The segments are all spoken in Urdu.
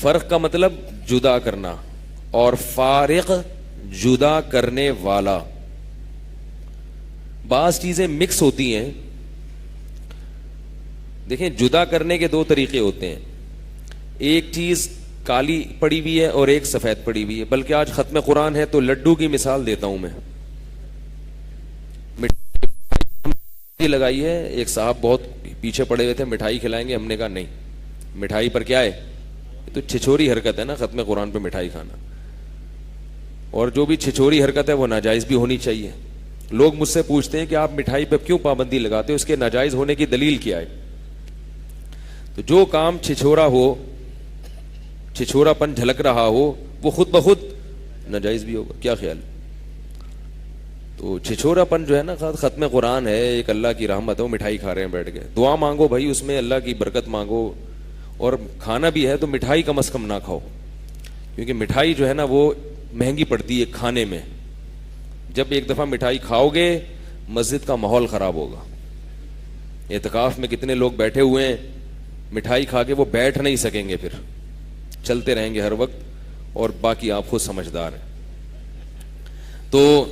فرق کا مطلب جدا کرنا, اور فارق جدا کرنے والا. بعض چیزیں مکس ہوتی ہیں. دیکھیں جدا کرنے کے دو طریقے ہوتے ہیں, ایک چیز کالی پڑی ہوئی ہے اور ایک سفید پڑی ہوئی ہے. بلکہ آج ختم قرآن ہے تو لڈو کی مثال دیتا ہوں میں. مٹھائی لگائی ہے, ایک صاحب بہت پیچھے پڑے ہوئے تھے, مٹھائی کھلائیں گے. ہم نے کہا نہیں, مٹھائی پر کیا ہے, تو چھچوری حرکت ہے نا ختم قرآن پہ مٹھائی کھانا, اور جو بھی چھچوری حرکت ہے وہ ناجائز بھی ہونی چاہیے. لوگ مجھ سے پوچھتے ہیں کہ آپ مٹھائی پہ کیوں پابندی لگاتے ہو, اس کے ناجائز ہونے کی دلیل کیا ہے. تو جو کام چھچورا ہو, چھچورا پن جھلک رہا ہو, وہ خود بخود ناجائز بھی ہوگا. کیا خیال ہے؟ تو چھچورا پن جو ہے نا, ختم قرآن ہے, ایک اللہ کی رحمت ہے, وہ مٹھائی کھا رہے ہیں بیٹھ کے, دعا مانگو بھائی, اس میں اللہ کی برکت مانگو. اور کھانا بھی ہے تو مٹھائی کم از کم نہ کھاؤ, کیونکہ مٹھائی جو ہے نا وہ مہنگی پڑتی ہے کھانے میں. جب ایک دفعہ مٹھائی کھاؤ گے مسجد کا ماحول خراب ہوگا. اعتکاف میں کتنے لوگ بیٹھے ہوئے ہیں, مٹھائی کھا کے وہ بیٹھ نہیں سکیں گے, پھر چلتے رہیں گے ہر وقت, اور باقی آپ خود سمجھدار ہیں. تو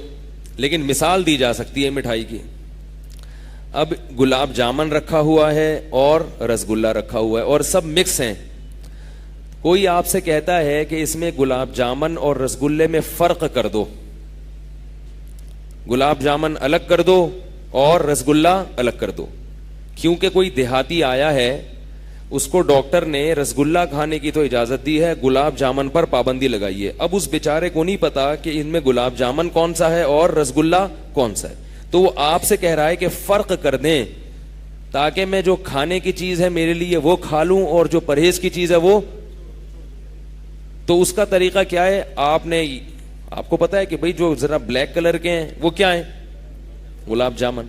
لیکن مثال دی جا سکتی ہے مٹھائی کی. اب گلاب جامن رکھا ہوا ہے اور رسگلہ رکھا ہوا ہے اور سب مکس ہیں. کوئی آپ سے کہتا ہے کہ اس میں گلاب جامن اور رسگلے میں فرق کر دو, گلاب جامن الگ کر دو اور رسگلہ الگ کر دو. کیونکہ کوئی دیہاتی آیا ہے, اس کو ڈاکٹر نے رسگلہ کھانے کی تو اجازت دی ہے, گلاب جامن پر پابندی لگائی ہے. اب اس بیچارے کو نہیں پتا کہ ان میں گلاب جامن کون سا ہے اور رسگلہ کون سا ہے, تو وہ آپ سے کہہ رہا ہے کہ فرق کر دیں تاکہ میں جو کھانے کی چیز ہے میرے لیے وہ کھا لوں اور جو پرہیز کی چیز ہے وہ. تو اس کا طریقہ کیا ہے, آپ کو پتا ہے کہ بھئی جو ذرا بلیک کلر کے ہیں وہ کیا ہیں, گلاب جامن.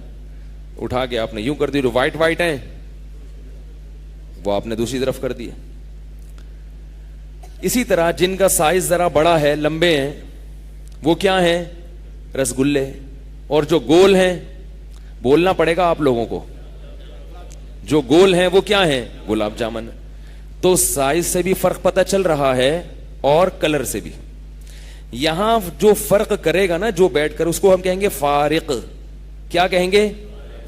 اٹھا کے آپ نے یوں کر دی, جو وائٹ وائٹ ہیں وہ آپ نے دوسری طرف کر دیا. اسی طرح جن کا سائز ذرا بڑا ہے, لمبے ہیں, وہ کیا ہیں, رسگلے. اور جو گول ہیں, بولنا پڑے گا آپ لوگوں کو, جو گول ہیں وہ کیا ہیں, گلاب جامن. تو سائز سے بھی فرق پتہ چل رہا ہے اور کلر سے بھی. یہاں جو فرق کرے گا نا, جو بیٹھ کر, اس کو ہم کہیں گے فارق. کیا کہیں گے,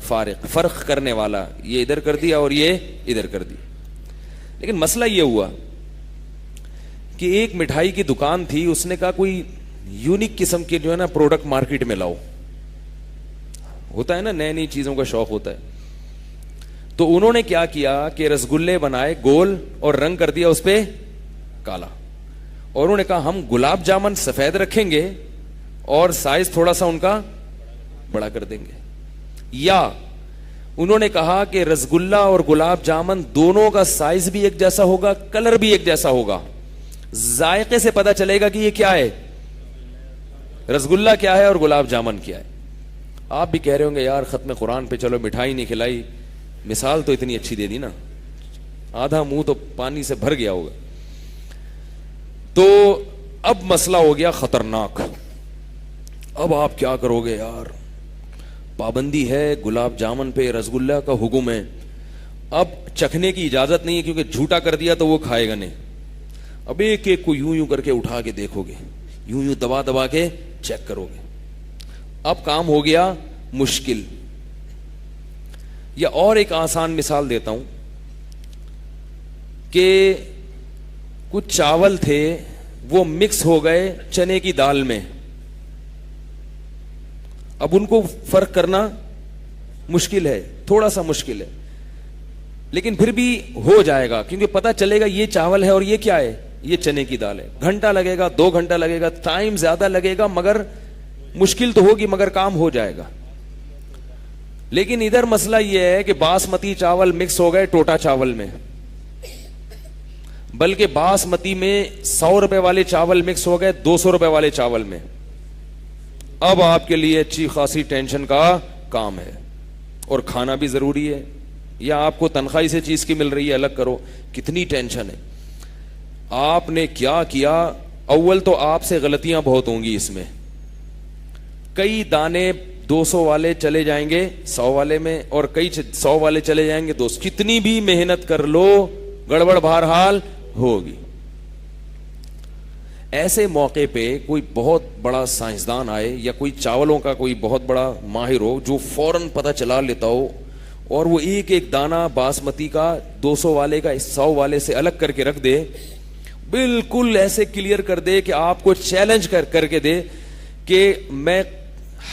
فارق, فرق کرنے والا. یہ ادھر کر دیا اور یہ ادھر کر دی. لیکن مسئلہ یہ ہوا کہ ایک مٹھائی کی دکان تھی, اس نے کہا کوئی یونیک قسم کے جو ہے نا پروڈکٹ مارکیٹ میں لاؤ. ہوتا ہے نا, نئی نئی چیزوں کا شوق ہوتا ہے. تو انہوں نے کیا کیا کہ رسگلے بنائے گول اور رنگ کر دیا اس پہ کالا, اور انہوں نے کہا ہم گلاب جامن سفید رکھیں گے اور سائز تھوڑا سا ان کا بڑا کر دیں گے. یا انہوں نے کہا کہ رسگلہ اور گلاب جامن دونوں کا سائز بھی ایک جیسا ہوگا, کلر بھی ایک جیسا ہوگا, ذائقے سے پتا چلے گا کہ یہ کیا ہے, رسگلہ کیا ہے اور گلاب جامن کیا ہے. آپ بھی کہہ رہے ہوں گے یار ختم قرآن پہ چلو مٹھائی نہیں کھلائی, مثال تو اتنی اچھی دے دی نا, آدھا منہ تو پانی سے بھر گیا ہوگا. تو اب مسئلہ ہو گیا خطرناک. اب آپ کیا کرو گے یار, پابندی ہے گلاب جامن پہ, رسگلہ کا حکم ہے. اب چکھنے کی اجازت نہیں ہے کیونکہ جھوٹا کر دیا تو وہ کھائے گا نہیں. اب ایک ایک کو یوں یوں کر کے اٹھا کے دیکھو گے, یوں یوں دبا دبا کے چیک کرو گے. اب کام ہو گیا مشکل. یا اور ایک آسان مثال دیتا ہوں کہ کچھ چاول تھے وہ مکس ہو گئے چنے کی دال میں. اب ان کو فرق کرنا مشکل ہے, تھوڑا سا مشکل ہے, لیکن پھر بھی ہو جائے گا کیونکہ پتا چلے گا یہ چاول ہے اور یہ کیا ہے, یہ چنے کی دال ہے. گھنٹہ لگے گا, 2 گھنٹہ لگے گا, ٹائم زیادہ لگے گا, مگر مشکل تو ہوگی مگر کام ہو جائے گا. لیکن ادھر مسئلہ یہ ہے کہ باسمتی چاول مکس ہو گئے ٹوٹا چاول میں, بلکہ باسمتی میں 100 روپے والے چاول مکس ہو گئے 200 روپے والے چاول میں. اب آپ کے لیے اچھی خاصی ٹینشن کا کام ہے, اور کھانا بھی ضروری ہے. یا آپ کو تنخواہ سے چیز کی مل رہی ہے, الگ کرو, کتنی ٹینشن ہے. آپ نے کیا کیا, اول تو آپ سے غلطیاں بہت ہوں گی اس میں. کئی دانے 200 والے چلے جائیں گے 100 والے میں, اور کئی 100 والے چلے جائیں گے 200. کتنی بھی محنت کر لو گڑبڑ بہرحال ہوگی. ایسے موقع پہ کوئی بہت بڑا سائنسدان آئے یا کوئی چاولوں کا کوئی بہت بڑا ماہر ہو جو فوراً پتہ چلا لیتا ہو اور وہ ایک ایک دانہ باسمتی کا 200 والے کا 100 والے سے الگ کر کے رکھ دے, بالکل ایسے کلیئر کر دے کہ آپ کو چیلنج کر کے دے کہ میں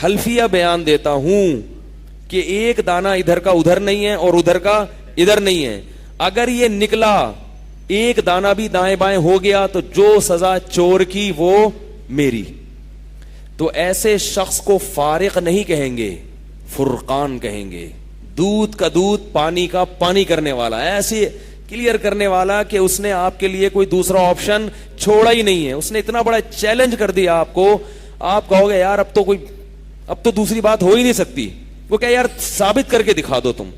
حلفیہ بیان دیتا ہوں کہ ایک دانہ ادھر کا ادھر نہیں ہے اور ادھر کا ادھر نہیں ہے, اگر یہ نکلا ایک دانہ بھی دائیں بائیں ہو گیا تو جو سزا چور کی وہ میری. تو ایسے شخص کو فارق نہیں کہیں گے, فرقان کہیں گے. دودھ کا دودھ پانی کا پانی کرنے والا, ایسے کلیئر کرنے والا کہ اس نے آپ کے لیے کوئی دوسرا آپشن چھوڑا ہی نہیں ہے. اس نے اتنا بڑا چیلنج کر دیا آپ کو, آپ کہو گے یار اب تو دوسری بات ہو ہی نہیں سکتی. وہ کہ یار ثابت کر کے دکھا دو, تم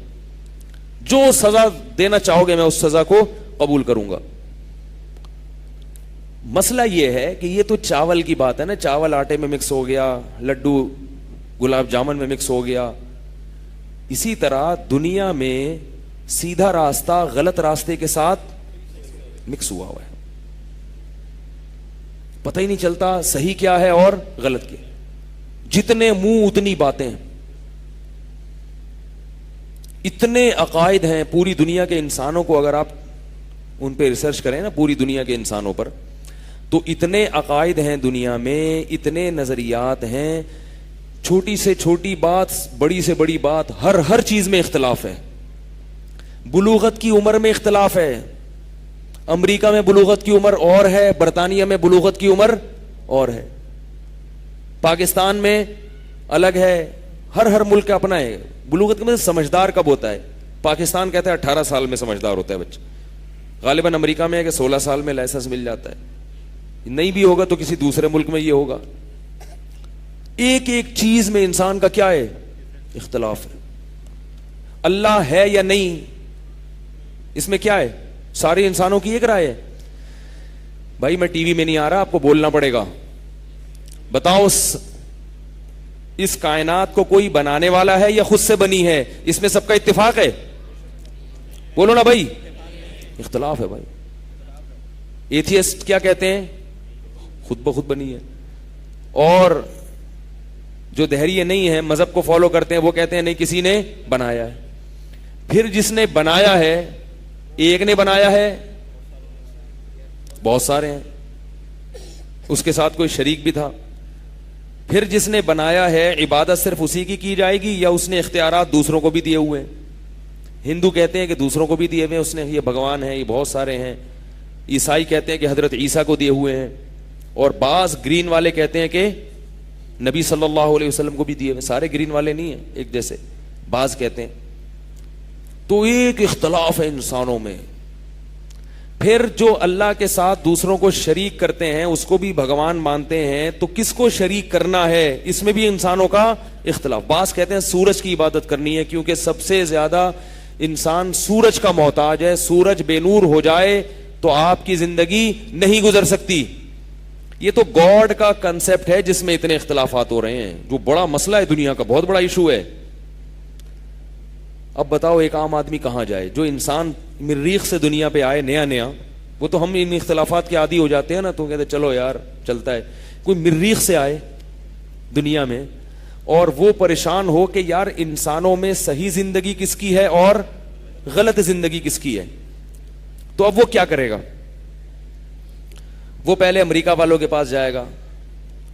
جو سزا دینا چاہو گے میں اس سزا کو قبول کروں گا. مسئلہ یہ ہے کہ یہ تو چاول کی بات ہے نا, چاول آٹے میں مکس ہو گیا, لڈو گلاب جامن میں مکس ہو گیا. اسی طرح دنیا میں سیدھا راستہ غلط راستے کے ساتھ مکس ہوا ہوا ہے, پتہ ہی نہیں چلتا صحیح کیا ہے اور غلط کیا. جتنے منہ اتنی باتیں, اتنے عقائد ہیں پوری دنیا کے انسانوں کو, اگر آپ ان پہ ریسرچ کریں نا پوری دنیا کے انسانوں پر, تو اتنے عقائد ہیں دنیا میں, اتنے نظریات ہیں, چھوٹی سے چھوٹی بات بڑی سے بڑی بات, ہر چیز میں اختلاف ہے. بلوغت کی عمر میں اختلاف ہے, امریکہ میں بلوغت کی عمر اور ہے, برطانیہ میں بلوغت کی عمر اور ہے, پاکستان میں الگ ہے, ہر ملک کا اپنا ہے. بلوغت کے مطلب سمجھدار کب ہوتا ہے؟ پاکستان کہتا ہے 18 سال میں سمجھدار ہوتا ہے بچہ, غالباً امریکہ میں ہے کہ 16 سال میں لائسنس مل جاتا ہے, نہیں بھی ہوگا تو کسی دوسرے ملک میں یہ ہوگا. ایک ایک چیز میں انسان کا کیا ہے؟ اختلاف ہے. اللہ ہے یا نہیں, اس میں کیا ہے؟ سارے انسانوں کی ایک رائے ہے. بھائی میں ٹی وی میں نہیں آ رہا, آپ کو بولنا پڑے گا. بتاؤ اس کائنات کو کوئی بنانے والا ہے یا خود سے بنی ہے؟ اس میں سب کا اتفاق ہے؟ بولو نا بھائی. اختلاف ہے بھائی. ایتھیسٹ کیا کہتے ہیں؟ خود بخود بنی ہے. اور جو دہریے نہیں ہیں, مذہب کو فالو کرتے ہیں, وہ کہتے ہیں نہیں کسی نے بنایا ہے. پھر جس نے بنایا ہے, ایک نے بنایا ہے, بہت سارے ہیں, اس کے ساتھ کوئی شریک بھی تھا. پھر جس نے بنایا ہے عبادت صرف اسی کی جائے گی یا اس نے اختیارات دوسروں کو بھی دیے ہوئے ہیں؟ ہندو کہتے ہیں کہ دوسروں کو بھی دیے ہوئے ہیں اس نے, یہ بھگوان ہیں, یہ بہت سارے ہیں. عیسائی کہتے ہیں کہ حضرت عیسیٰ کو دیے ہوئے ہیں, اور بعض گرین والے کہتے ہیں کہ نبی صلی اللہ علیہ وسلم کو بھی دیے ہوئے. سارے گرین والے نہیں ہیں ایک جیسے, بعض کہتے ہیں. تو ایک اختلاف ہے انسانوں میں. پھر جو اللہ کے ساتھ دوسروں کو شریک کرتے ہیں اس کو بھی بھگوان مانتے ہیں, تو کس کو شریک کرنا ہے اس میں بھی انسانوں کا اختلاف. بعض کہتے ہیں سورج کی عبادت کرنی ہے کیونکہ سب سے زیادہ انسان سورج کا محتاج ہے, سورج بے نور ہو جائے تو آپ کی زندگی نہیں گزر سکتی. یہ تو گاڈ کا کنسپٹ ہے جس میں اتنے اختلافات ہو رہے ہیں, جو بڑا مسئلہ ہے دنیا کا, بہت بڑا ایشو ہے. اب بتاؤ ایک عام آدمی کہاں جائے؟ جو انسان مریخ سے دنیا پہ آئے نیا, وہ تو ہم ان اختلافات کے عادی ہو جاتے ہیں نا, تو کہتے چلو یار چلتا ہے. کوئی مریخ سے آئے دنیا میں اور وہ پریشان ہو کہ یار انسانوں میں صحیح زندگی کس کی ہے اور غلط زندگی کس کی ہے, تو اب وہ کیا کرے گا؟ وہ پہلے امریکہ والوں کے پاس جائے گا,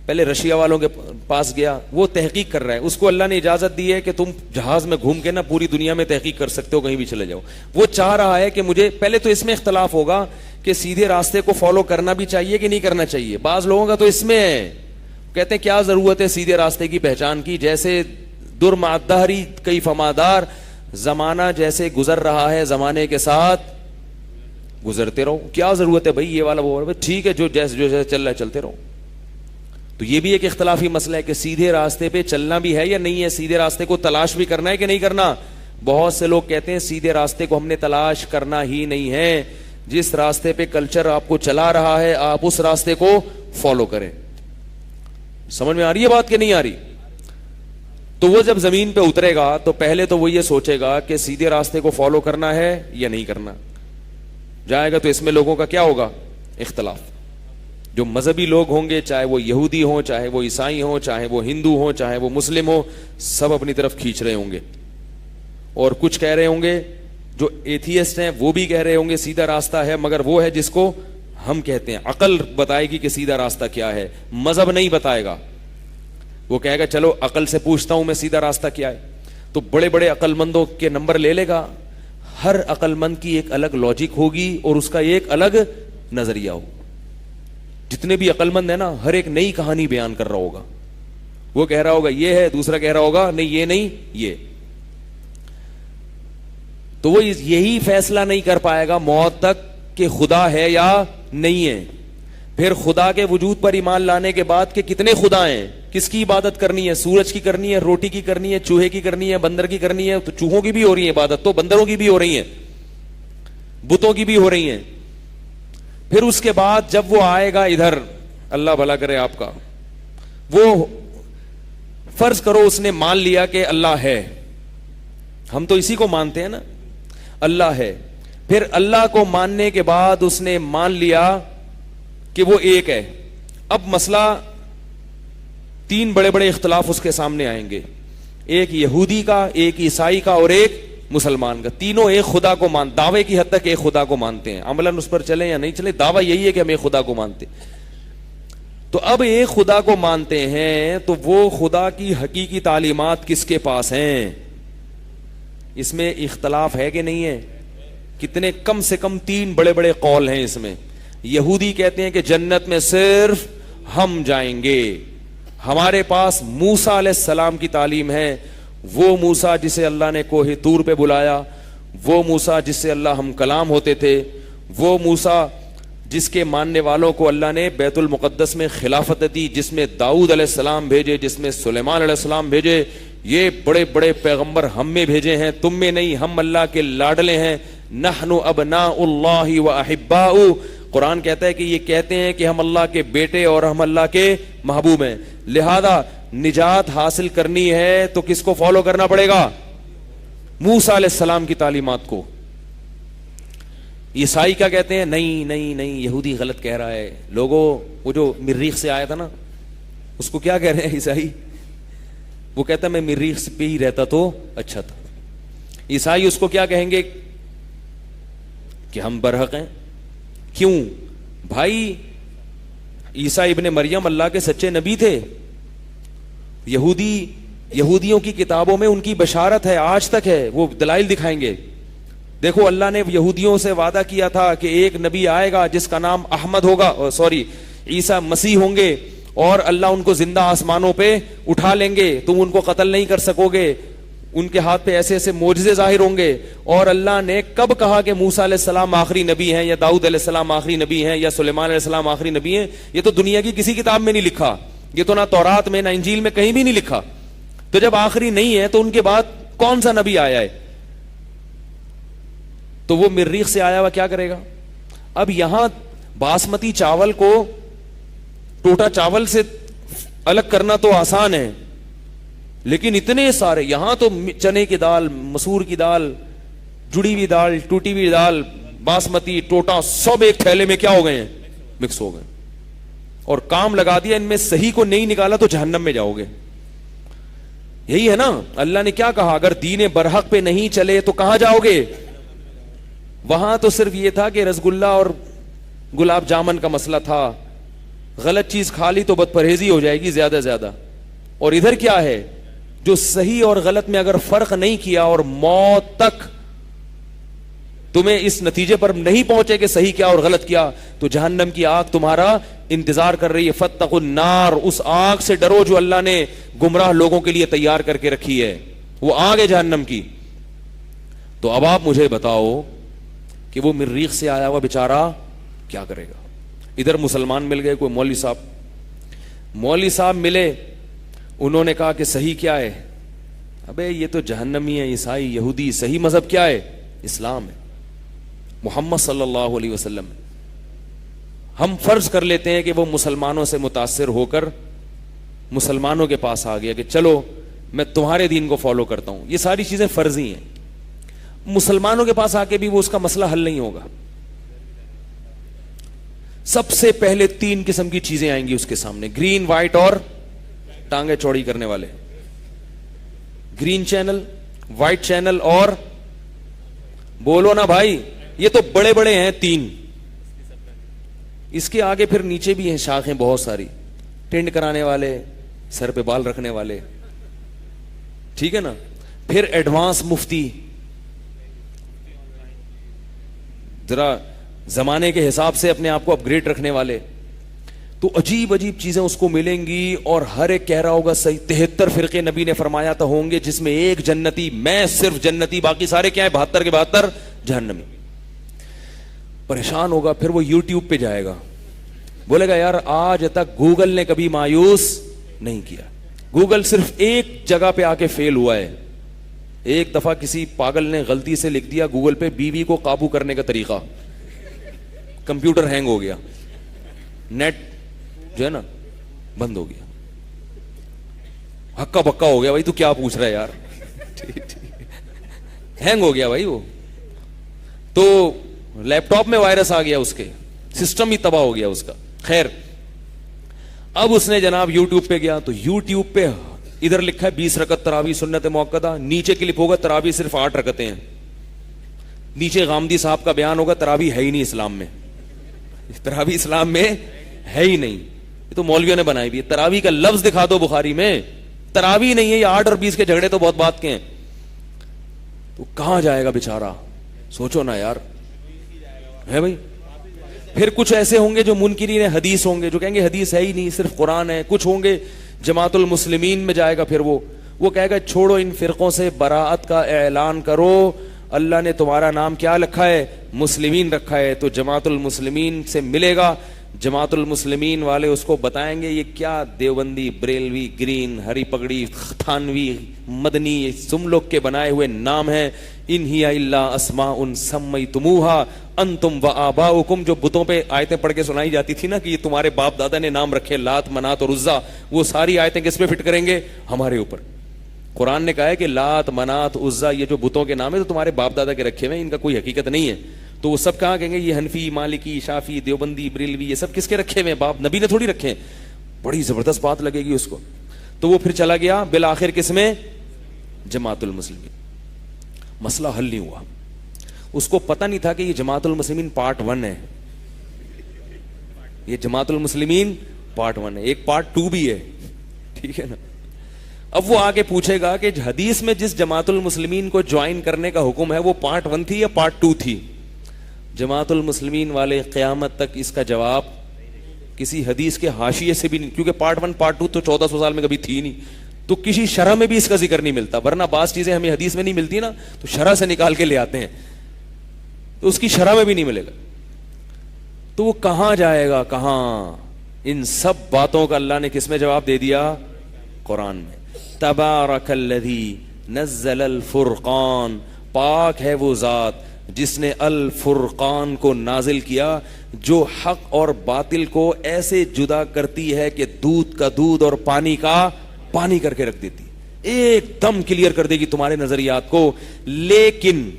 پہلے رشیا والوں کے پاس گیا, وہ تحقیق کر رہا ہے. اس کو اللہ نے اجازت دی ہے کہ تم جہاز میں گھوم کے نا پوری دنیا میں تحقیق کر سکتے ہو, کہیں بھی چلے جاؤ. وہ چاہ رہا ہے کہ مجھے پہلے تو اس میں اختلاف ہوگا کہ سیدھے راستے کو فالو کرنا بھی چاہیے کہ نہیں کرنا چاہیے. بعض لوگوں کا تو اس میں ہے, کہتے ہیں کیا ضرورت ہے سیدھے راستے کی پہچان کی, جیسے در معدہری کئی فمادار, زمانہ جیسے گزر رہا ہے زمانے کے ساتھ گزرتے رہو. کیا ضرورت ہے بھائی یہ والا وہ, ٹھیک ہے جو جیسے چل رہا ہے چلتے رہو. تو یہ بھی ایک اختلافی مسئلہ ہے کہ سیدھے راستے پہ چلنا بھی ہے یا نہیں ہے, سیدھے راستے کو تلاش بھی کرنا ہے کہ نہیں کرنا. بہت سے لوگ کہتے ہیں سیدھے راستے کو ہم نے تلاش کرنا ہی نہیں ہے, جس راستے پہ کلچر آپ کو چلا رہا ہے آپ اس راستے کو فالو کریں. سمجھ میں آ رہی ہے بات کہ نہیں آ رہی؟ تو وہ جب زمین پہ اترے گا تو پہلے تو وہ یہ سوچے گا کہ سیدھے راستے کو فالو کرنا ہے یا نہیں کرنا. جائے گا تو اس میں لوگوں کا کیا ہوگا؟ اختلاف. جو مذہبی لوگ ہوں گے, چاہے وہ یہودی ہوں, چاہے وہ عیسائی ہوں, چاہے وہ ہندو ہوں, چاہے وہ مسلم ہوں, سب اپنی طرف کھینچ رہے ہوں گے. اور کچھ کہہ رہے ہوں گے, جو ایتھیسٹ ہیں وہ بھی کہہ رہے ہوں گے سیدھا راستہ ہے, مگر وہ ہے جس کو ہم کہتے ہیں عقل بتائے گی کہ سیدھا راستہ کیا ہے, مذہب نہیں بتائے گا. وہ کہے گا چلو عقل سے پوچھتا ہوں میں سیدھا راستہ کیا ہے. تو بڑے بڑے عقل مندوں کے نمبر لے لے گا. ہر عقل مند کی ایک الگ لاجک ہوگی اور اس کا ایک الگ نظریہ ہوگا. جتنے بھی عقل مند ہیں نا, ہر ایک نئی کہانی بیان کر رہا ہوگا. وہ کہہ رہا ہوگا یہ ہے, دوسرا کہہ رہا ہوگا نہیں یہ نہیں یہ. تو وہ یہی فیصلہ نہیں کر پائے گا موت تک کہ خدا ہے یا نہیں ہے. پھر خدا کے وجود پر ایمان لانے کے بعد کہ کتنے خدا ہیں, کس کی عبادت کرنی ہے, سورج کی کرنی ہے, روٹی کی کرنی ہے, چوہے کی کرنی ہے, بندر کی کرنی ہے. تو چوہوں کی بھی ہو رہی ہے عبادت, تو بندروں کی بھی ہو رہی ہے, بتوں کی بھی ہو رہی ہیں. پھر اس کے بعد جب وہ آئے گا ادھر, اللہ بھلا کرے آپ کا, وہ فرض کرو اس نے مان لیا کہ اللہ ہے, ہم تو اسی کو مانتے ہیں نا, اللہ ہے. پھر اللہ کو ماننے کے بعد اس نے مان لیا کہ وہ ایک ہے. اب مسئلہ تین بڑے بڑے اختلاف اس کے سامنے آئیں گے, ایک یہودی کا, ایک عیسائی کا اور ایک مسلمان کا. تینوں ایک خدا کو دعوے کی حد تک ایک خدا کو مانتے ہیں, عملاً اس پر چلے یا نہیں چلے, دعویٰ یہی ہے کہ ہم ایک خدا کو مانتے. تو اب ایک خدا کو مانتے ہیں تو وہ خدا کی حقیقی تعلیمات کس کے پاس ہیں؟ اس میں اختلاف ہے کہ نہیں ہے؟ کتنے, کم سے کم تین بڑے بڑے قول ہیں اس میں. یہودی کہتے ہیں کہ جنت میں صرف ہم جائیں گے, ہمارے پاس موسیٰ علیہ السلام کی تعلیم ہے, وہ موسیٰ جسے اللہ نے کوہ طور پہ بلایا, وہ موسیٰ جس سے اللہ ہم کلام ہوتے تھے, وہ موسیٰ جس کے ماننے والوں کو اللہ نے بیت المقدس میں خلافت دی, جس میں داؤد علیہ السلام بھیجے, جس میں سلیمان علیہ السلام بھیجے. یہ بڑے بڑے پیغمبر ہم میں بھیجے ہیں, تم میں نہیں, ہم اللہ کے لاڈلے ہیں. نحن ابناء اللہ و احباؤ. قرآن کہتا ہے کہ یہ کہتے ہیں کہ ہم اللہ کے بیٹے اور ہم اللہ کے محبوب ہیں. لہذا نجات حاصل کرنی ہے تو کس کو فالو کرنا پڑے گا؟ موسیٰ علیہ السلام کی تعلیمات کو. عیسائی کیا کہتے ہیں؟ نہیں نہیں نہیں, یہودی غلط کہہ رہا ہے. لوگوں, وہ جو مریخ سے آیا تھا نا, اس کو کیا کہہ رہے ہیں عیسائی؟ وہ کہتا ہے میں مریخ پہ ہی رہتا تو اچھا تھا. عیسائی اس کو کیا کہیں گے کہ ہم برحق ہیں. کیوں بھائی؟ عیسیٰ ابن مریم اللہ کے سچے نبی تھے. یہودیوں کی کتابوں میں ان کی بشارت ہے, آج تک ہے, وہ دلائل دکھائیں گے. دیکھو اللہ نے یہودیوں سے وعدہ کیا تھا کہ ایک نبی آئے گا جس کا نام احمد ہوگا, عیسیٰ مسیح ہوں گے, اور اللہ ان کو زندہ آسمانوں پہ اٹھا لیں گے, تم ان کو قتل نہیں کر سکو گے, ان کے ہاتھ پہ ایسے ایسے معجزے ظاہر ہوں گے. اور اللہ نے کب کہا کہ موسیٰ علیہ السلام آخری نبی ہیں, یا داؤد علیہ السلام آخری نبی ہیں, یا سلیمان علیہ السلام آخری نبی ہیں؟ یہ تو دنیا کی کسی کتاب میں نہیں لکھا, یہ تو نہ تورات میں نہ انجیل میں کہیں بھی نہیں لکھا. تو جب آخری نہیں ہے تو ان کے بعد کون سا نبی آیا ہے؟ تو وہ مریخ سے آیا ہوا کیا کرے گا؟ اب یہاں باسمتی چاول کو ٹوٹا چاول سے الگ کرنا تو آسان ہے, لیکن اتنے سارے, یہاں تو چنے کی دال, مسور کی دال, جڑی ہوئی دال, ٹوٹی ہوئی دال, باسمتی, ٹوٹا, سب ایک تھیلے میں کیا ہو گئے ہیں؟ مکس ہو گئے, اور کام لگا دیا. ان میں صحیح کو نہیں نکالا تو جہنم میں جاؤ گے. یہی ہے نا, اللہ نے کیا کہا, اگر دین برحق پہ نہیں چلے تو کہاں جاؤ گے؟ وہاں تو صرف یہ تھا کہ رسگلہ اور گلاب جامن کا مسئلہ تھا, غلط چیز کھا لی تو بد پرہیزی ہو جائے گی زیادہ سے زیادہ. اور ادھر کیا ہے, جو صحیح اور غلط میں اگر فرق نہیں کیا اور موت تک تمہیں اس نتیجے پر نہیں پہنچے کہ صحیح کیا اور غلط کیا, تو جہنم کی آگ تمہارا انتظار کر رہی ہے. فاتقوا النار, اس آگ سے ڈرو جو اللہ نے گمراہ لوگوں کے لیے تیار کر کے رکھی ہے, وہ آگ ہے جہنم کی. تو اب آپ مجھے بتاؤ کہ وہ مریخ سے آیا ہوا بیچارہ کیا کرے گا؟ ادھر مسلمان مل گئے, کوئی مولوی صاحب ملے, انہوں نے کہا کہ صحیح کیا ہے؟ ابے یہ تو جہنمی ہے, عیسائی, یہودی. صحیح مذہب کیا ہے؟ اسلام ہے, محمد صلی اللہ علیہ وسلم. ہم فرض کر لیتے ہیں کہ وہ مسلمانوں سے متاثر ہو کر مسلمانوں کے پاس آ گیا کہ چلو میں تمہارے دین کو فالو کرتا ہوں. یہ ساری چیزیں فرضی ہیں. مسلمانوں کے پاس آ کے بھی وہ اس کا مسئلہ حل نہیں ہوگا. سب سے پہلے 3 قسم کی چیزیں آئیں گی اس کے سامنے, گرین, وائٹ اور ٹانگیں چوڑی کرنے والے. گرین چینل, وائٹ چینل اور, بولو نا بھائی, یہ تو بڑے بڑے ہیں 3. اس کے آگے پھر نیچے بھی ہیں شاخیں بہت ساری, ٹینڈ کرانے والے, سر پہ بال رکھنے والے, ٹھیک ہے نا. پھر ایڈوانس مفتی, ذرا زمانے کے حساب سے اپنے آپ کو اپ گریڈ رکھنے والے. تو عجیب عجیب چیزیں اس کو ملیں گی, اور ہر ایک کہہ رہا ہوگا صحیح. 73 فرقے نبی نے فرمایا تو ہوں گے, جس میں ایک جنتی, میں صرف جنتی, باقی سارے کیا ہیں, 72 کے 72 جہنمی. پریشان ہوگا. پھر وہ یوٹیوب پہ جائے گا, بولے گا یار آج تک گوگل نے کبھی مایوس نہیں کیا. گوگل صرف ایک جگہ پہ آ کے فیل ہوا ہے. ایک دفعہ کسی پاگل نے غلطی سے لکھ دیا گوگل پہ بیوی کو قابو کرنے کا طریقہ, کمپیوٹر ہینگ ہو گیا, نیٹ جو ہے نا بند ہو گیا, ہکا بکا ہو گیا. بھائی تو کیا پوچھ رہا ہے یار, ہینگ ہو گیا بھائی وہ. تو لیپ ٹاپ میں وائرس آ گیا, اس کے سسٹم ہی تباہ ہو گیا اس کا. خیر, اب اس نے جناب یوٹیوب پہ گیا, تو یوٹیوب پہ ادھر لکھا ہے 20 رکعت تراویح سنت موقدہ, نیچے کلپ ہوگا تراویح صرف 8 رکعتیں ہیں. نیچے غامدی صاحب کا بیان ہوگا تراویح ہے ہی نہیں اسلام میں, تراویح اسلام میں ہے ہی نہیں, یہ تو مولویوں نے بنائی بھی. تراویح کا لفظ دکھا دو بخاری میں, تراویح نہیں ہے. یہ 8 اور 20 کے جھگڑے تو بہت بات کے ہیں. تو کہاں جائے گا بیچارہ, سوچو نا یار, ہے بھائی. پھر کچھ ایسے ہوں گے جو منکرین حدیث ہوں گے, جو کہیں گے حدیث ہے ہی نہیں, صرف قرآن ہے. کچھ ہوں گے جماعت المسلمین میں جائے گا, پھر وہ کہے گا چھوڑو ان فرقوں سے, براءت کا اعلان کرو, اللہ نے تمہارا نام کیا رکھا ہے, مسلمین رکھا ہے. تو جماعت المسلمین سے ملے گا, جماعت المسلمین والے اس کو بتائیں گے یہ کیا دیوبندی, بریلوی, گرین, ہری پگڑی, تھانوی, مدنی, تم لوگ کے بنائے ہوئے نام ہیں. ان ہی الا اسماء سمیتموہا انتم وآباؤکم, جو بتوں پہ آیتیں پڑھ کے سنائی جاتی تھی نا کہ یہ تمہارے باپ دادا نے نام رکھے, لات, منات اور عزا, وہ ساری آیتیں کس پہ فٹ کریں گے, ہمارے اوپر. قرآن نے کہا ہے کہ لات, منات, عزا یہ جو بتوں کے نام ہے تو تمہارے باپ دادا کے رکھے ہوئے, ان کا کوئی حقیقت نہیں ہے. تو وہ سب کہاں کہیں گے یہ حنفی, مالکی, شافی, دیوبندی, بریلوی, یہ سب کس کے رکھے ہوئے, باپ نبی نے تھوڑی رکھے ہیں. بڑی زبردست بات لگے گی اس کو. تو وہ پھر چلا گیا بالآخر کس میں, جماعت المسلمین. مسئلہ حل نہیں ہوا. اس کو پتہ نہیں تھا کہ یہ جماعت المسلمین پارٹ 1 ہے, یہ جماعت المسلمین پارٹ 1 ہے, ایک پارٹ 2 بھی ہے, ٹھیک ہے نا. اب وہ آگے پوچھے گا کہ حدیث میں جس جماعت المسلمین کو جوائن کرنے کا حکم ہے وہ پارٹ 1 تھی یا پارٹ 2 تھی. جماعت المسلمین والے قیامت تک اس کا جواب کسی حدیث کے حاشیے سے بھی نہیں, کیونکہ پارٹ 1 پارٹ 2 تو 1400 سال میں کبھی تھی نہیں, تو کسی شرح میں بھی اس کا ذکر نہیں ملتا. ورنہ بعض چیزیں ہمیں حدیث میں نہیں ملتی نا, تو شرح سے نکال کے لے آتے ہیں, تو اس کی شرح میں بھی نہیں ملے گا. تو وہ کہاں جائے گا, کہاں. ان سب باتوں کا اللہ نے کس میں جواب دے دیا, قرآن میں. تبارک الذی نزل الفرقان, پاک ہے وہ ذات جس نے الفرقان کو نازل کیا, جو حق اور باطل کو ایسے جدا کرتی ہے کہ دودھ کا دودھ اور پانی کا پانی کر کے رکھ دیتی, ایک دم کلیئر کر دے گی تمہارے نظریات کو. لیکن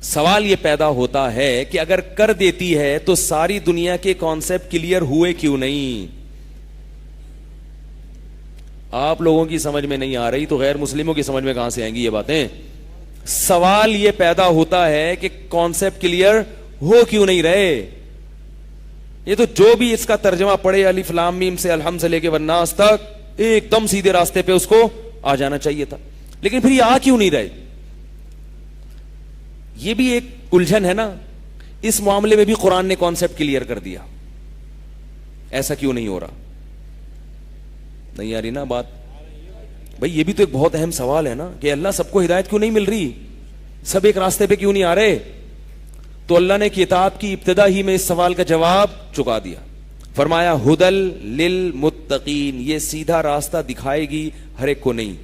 سوال یہ پیدا ہوتا ہے کہ اگر کر دیتی ہے تو ساری دنیا کے کانسیپٹ کلیئر ہوئے کیوں نہیں. آپ لوگوں کی سمجھ میں نہیں آ رہی تو غیر مسلموں کی سمجھ میں کہاں سے آئیں گی یہ باتیں. سوال یہ پیدا ہوتا ہے کہ کانسیپٹ کلیئر ہو کیوں نہیں رہے. یہ تو جو بھی اس کا ترجمہ پڑھے الف لام میم سے الحمد سے لے کے والناس تک, ایک دم سیدھے راستے پہ اس کو آ جانا چاہیے تھا, لیکن پھر یہ آ کیوں نہیں رہے. یہ بھی ایک الجھن ہے نا. اس معاملے میں بھی قرآن نے کانسیپٹ کلیئر کر دیا, ایسا کیوں نہیں ہو رہا. نہیں آ رہی نا بات بھائی. یہ بھی تو ایک بہت اہم سوال ہے نا کہ اللہ سب کو ہدایت کیوں نہیں مل رہی, سب ایک راستے پہ کیوں نہیں آ رہے. تو اللہ نے کتاب کی ابتدا ہی میں اس سوال کا جواب چکا دیا. فرمایا ہدل للمتقین, یہ سیدھا راستہ دکھائے گی ہر ایک کو نہیں,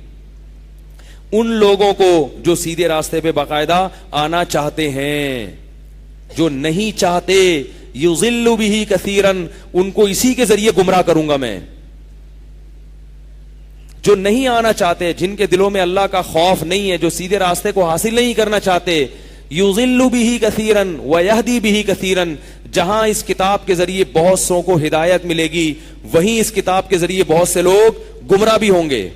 ان لوگوں کو جو سیدھے راستے پہ باقاعدہ آنا چاہتے ہیں. جو نہیں چاہتے یضل بہ کثیرن, ان کو اسی کے ذریعے گمراہ کروں گا میں. جو نہیں آنا چاہتے, جن کے دلوں میں اللہ کا خوف نہیں ہے, جو سیدھے راستے کو حاصل نہیں کرنا چاہتے, یضل بہ کثیرن ویہدی بہ کثیرن, جہاں اس کتاب کے ذریعے بہت سو کو ہدایت ملے گی وہیں اس کتاب کے ذریعے بہت سے لوگ گمراہ بھی ہوں گے,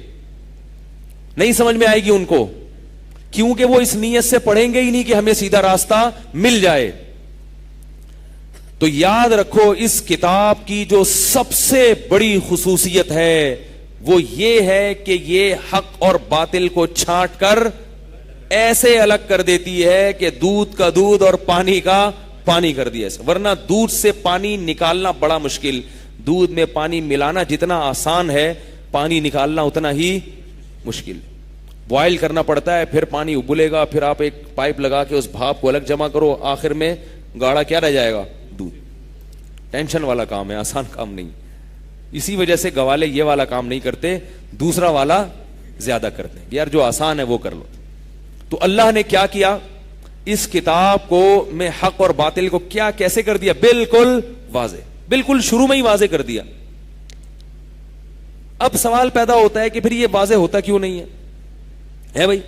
نہیں سمجھ میں آئے گی ان کو, کیونکہ وہ اس نیت سے پڑھیں گے ہی نہیں کہ ہمیں سیدھا راستہ مل جائے. تو یاد رکھو اس کتاب کی جو سب سے بڑی خصوصیت ہے وہ یہ ہے کہ یہ حق اور باطل کو چھانٹ کر ایسے الگ کر دیتی ہے کہ دودھ کا دودھ اور پانی کا پانی کر دیا. ورنہ دودھ سے پانی نکالنا بڑا مشکل, دودھ میں پانی ملانا جتنا آسان ہے پانی نکالنا اتنا ہی مشکل. بوائل کرنا پڑتا ہے, پھر پانی ابلے گا, پھر آپ ایک پائپ لگا کے اس بھاپ کو الگ جمع کرو, آخر میں گاڑھا کیا رہ جائے گا, دودھ. ٹینشن والا کام ہے, آسان کام نہیں. اسی وجہ سے گوالے یہ والا کام نہیں کرتے, دوسرا والا زیادہ کرتے ہیں. یار جو آسان ہے وہ کر لو. تو اللہ نے کیا کیا, اس کتاب کو میں حق اور باطل کو کیا کیسے کر دیا, بالکل واضح, بالکل شروع میں ہی واضح کر دیا. اب سوال پیدا ہوتا ہے کہ پھر یہ واضح ہوتا کیوں نہیں ہے بھائی.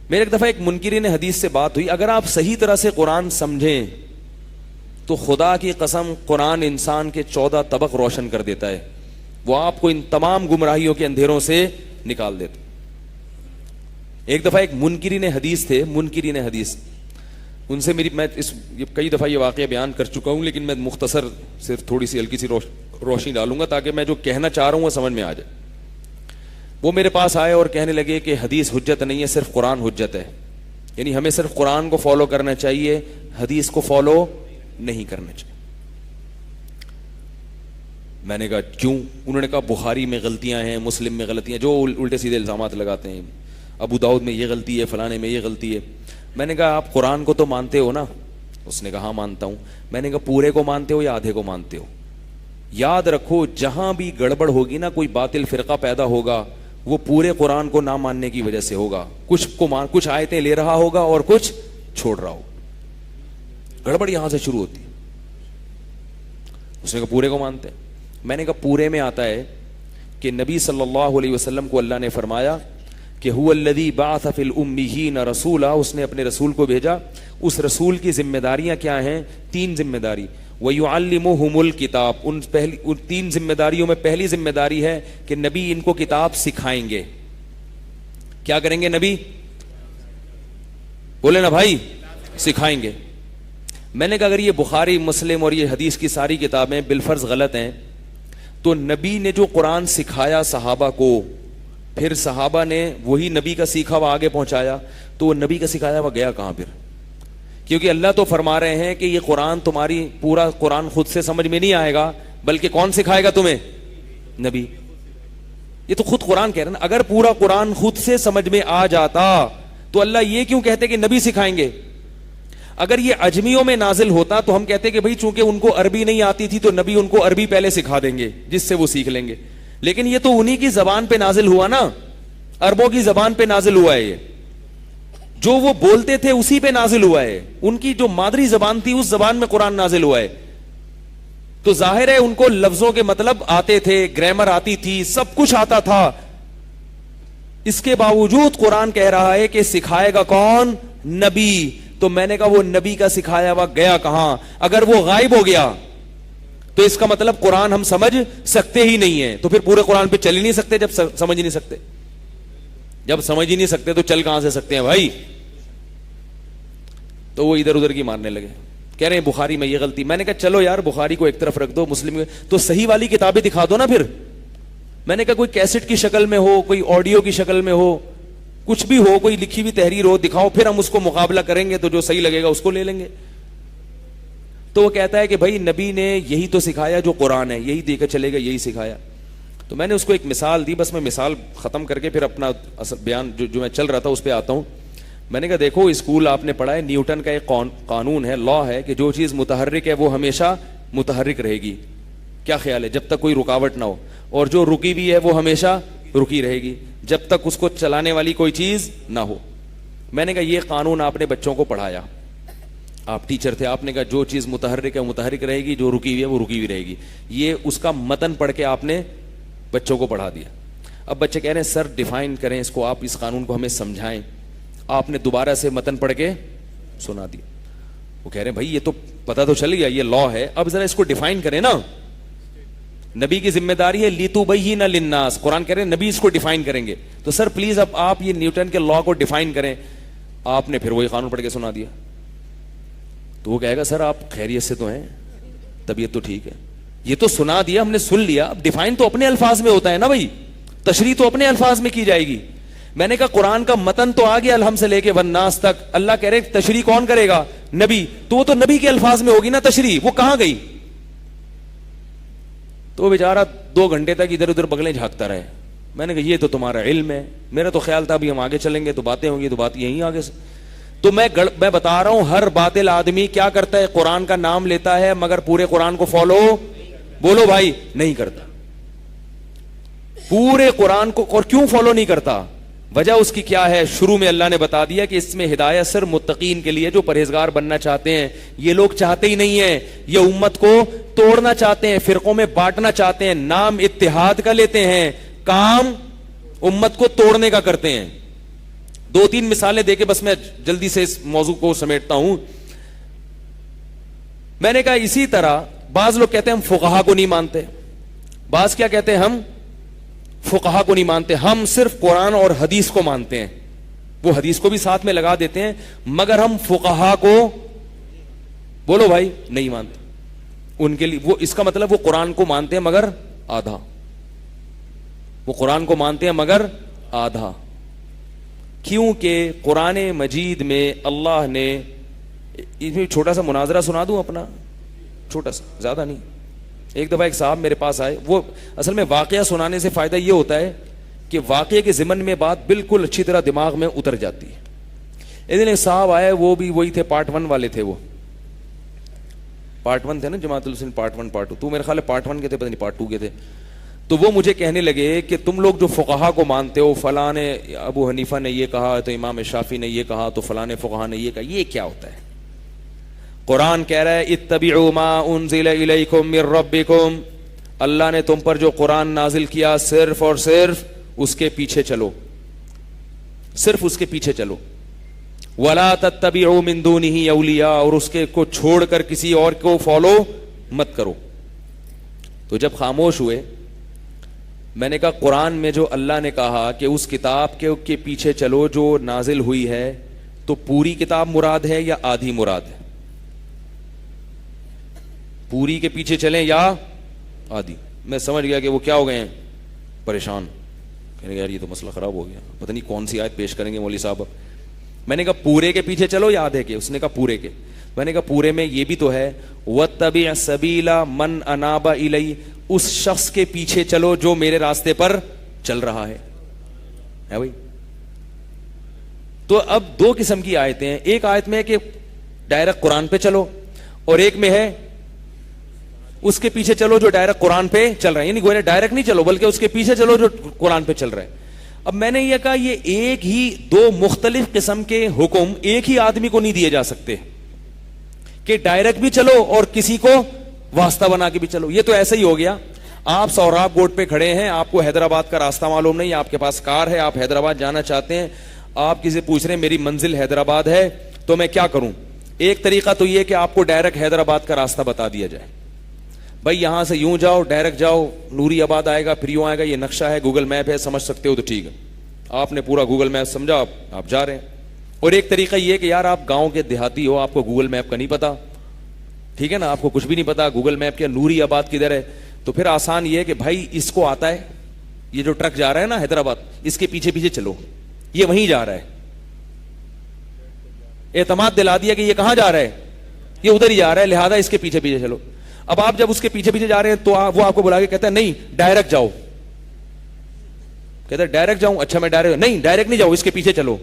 میرے ایک دفعہ ایک منکرین حدیث سے بات ہوئی, اگر آپ صحیح طرح سے قرآن سمجھیں تو خدا کی قسم قرآن انسان کے 14 طبق روشن کر دیتا ہے, وہ آپ کو ان تمام گمراہیوں کے اندھیروں سے نکال دیتا. ایک دفعہ ایک منکرین حدیث تھے, منکرین حدیث, ان سے میری, میں کئی دفعہ یہ واقعہ بیان کر چکا ہوں لیکن میں مختصر صرف تھوڑی سی ہلکی سی روشنی ڈالوں گا تاکہ میں جو کہنا چاہ رہا ہوں وہ سمجھ میں آ جائے. وہ میرے پاس آئے اور کہنے لگے کہ حدیث حجت نہیں ہے, صرف قرآن حجت ہے, یعنی ہمیں صرف قرآن کو فالو کرنا چاہیے, حدیث کو فالو نہیں کرنا چاہیے. میں نے کہا کیوں؟ انہوں نے کہا بخاری میں غلطیاں ہیں, مسلم میں غلطیاں, جو الٹے سیدھے الزامات لگاتے ہیں, ابو داؤد میں یہ غلطی ہے, فلانے میں یہ غلطی ہے. میں نے کہا آپ قرآن کو تو مانتے ہو نا؟ اس نے کہا ہاں مانتا ہوں. میں نے کہا پورے کو مانتے ہو یا آدھے کو مانتے ہو؟ یاد رکھو جہاں بھی گڑبڑ ہوگی نا, کوئی باطل فرقہ پیدا ہوگا, وہ پورے قرآن کو نہ ماننے کی وجہ سے ہوگا. کچھ آیتیں لے رہا ہوگا اور کچھ چھوڑ رہا ہوگا. گڑبڑ یہاں سے شروع ہوتی ہے. اس نے کہا پورے کو مانتے ہیں. میں نے کہا پورے میں آتا ہے کہ نبی صلی اللہ علیہ وسلم کو اللہ نے فرمایا کہ هو الذی بعث فی الامیین رسولا, اس نے اپنے رسول کو بھیجا. اس رسول کی ذمہ داریاں کیا ہیں؟ 3 ذمہ داری. وَيُعَلِّمُهُمُ الْكِتَابَ, ان 3 ذمہ داریوں میں پہلی ذمہ داری ہے کہ نبی ان کو کتاب سکھائیں گے. کیا کریں گے نبی؟ بولے نا بھائی, سکھائیں گے. میں نے کہا اگر یہ بخاری مسلم اور یہ حدیث کی ساری کتابیں بالفرض غلط ہیں تو نبی نے جو قرآن سکھایا صحابہ کو, پھر صحابہ نے وہی نبی کا سیکھا ہوا آگے پہنچایا, تو وہ نبی کا سکھایا ہوا گیا کہاں پھر؟ کیونکہ اللہ تو فرما رہے ہیں کہ یہ قرآن تمہاری, پورا قرآن خود سے سمجھ میں نہیں آئے گا, بلکہ کون سکھائے گا تمہیں؟ نبی. یہ تو خود قرآن کہہ رہے ہیں. اگر پورا قرآن خود سے سمجھ میں آ جاتا تو اللہ یہ کیوں کہتے کہ نبی سکھائیں گے؟ اگر یہ اجمیوں میں نازل ہوتا تو ہم کہتے کہ بھئی چونکہ ان کو عربی نہیں آتی تھی تو نبی ان کو عربی پہلے سکھا دیں گے جس سے وہ سیکھ لیں گے. لیکن یہ تو انہی کی زبان پہ نازل ہوا نا, عربوں کی زبان پہ نازل ہوا ہے, یہ جو وہ بولتے تھے اسی پہ نازل ہوا ہے. ان کی جو مادری زبان تھی اس زبان میں قرآن نازل ہوا ہے. تو ظاہر ہے ان کو لفظوں کے مطلب آتے تھے, گرامر آتی تھی, سب کچھ آتا تھا. اس کے باوجود قرآن کہہ رہا ہے کہ سکھائے گا کون؟ نبی. تو میں نے کہا وہ نبی کا سکھایا ہوا گیا کہاں؟ اگر وہ غائب ہو گیا تو اس کا مطلب قرآن ہم سمجھ سکتے ہی نہیں ہیں. تو پھر پورے قرآن پہ چل ہی نہیں سکتے جب سمجھ ہی نہیں سکتے. جب سمجھ ہی نہیں سکتے تو چل کہاں سے سکتے ہیں بھائی؟ تو وہ ادھر ادھر کی مارنے لگے, کہہ رہے ہیں بخاری میں یہ غلطی. میں نے کہا چلو یار بخاری کو ایک طرف رکھ دو, مسلم تو صحیح والی کتابیں دکھا دو نا پھر. میں نے کہا کوئی کیسٹ کی شکل میں ہو, کوئی آڈیو کی شکل میں ہو, کچھ بھی ہو, کوئی لکھی ہوئی تحریر ہو, دکھاؤ, پھر ہم اس کو مقابلہ کریں گے تو جو صحیح لگے گا اس کو لے لیں گے. تو وہ کہتا ہے کہ بھائی نبی نے یہی تو سکھایا جو قرآن ہے, یہی دے کے چلے گا, یہی سکھایا. تو میں نے اس کو ایک مثال دی, بس میں مثال ختم کر کے پھر اپنا بیان جو میں چل رہا تھا اس پہ آتا ہوں. میں نے کہا دیکھو اسکول آپ نے پڑھا ہے, نیوٹن کا ایک قانون ہے, لا ہے کہ جو چیز متحرک ہے وہ ہمیشہ متحرک رہے گی. کیا خیال ہے؟ جب تک کوئی رکاوٹ نہ ہو. اور جو رکی ہوئی ہے وہ ہمیشہ رکی رہے گی جب تک اس کو چلانے والی کوئی چیز نہ ہو. میں نے کہا یہ قانون آپ نے بچوں کو پڑھایا, آپ ٹیچر تھے, آپ نے کہا جو چیز متحرک ہے وہ متحرک رہے گی, جو رکی ہوئی ہے وہ رکی ہوئی رہے گی. یہ اس کا متن پڑھ کے آپ نے بچوں کو پڑھا دیا. اب بچے کہہ رہے ہیں سر ڈیفائن کریں اس کو, آپ اس قانون کو ہمیں سمجھائیں. آپ نے دوبارہ سے متن پڑھ کے سنا دیا. وہ کہہ رہے ہیں بھائی یہ تو پتا تو چل گیا یہ لا ہے, اب ذرا اس کو ڈیفائن کریں نا. نبی کی ذمہ داری ہے لِتُبَيِّنَ لِلنَّاسِ, قرآن کہہ رہے ہیں نبی اس کو ڈیفائن کریں گے. تو سر پلیز اب آپ یہ نیوٹن کے لا کو ڈیفائن کریں. آپ نے پھر وہی قانون پڑھ کے سنا دیا. تو وہ کہے گا سر آپ خیریت سے تو ہیں, طبیعت تو ٹھیک ہے, یہ تو سنا دیا ہم نے سن لیا, اب ڈیفائن تو اپنے الفاظ میں ہوتا ہے نا بھائی, تشریح تو اپنے الفاظ میں کی جائے گی. میں نے کہا قرآن کا متن تو آ گیا الحم سے لے کے والناس تک, اللہ کہہ رہے تشریح کون کرے گا؟ نبی. تو وہ تو نبی کے الفاظ میں ہوگی نا تشریح, وہ کہاں گئی؟ تو بیچارہ 2 گھنٹے تک ادھر ادھر بغلیں جھانکتا رہے. میں نے کہا یہ تو تمہارا علم ہے, میرا تو خیال تھا ابھی ہم آگے چلیں گے تو باتیں ہوں گی, تو بات یہیں آگے سے. تو میں بتا رہا ہوں ہر باطل آدمی کیا کرتا ہے, قرآن کا نام لیتا ہے مگر پورے قرآن کو فالو, بولو بھائی, نہیں کرتا. پورے قرآن کو. اور کیوں فالو نہیں کرتا؟ وجہ اس کی کیا ہے؟ شروع میں اللہ نے بتا دیا کہ اس میں ہدایت صرف متقین کے لیے جو پرہیزگار بننا چاہتے ہیں. یہ لوگ چاہتے ہی نہیں ہیں, یہ امت کو توڑنا چاہتے ہیں, فرقوں میں بانٹنا چاہتے ہیں, نام اتحاد کا لیتے ہیں, کام امت کو توڑنے کا کرتے ہیں. 2-3 مثالیں دے کے بس میں جلدی سے اس موضوع کو سمیٹتا ہوں. میں نے کہا اسی طرح بعض لوگ کہتے ہیں ہم فقہا کو نہیں مانتے, بعض کیا کہتے ہیں ہم فقہا کو نہیں مانتے, ہم صرف قرآن اور حدیث کو مانتے ہیں. وہ حدیث کو بھی ساتھ میں لگا دیتے ہیں مگر ہم فقہا کو, بولو بھائی, نہیں مانتے. ان کے لیے وہ اس کا مطلب وہ قرآن کو مانتے ہیں مگر آدھا, وہ قرآن کو مانتے ہیں مگر آدھا. کیونکہ قرآن مجید میں اللہ نے, اس میں چھوٹا سا مناظرہ سنا دوں اپنا, چھوٹا سا, زیادہ نہیں. ایک دفعہ ایک صاحب میرے پاس آئے, وہ اصل میں واقعہ سنانے سے فائدہ یہ ہوتا ہے کہ واقعے کے ضمن میں بات بالکل اچھی طرح دماغ میں اتر جاتی ہے. ایک دن ایک صاحب آئے, وہ بھی وہی تھے, پارٹ 1 والے تھے. وہ پارٹ 1 تھے نا جماعت المسلمین, پارٹ 1 پارٹ 2, تو میرے خیال ہے پارٹ 1 کے تھے, پتہ نہیں پارٹ 2 کے تھے. تو وہ مجھے کہنے لگے کہ تم لوگ جو فقہا کو مانتے ہو, فلاں نے ابو حنیفہ نے یہ کہا, تو امام شافعی نے یہ کہا, تو فلاں فقہا نے یہ کہا, یہ کیا ہوتا ہے؟ قرآن کہہ رہا ہے اتبعوا ما انزل الیکم من ربکم, اللہ نے تم پر جو قرآن نازل کیا صرف اور صرف اس کے پیچھے چلو, صرف اس کے پیچھے چلو. ولا تتبعوا من دونہ اولیاء, اور اس کے کو چھوڑ کر کسی اور کو فالو مت کرو. تو جب خاموش ہوئے, میں نے کہا قرآن میں جو اللہ نے کہا کہ اس کتاب کے پیچھے چلو جو نازل ہوئی ہے, تو پوری کتاب مراد ہے یا آدھی مراد ہے؟ پوری کے پیچھے چلیں یا آدھی؟ میں سمجھ گیا کہ وہ کیا ہو گئے ہیں, پریشان. کہنے گا یار یہ تو مسئلہ خراب ہو گیا, پتہ نہیں کون سی آیت پیش کریں گے مولوی صاحب. میں نے کہا پورے کے پیچھے چلو یا آدھے کے؟ اس نے کہا پورے کے. میں نے کہا پورے میں یہ بھی تو ہے وَاتَّبِعْ سَبِيلَ مَنْ أَنَابَ إِلَيَّ, اس شخص کے پیچھے چلو جو میرے راستے پر چل رہا ہے بھائی. تو اب 2 قسم کی آیتیں ہیں. ایک آیت میں ہے کہ ڈائریکٹ قرآن پہ چلو, اور ایک میں ہے اس کے پیچھے چلو جو ڈائریکٹ قرآن پہ چل رہا ہے. یعنی گویا ڈائریکٹ نہیں چلو بلکہ اس کے پیچھے چلو جو قرآن پہ چل رہا ہے. اب میں نے یہ کہا یہ ایک ہی 2 مختلف قسم کے حکم ایک ہی آدمی کو نہیں دیے جا سکتے کہ ڈائریکٹ بھی چلو اور کسی کو واسطہ بنا کے بھی چلو. یہ تو ایسا ہی ہو گیا, آپ سوراب گوٹ پہ کھڑے ہیں, آپ کو حیدرآباد کا راستہ معلوم نہیں, آپ کے پاس کار ہے, آپ حیدرآباد جانا چاہتے ہیں, آپ کسی پوچھ رہے ہیں میری منزل حیدرآباد ہے تو میں کیا کروں؟ ایک طریقہ تو یہ کہ آپ کو ڈائریکٹ حیدرآباد کا راستہ بتا دیا جائے, بھائی یہاں سے یوں جاؤ, ڈائریکٹ جاؤ, نوری آباد آئے گا, پھر یوں آئے گا, یہ نقشہ ہے, گوگل میپ ہے, سمجھ سکتے ہو تو ٹھیک ہے, آپ نے پورا گوگل میپ سمجھا, آپ جا رہے ہیں. اور ایک طریقہ یہ کہ یار آپ گاؤں کے دیہاتی ہو, آپ کو گوگل میپ کا نہیں پتا, ٹھیک ہے نا, آپ کو کچھ بھی نہیں پتا گوگل میپ کے نوری آباد کدھر ہے, تو پھر آسان یہ کہ بھائی اس کو آتا ہے, یہ جو ٹرک جا رہا ہے نا حیدرآباد, اس کے پیچھے پیچھے چلو, یہ وہیں جا رہا ہے. اعتماد دلا دیا کہ یہ کہاں جا رہا ہے, یہ ادھر ہی جا رہا ہے, لہذا اس کے پیچھے پیچھے چلو. اب آپ جب اس کے پیچھے پیچھے جا رہے ہیں تو وہ آپ کو بلا کے کہتا ہے نہیں ڈائریکٹ جاؤ, کہتا ہے ڈائریکٹ جاؤں, اچھا میں ڈائریکٹ, نہیں ڈائریکٹ نہیں جاؤ, اس کے پیچھے چلو.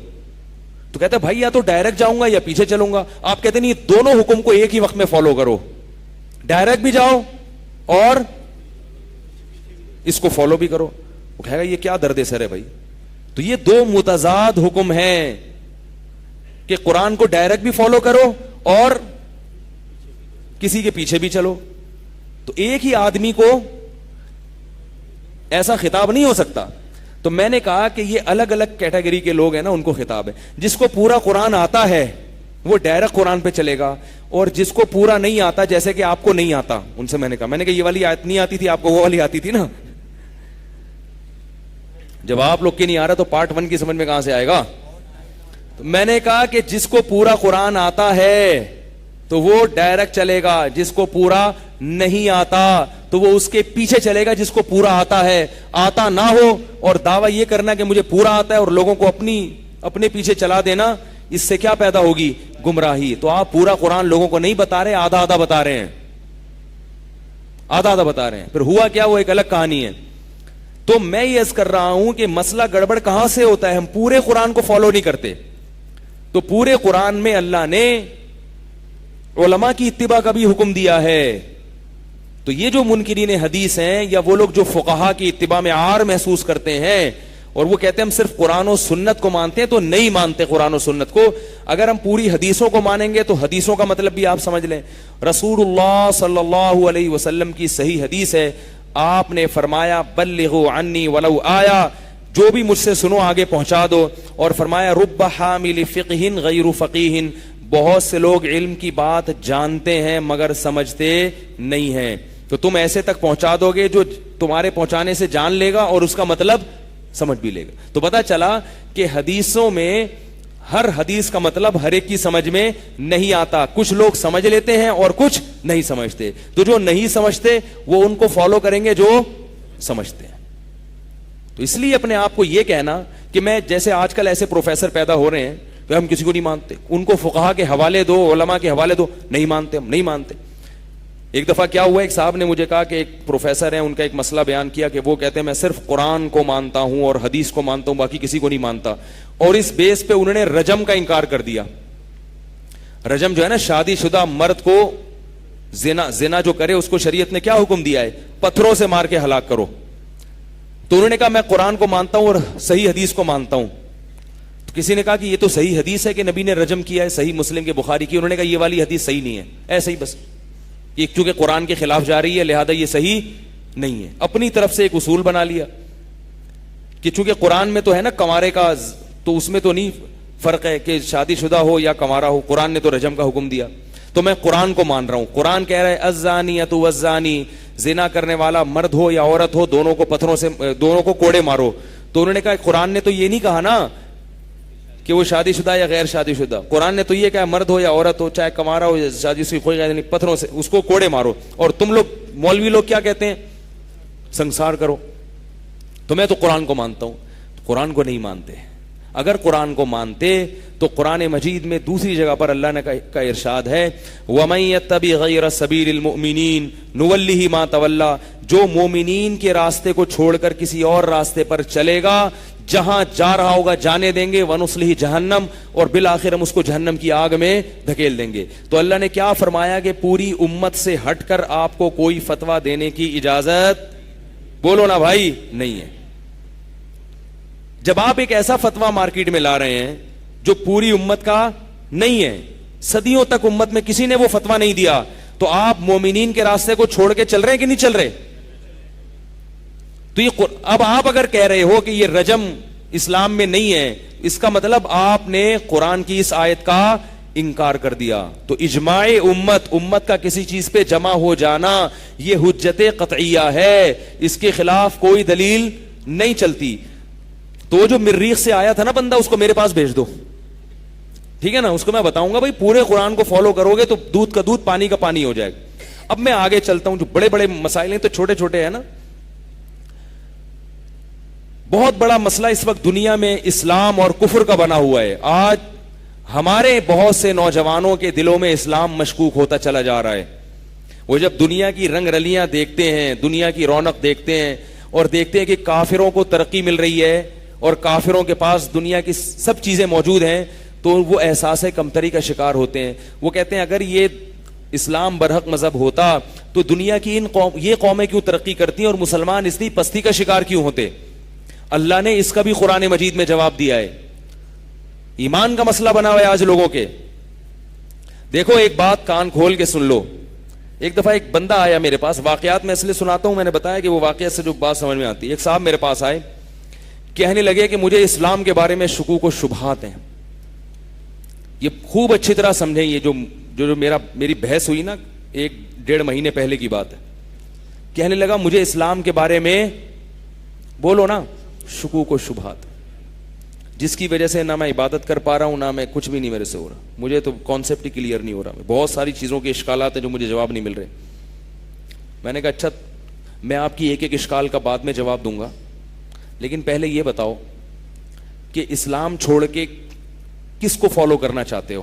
تو کہتا ہے بھائی یا تو ڈائریکٹ جاؤں گا یا پیچھے چلوں گا. آپ کہتے ہیں نہیں, دونوں حکم کو ایک ہی وقت میں فالو کرو, ڈائریکٹ بھی جاؤ اور اس کو فالو بھی کرو. وہ کہے گا یہ کیا درد سر ہے بھائی. تو یہ 2 متضاد حکم ہیں کہ قرآن کو ڈائریکٹ بھی فالو کرو اور کسی کے پیچھے بھی چلو. تو ایک ہی آدمی کو ایسا خطاب نہیں ہو سکتا. تو میں نے کہا کہ یہ الگ الگ کیٹیگری کے لوگ ہیں نا, ان کو خطاب ہے. جس کو پورا قرآن آتا ہے وہ ڈائریکٹ قرآن پہ چلے گا. اور جس کو پورا نہیں آتا, جیسے کہ آپ کو نہیں آتا, ان سے میں نے کہا یہ والی آیت نہیں آتی تھی آپ کو, وہ والی آتی تھی نا. جب آپ لوگ کی نہیں آ رہا تو پارٹ 1 کی سمجھ میں کہاں سے آئے گا. تو میں نے کہا کہ جس کو پورا قرآن آتا ہے تو وہ ڈائریکٹ چلے گا, جس کو پورا نہیں آتا تو وہ اس کے پیچھے چلے گا جس کو پورا آتا ہے. آتا نہ ہو اور دعویٰ یہ کرنا کہ مجھے پورا آتا ہے اور لوگوں کو اپنے پیچھے چلا دینا, اس سے کیا پیدا ہوگی؟ گمراہی. تو آپ پورا قرآن لوگوں کو نہیں بتا رہے, آدھا آدھا بتا رہے ہیں, آدھا آدھا بتا رہے ہیں. پھر ہوا کیا, وہ ایک الگ کہانی ہے. تو میں یہ عرض کر رہا ہوں کہ مسئلہ گڑبڑ کہاں سے ہوتا ہے, ہم پورے قرآن کو فالو نہیں کرتے. تو پورے قرآن میں اللہ نے علماء کی اتباع کا بھی حکم دیا ہے. تو یہ جو منکرین حدیث ہیں یا وہ لوگ جو فقہا کی اتباع میں عار محسوس کرتے ہیں اور وہ کہتے ہیں ہم صرف قرآن و سنت کو مانتے ہیں, تو نہیں مانتے قرآن و سنت کو. اگر ہم پوری حدیثوں کو مانیں گے تو حدیثوں کا مطلب بھی آپ سمجھ لیں. رسول اللہ صلی اللہ علیہ وسلم کی صحیح حدیث ہے, آپ نے فرمایا بلغوا عنی ولو آیا, جو بھی مجھ سے سنو آگے پہنچا دو. اور فرمایا رب حامل فقہ غیر فقیہ, بہت سے لوگ علم کی بات جانتے ہیں مگر سمجھتے نہیں ہیں, تو تم ایسے تک پہنچا دو گے جو تمہارے پہنچانے سے جان لے گا اور اس کا مطلب سمجھ بھی لے گا. تو پتا چلا کہ حدیثوں میں ہر حدیث کا مطلب ہر ایک کی سمجھ میں نہیں آتا. کچھ لوگ سمجھ لیتے ہیں اور کچھ نہیں سمجھتے. تو جو نہیں سمجھتے وہ ان کو فالو کریں گے جو سمجھتے ہیں. تو اس لیے اپنے آپ کو یہ کہنا کہ میں, جیسے آج کل ایسے پروفیسر پیدا ہو رہے ہیں کہ ہم کسی کو نہیں مانتے, ان کو فقہا کے حوالے دو, علماء کے حوالے دو, نہیں مانتے, ہم نہیں مانتے. ایک دفعہ کیا ہوا, ایک صاحب نے مجھے کہا کہ ایک پروفیسر ہیں, ان کا ایک مسئلہ بیان کیا کہ وہ کہتے ہیں میں صرف قرآن کو مانتا ہوں اور حدیث کو مانتا ہوں, باقی کسی کو نہیں مانتا. اور اس بیس پہ انہوں نے رجم کا انکار کر دیا. رجم جو ہے نا, شادی شدہ مرد کو زنا جو کرے اس کو شریعت نے کیا حکم دیا ہے, پتھروں سے مار کے ہلاک کرو. تو انہوں نے کہا میں قرآن کو مانتا ہوں اور صحیح حدیث کو مانتا ہوں. تو کسی نے کہا کہ یہ تو صحیح حدیث ہے کہ نبی نے رجم کیا ہے, صحیح مسلم کے بخاری کی. انہوں نے کہا یہ والی حدیث صحیح نہیں ہے, ایسے ہی بس, یہ چونکہ قرآن کے خلاف جا رہی ہے لہذا یہ صحیح نہیں ہے. اپنی طرف سے ایک اصول بنا لیا کہ چونکہ قرآن میں تو ہے نا کنوارے کا, تو اس میں تو نہیں فرق ہے کہ شادی شدہ ہو یا کنوارا ہو, قرآن نے تو رجم کا حکم دیا, تو میں قرآن کو مان رہا ہوں. قرآن کہہ رہا ہے الزانیۃ والزانی, زنا کرنے والا مرد ہو یا عورت ہو دونوں کو پتھروں سے, دونوں کو کوڑے مارو. تو انہوں نے کہا قرآن نے تو یہ نہیں کہا نا کہ وہ شادی شدہ یا غیر شادی شدہ, قرآن نے تو یہ کہا مرد ہو یا عورت ہو, چاہے کنوارا ہو یا شادی سے, کوئی نہیں, پتھروں سے اس کو کوڑے مارو. اور تم لوگ مولوی لوگ کیا کہتے ہیں, سنسار کرو. تو میں تو قرآن کو مانتا ہوں. قرآن کو نہیں مانتے. اگر قرآن کو مانتے تو قرآن مجید میں دوسری جگہ پر اللہ نے کا ارشاد ہے وَمَن يَتَّبِعْ غَيْرَ سَبِيلِ الْمُؤْمِنِينَ نُوَلِّهِ مَا تَوَلَّى, جو مومنین کے راستے کو چھوڑ کر کسی اور راستے پر چلے گا, جہاں جا رہا ہوگا جانے دیں گے, وَنُصْلِهِ جہنم, اور بالآخر ہم اس کو جہنم کی آگ میں دھکیل دیں گے. تو اللہ نے کیا فرمایا کہ پوری امت سے ہٹ کر آپ کو کوئی فتویٰ دینے کی اجازت, بولو نا بھائی, نہیں ہے. جب آپ ایک ایسا فتویٰ مارکیٹ میں لا رہے ہیں جو پوری امت کا نہیں ہے, صدیوں تک امت میں کسی نے وہ فتویٰ نہیں دیا, تو آپ مومنین کے راستے کو چھوڑ کے چل رہے ہیں کہ نہیں چل رہے؟ تو یہ اب آپ اگر کہہ رہے ہو کہ یہ رجم اسلام میں نہیں ہے, اس کا مطلب آپ نے قرآن کی اس آیت کا انکار کر دیا. تو اجماع امت کا کسی چیز پہ جمع ہو جانا یہ حجت قطعیہ ہے, اس کے خلاف کوئی دلیل نہیں چلتی. تو جو مریخ سے آیا تھا نا بندہ, اس کو میرے پاس بھیج دو, ٹھیک ہے نا, اس کو میں بتاؤں گا بھائی پورے قرآن کو فالو کرو گے تو دودھ کا دودھ پانی کا پانی ہو جائے گا. اب میں آگے چلتا ہوں, جو بڑے بڑے مسائل ہیں تو چھوٹے چھوٹے ہیں نا. بہت بڑا مسئلہ اس وقت دنیا میں اسلام اور کفر کا بنا ہوا ہے. آج ہمارے بہت سے نوجوانوں کے دلوں میں اسلام مشکوک ہوتا چلا جا رہا ہے. وہ جب دنیا کی رنگ رلیاں دیکھتے ہیں, دنیا کی رونق دیکھتے ہیں اور دیکھتے ہیں کہ کافروں کو ترقی مل رہی ہے اور کافروں کے پاس دنیا کی سب چیزیں موجود ہیں, تو وہ احساس کمتری کا شکار ہوتے ہیں. وہ کہتے ہیں اگر یہ اسلام برحق مذہب ہوتا تو دنیا کی یہ قومیں کیوں ترقی کرتی ہیں اور مسلمان اس لیے پستی کا شکار کیوں ہوتے. اللہ نے اس کا بھی قرآن مجید میں جواب دیا ہے. ایمان کا مسئلہ بنا ہوا ہے آج لوگوں کے. دیکھو ایک بات کان کھول کے سن لو. ایک دفعہ ایک بندہ آیا میرے پاس, واقعات میں اس لیے سناتا ہوں, میں نے بتایا کہ وہ واقعات سے جو بات سمجھ میں آتی ہے. ایک صاحب میرے پاس آئے, کہنے لگے کہ مجھے اسلام کے بارے میں شکوک و شبہات ہیں. یہ خوب اچھی طرح سمجھیں. یہ جو میری بحث ہوئی نا 1-1.5 مہینے پہلے کی بات ہے. کہنے لگا مجھے اسلام کے بارے میں بولو نا شکوک و شبہات, جس کی وجہ سے نہ میں عبادت کر پا رہا ہوں, نہ میں کچھ بھی نہیں میرے سے ہو رہا. مجھے تو کانسیپٹ ہی کلیئر نہیں ہو رہا. بہت ساری چیزوں کے اشکالات ہیں جو مجھے جواب نہیں مل رہے. میں نے کہا اچھا میں آپ کی ایک اشکال کا بعد میں جواب دوں گا, لیکن پہلے یہ بتاؤ کہ اسلام چھوڑ کے کس کو فالو کرنا چاہتے ہو,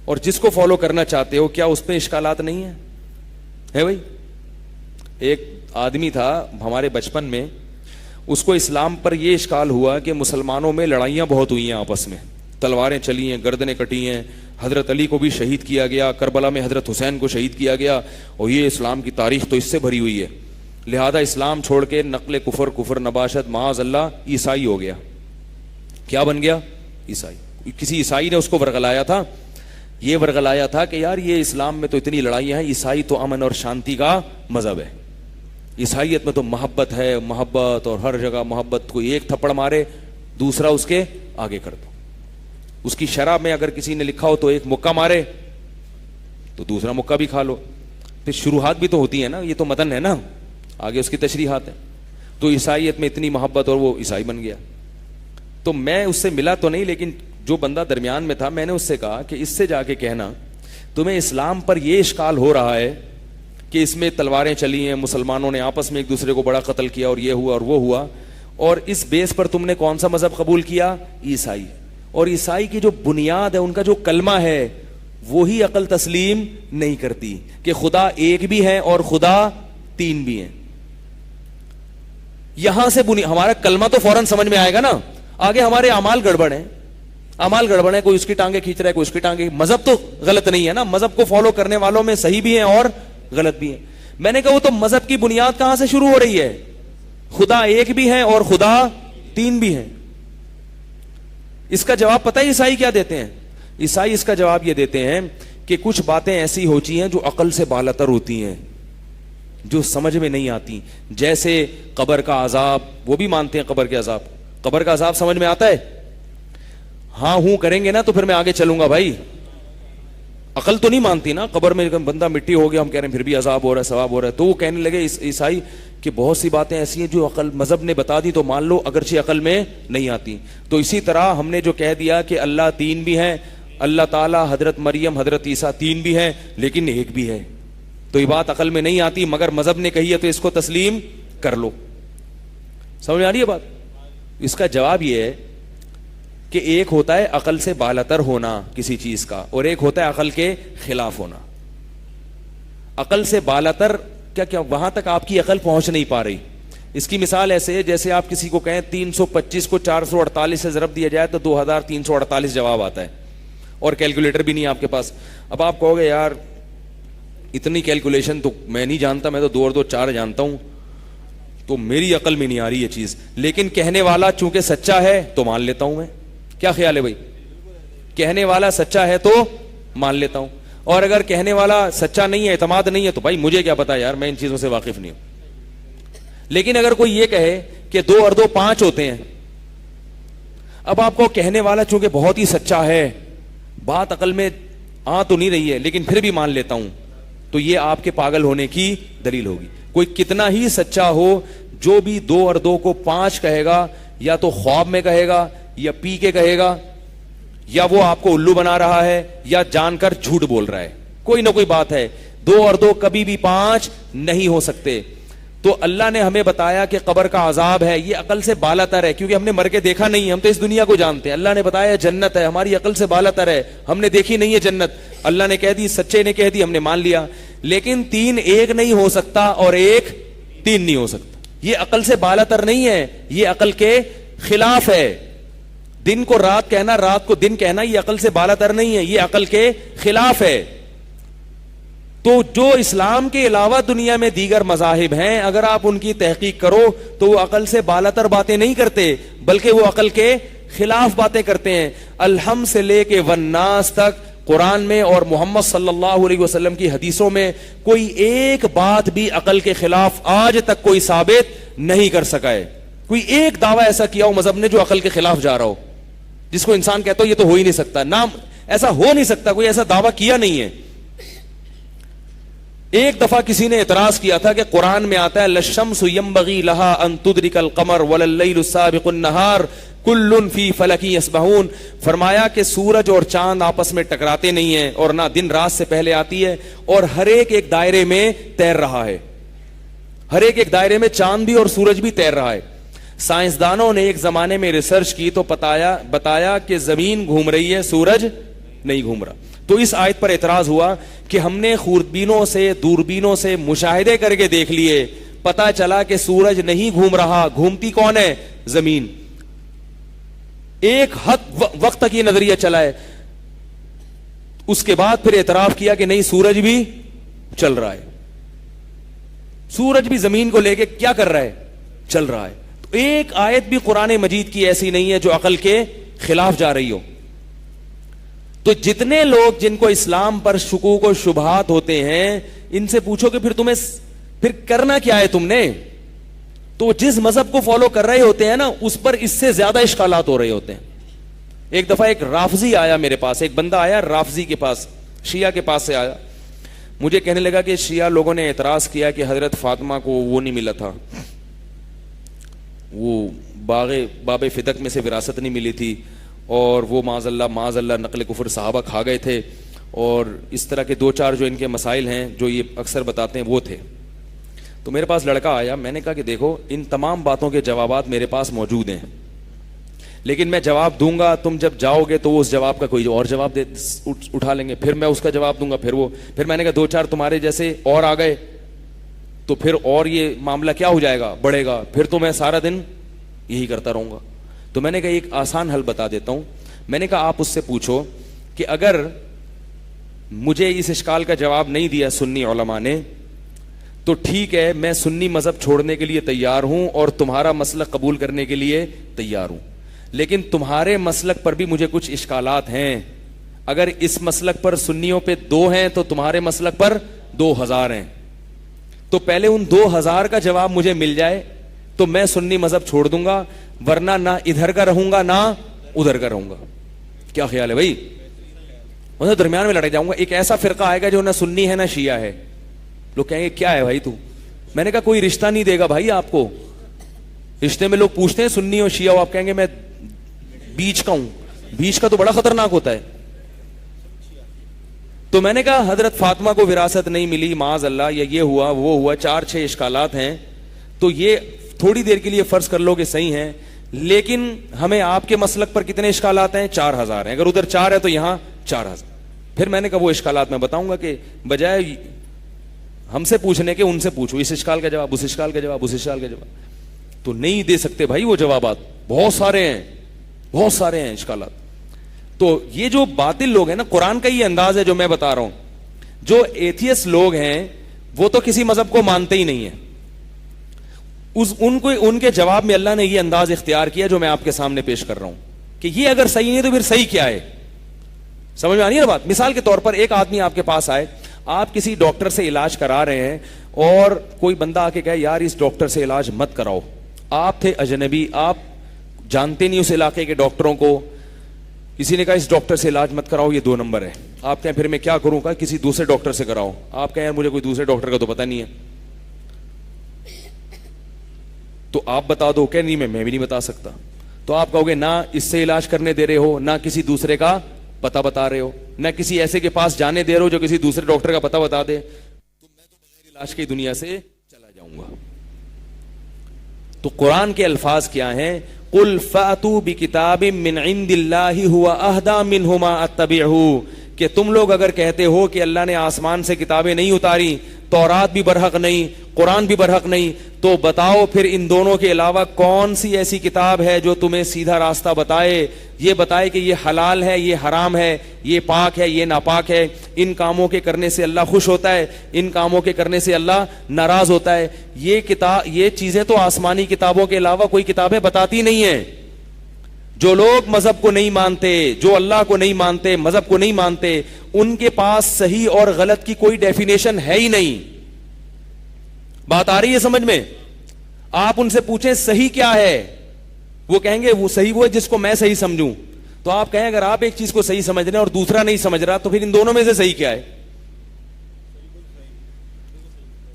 اور جس کو فالو کرنا چاہتے ہو کیا اس پہ اشکالات نہیں ہیں؟ ہے بھائی. ایک آدمی تھا ہمارے بچپن میں, اس کو اسلام پر یہ اشکال ہوا کہ مسلمانوں میں لڑائیاں بہت ہوئی ہیں آپس میں, تلواریں چلی ہیں, گردنیں کٹی ہیں, حضرت علی کو بھی شہید کیا گیا, کربلا میں حضرت حسین کو شہید کیا گیا, اور یہ اسلام کی تاریخ تو اس سے بھری ہوئی ہے, لہذا اسلام چھوڑ کے نقل کفر نباشت معاذ اللہ عیسائی ہو گیا. کیا بن گیا؟ عیسائی. کسی عیسائی نے اس کو ورغلایا تھا, یہ ورغلایا تھا کہ یار یہ اسلام میں تو اتنی لڑائیاں ہیں, عیسائی تو امن اور شانتی کا مذہب ہے, عیسائیت میں تو محبت ہے, محبت, اور ہر جگہ محبت. کو ایک تھپڑ مارے دوسرا اس کے آگے کر دو. اس کی شراب میں اگر کسی نے لکھا ہو تو ایک مکہ مارے تو دوسرا مکہ بھی کھا لو. پھر شروحات بھی تو ہوتی ہیں نا, یہ تو متن ہے نا, آگے اس کی تشریحات ہے. تو عیسائیت میں اتنی محبت, اور وہ عیسائی بن گیا. تو میں اس سے ملا تو نہیں, لیکن جو بندہ درمیان میں تھا, میں نے اس سے کہا کہ اس سے جا کے کہنا تمہیں اسلام پر یہ اشکال ہو رہا ہے کہ اس میں تلواریں چلی ہیں, مسلمانوں نے آپس میں ایک دوسرے کو بڑا قتل کیا, اور یہ ہوا اور وہ ہوا, اور اس بیس پر تم نے کون سا مذہب قبول کیا؟ عیسائی. اور عیسائی کی جو بنیاد ہے, ان کا جو کلمہ ہے, وہی عقل تسلیم نہیں کرتی کہ خدا ایک بھی ہے اور خدا 3 بھی ہیں. یہاں سے ہمارا کلمہ تو فوراً سمجھ میں آئے گا نا, آگے ہمارے اعمال گڑبڑ ہیں, کوئی اس کی ٹانگیں کھینچ رہا ہے, کوئی اس کی ٹانگیں. مذہب تو غلط نہیں ہے نا, مذہب کو فالو کرنے والوں میں صحیح بھی ہیں اور غلط بھی ہیں. میں نے کہا وہ تو مذہب کی بنیاد کہاں سے شروع ہو رہی ہے؟ خدا ایک بھی ہے اور خدا 3 بھی ہیں. اس کا جواب پتہ ہے عیسائی کیا دیتے ہیں؟ عیسائی اس کا جواب یہ دیتے ہیں کہ کچھ باتیں ایسی ہوتی ہیں جو عقل سے بالاتر ہوتی ہیں, جو سمجھ میں نہیں آتی. جیسے قبر کا عذاب, وہ بھی مانتے ہیں قبر کے عذاب. قبر کا عذاب سمجھ میں آتا ہے؟ ہاں ہوں کریں گے نا تو پھر میں آگے چلوں گا بھائی. عقل تو نہیں مانتی نا, قبر میں بندہ مٹی ہو گیا, ہم کہہ رہے ہیں پھر بھی عذاب ہو رہا ہے, ثواب ہو رہا ہے. تو وہ کہنے لگے عیسائی کہ بہت سی باتیں ایسی ہیں جو عقل مذہب نے بتا دی تو مان لو, اگرچہ عقل میں نہیں آتی. تو اسی طرح ہم نے جو کہہ دیا کہ اللہ 3 بھی ہیں, اللہ تعالیٰ, حضرت مریم, حضرت عیسیٰ 3 بھی ہیں لیکن ایک بھی ہے, تو یہ بات عقل میں نہیں آتی, مگر مذہب نے کہی ہے تو اس کو تسلیم کر لو. سمجھ آ رہی ہے بات؟ اس کا جواب یہ ہے کہ ایک ہوتا ہے عقل سے بالاتر ہونا کسی چیز کا, اور ایک ہوتا ہے عقل کے خلاف ہونا. عقل سے بالاتر کیا وہاں تک آپ کی عقل پہنچ نہیں پا رہی. اس کی مثال ایسے ہے جیسے آپ کسی کو کہیں 325 کو 448 سے ضرب دیا جائے تو 2348 جواب آتا ہے, اور کیلکولیٹر بھی نہیں آپ کے پاس. اب آپ کہو گے یار اتنی کیلکولیشن تو میں نہیں جانتا, میں تو 2 اور 2 4 جانتا ہوں, تو میری عقل میں نہیں آ رہی یہ چیز. لیکن کہنے والا چونکہ سچا ہے تو مان لیتا ہوں میں. کیا خیال ہے بھائی؟ کہنے والا سچا ہے تو مان لیتا ہوں, اور اگر کہنے والا سچا نہیں ہے, اعتماد نہیں ہے, تو بھائی مجھے کیا پتا یار, میں ان چیزوں سے واقف نہیں ہوں. لیکن اگر کوئی یہ کہے کہ 2 اور 2 5 ہوتے ہیں, اب آپ کو کہنے والا چونکہ بہت ہی سچا ہے, بات عقل میں آ تو نہیں رہی ہے لیکن پھر بھی مان لیتا ہوں, تو یہ آپ کے پاگل ہونے کی دلیل ہوگی. کوئی کتنا ہی سچا ہو, جو بھی 2 اور 2 کو 5 کہے گا, یا تو خواب میں کہے گا, یا پی کے کہے گا, یا وہ آپ کو الو بنا رہا ہے, یا جان کر جھوٹ بول رہا ہے. کوئی نہ کوئی بات ہے. 2 اور 2 کبھی بھی 5 نہیں ہو سکتے. تو اللہ نے ہمیں بتایا کہ قبر کا عذاب ہے, یہ عقل سے بالاتر ہے, کیونکہ ہم نے مر کے دیکھا نہیں, ہم تو اس دنیا کو جانتے ہیں. اللہ نے بتایا جنت ہے, ہماری عقل سے بالاتر ہے, ہم نے دیکھی نہیں ہے جنت. اللہ نے کہہ دی, سچے نے کہہ دی, ہم نے مان لیا. لیکن 3 ایک نہیں ہو سکتا اور 1 3 نہیں ہو سکتا. یہ عقل سے بالاتر نہیں ہے, یہ عقل کے خلاف ہے. دن کو رات کہنا, رات کو دن کہنا, یہ عقل سے بالاتر نہیں ہے, یہ عقل کے خلاف ہے. تو جو اسلام کے علاوہ دنیا میں دیگر مذاہب ہیں, اگر آپ ان کی تحقیق کرو تو وہ عقل سے بالاتر باتیں نہیں کرتے, بلکہ وہ عقل کے خلاف باتیں کرتے ہیں. الحم سے لے کے والناس تک قرآن میں اور محمد صلی اللہ علیہ وسلم کی حدیثوں میں کوئی ایک بات بھی عقل کے خلاف آج تک کوئی ثابت نہیں کر سکا ہے. کوئی ایک دعویٰ ایسا کیا ہو مذہب نے جو عقل کے خلاف جا رہا ہو, جس کو انسان کہتا ہو یہ تو ہو ہی نہیں سکتا، نام ایسا ہو نہیں سکتا، کوئی ایسا دعویٰ کیا نہیں ہے. ایک دفعہ کسی نے اعتراض کیا تھا کہ قرآن میں آتا ہے للشمس ينبغي لها ان تدرك القمر ولا الليل السابق النهار كل في فلك يسبحون. فرمایا کہ سورج اور چاند آپس میں ٹکراتے نہیں ہیں اور نہ دن رات سے پہلے آتی ہے، اور ہر ایک دائرے میں تیر رہا ہے. ہر ایک دائرے میں چاند بھی اور سورج بھی تیر رہا ہے. سائنسدانوں نے ایک زمانے میں ریسرچ کی تو بتایا کہ زمین گھوم رہی ہے، سورج نہیں گھوم رہا. تو اس آیت پر اعتراض ہوا کہ ہم نے خوردبینوں سے دوربینوں سے مشاہدے کر کے دیکھ لیے، پتا چلا کہ سورج نہیں گھوم رہا، گھومتی کون ہے؟ زمین. ایک حد وقت تک یہ نظریہ چلا ہے، اس کے بعد پھر اعتراف کیا کہ نہیں، سورج بھی چل رہا ہے، سورج بھی زمین کو لے کے کیا کر رہا ہے؟ چل رہا ہے. تو ایک آیت بھی قرآن مجید کی ایسی نہیں ہے جو عقل کے خلاف جا رہی ہو. تو جتنے لوگ جن کو اسلام پر شکوک و شبہات ہوتے ہیں، ان سے پوچھو کہ پھر کرنا کیا ہے تم نے؟ تو جس مذہب کو فالو کر رہے ہوتے ہیں نا، اس پر اس سے زیادہ اشکالات ہو رہے ہوتے ہیں. ایک دفعہ ایک رافضی آیا میرے پاس، ایک بندہ آیا رافضی کے پاس، شیعہ کے پاس سے آیا. مجھے کہنے لگا کہ شیعہ لوگوں نے اعتراض کیا کہ حضرت فاطمہ کو وہ نہیں ملا تھا، وہ باب فدق میں سے وراثت نہیں ملی تھی، اور وہ معاذ اللہ نقل کفر صحابہ کھا گئے تھے، اور اس طرح کے دو چار جو ان کے مسائل ہیں جو یہ اکثر بتاتے ہیں وہ تھے. تو میرے پاس لڑکا آیا، میں نے کہا کہ دیکھو ان تمام باتوں کے جوابات میرے پاس موجود ہیں، لیکن میں جواب دوں گا، تم جب جاؤ گے تو وہ اس جواب کا کوئی اور جواب اٹھا لیں گے، پھر میں اس کا جواب دوں گا، پھر میں نے کہا دو چار تمہارے جیسے اور آ گئے تو پھر اور یہ معاملہ کیا ہو جائے گا، بڑھے گا، پھر تو میں سارا دن یہی کرتا رہوں گا. تو میں نے کہا ایک آسان حل بتا دیتا ہوں. میں نے کہا آپ اس سے پوچھو کہ اگر مجھے اس اشکال کا جواب نہیں دیا سنی علماء نے تو ٹھیک ہے، میں سنی مذہب چھوڑنے کے لیے تیار ہوں اور تمہارا مسلک قبول کرنے کے لیے تیار ہوں، لیکن تمہارے مسلک پر بھی مجھے کچھ اشکالات ہیں. اگر اس مسلک پر سنیوں پہ 2 ہیں تو تمہارے مسلک پر 2000 ہیں. تو پہلے ان 2000 کا جواب مجھے مل جائے تو میں سنی مذہب چھوڑ دوں گا، ورنہ نہ ادھر کا رہوں گا نہ ادھر کا رہوں گا. کیا خیال ہے بھائی؟ میں درمیان میں لڑے جاؤں گا. ایک ایسا فرقہ آئے گا جو نہ سنی ہے نہ شیعہ ہے. لوگ کہیں گے کیا ہے بھائی تو؟ میں نے کہا کوئی رشتہ نہیں دے گا بھائی آپ کو. رشتے میں لوگ پوچھتے ہیں سنی اور شیعہ ہو، آپ کہیں گے میں بیچ کا ہوں. بیچ کا تو بڑا خطرناک ہوتا ہے. تو میں نے کہا حضرت فاطمہ کو وراثت نہیں ملی معاذ اللہ، یا یہ ہوا وہ ہوا، 4-6 اشکالات ہیں. تو یہ تھوڑی دیر کے لیے فرض کر لو کہ صحیح ہیں، لیکن ہمیں آپ کے مسلک پر کتنے اشکالات ہیں؟ 4000 ہیں. اگر ادھر 4 ہے تو یہاں 4000. پھر میں نے کہا وہ اشکالات میں بتاؤں گا، کہ بجائے ہم سے پوچھنے کے ان سے پوچھو، اس اشکال کا جواب، اس اشکال کا جواب، اس اشکال کا جواب. تو نہیں دے سکتے بھائی وہ جوابات، بہت سارے ہیں اشکالات. تو یہ جو باطل لوگ ہیں نا، قرآن کا یہ انداز ہے جو میں بتا رہا ہوں. جو ایتھیسٹ لوگ ہیں وہ تو کسی مذہب کو مانتے ہی نہیں ہیں. ان کے جواب میں اللہ نے یہ انداز اختیار کیا جو میں آپ کے سامنے پیش کر رہا ہوں، کہ یہ اگر صحیح نہیں تو پھر صحیح کیا ہے. سمجھ میں آ رہی ہے نا بات؟ مثال کے طور پر ایک آدمی آپ کے پاس آئے، آپ کسی ڈاکٹر سے علاج کرا رہے ہیں، اور کوئی بندہ آ کے کہے یار اس ڈاکٹر سے علاج مت کراؤ. آپ تھے اجنبی، آپ جانتے نہیں اس علاقے کے ڈاکٹروں کو. کسی نے کہا اس ڈاکٹر سے علاج مت کراؤ، یہ 2 نمبر ہے. آپ کہیں پھر میں کیا کروں؟ کہا کسی دوسرے ڈاکٹر سے کراؤ. آپ کہیں یار مجھے کوئی دوسرے ڈاکٹر کا تو پتہ نہیں ہے، تو آپ بتا دو. کہ نہیں میں بھی نہیں بتا سکتا. تو آپ کہو گے نہ اس سے علاج کرنے دے رہے ہو، نہ کسی دوسرے کا پتہ بتا رہے ہو، نہ کسی ایسے کے پاس جانے دے رہے ہو جو کسی دوسرے ڈاکٹر کا پتہ بتا دے. تو میں تو بغیر علاج کی دنیا سے چلا جاؤں گا. تو قرآن کے الفاظ کیا ہیں؟ قل فاتوا بکتاب من عند اللہ هو اہدی منہما اتبعہ. کہ تم لوگ اگر کہتے ہو کہ اللہ نے آسمان سے کتابیں نہیں اتاری، تورات بھی برحق نہیں، قرآن بھی برحق نہیں، تو بتاؤ پھر ان دونوں کے علاوہ کون سی ایسی کتاب ہے جو تمہیں سیدھا راستہ بتائے، یہ بتائے کہ یہ حلال ہے، یہ حرام ہے، یہ پاک ہے، یہ ناپاک ہے، ان کاموں کے کرنے سے اللہ خوش ہوتا ہے، ان کاموں کے کرنے سے اللہ ناراض ہوتا ہے. یہ چیزیں تو آسمانی کتابوں کے علاوہ کوئی کتابیں بتاتی نہیں ہیں. جو لوگ مذہب کو نہیں مانتے، جو اللہ کو نہیں مانتے، مذہب کو نہیں مانتے، ان کے پاس صحیح اور غلط کی کوئی ڈیفینیشن ہے ہی نہیں. بات آ رہی ہے سمجھ میں؟ آپ ان سے پوچھیں صحیح کیا ہے، وہ کہیں گے وہ صحیح وہ ہے جس کو میں صحیح سمجھوں. تو آپ کہیں اگر آپ ایک چیز کو صحیح سمجھ رہے ہیں اور دوسرا نہیں سمجھ رہا تو پھر ان دونوں میں سے صحیح کیا ہے؟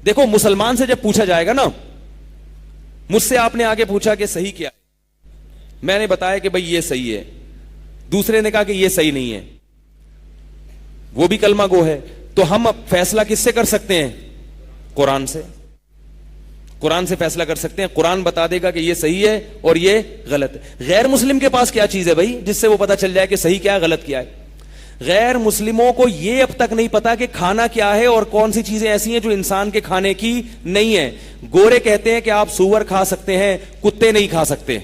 دیکھو مسلمان سے جب پوچھا جائے گا نا، مجھ سے آپ نے آگے پوچھا کہ صحیح کیا ہے، میں نے بتایا کہ بھئی یہ صحیح ہے، دوسرے نے کہا کہ یہ صحیح نہیں ہے، وہ بھی کلمہ گو ہے، تو ہم اب فیصلہ کس سے کر سکتے ہیں؟ قرآن سے. قرآن سے فیصلہ کر سکتے ہیں. قرآن بتا دے گا کہ یہ صحیح ہے اور یہ غلط ہے. غیر مسلم کے پاس کیا چیز ہے بھائی جس سے وہ پتا چل جائے کہ صحیح کیا ہے غلط کیا ہے؟ غیر مسلموں کو یہ اب تک نہیں پتا کہ کھانا کیا ہے اور کون سی چیزیں ایسی ہیں جو انسان کے کھانے کی نہیں ہے. گورے کہتے ہیں کہ آپ سور کھا سکتے ہیں، کتے نہیں کھا سکتے.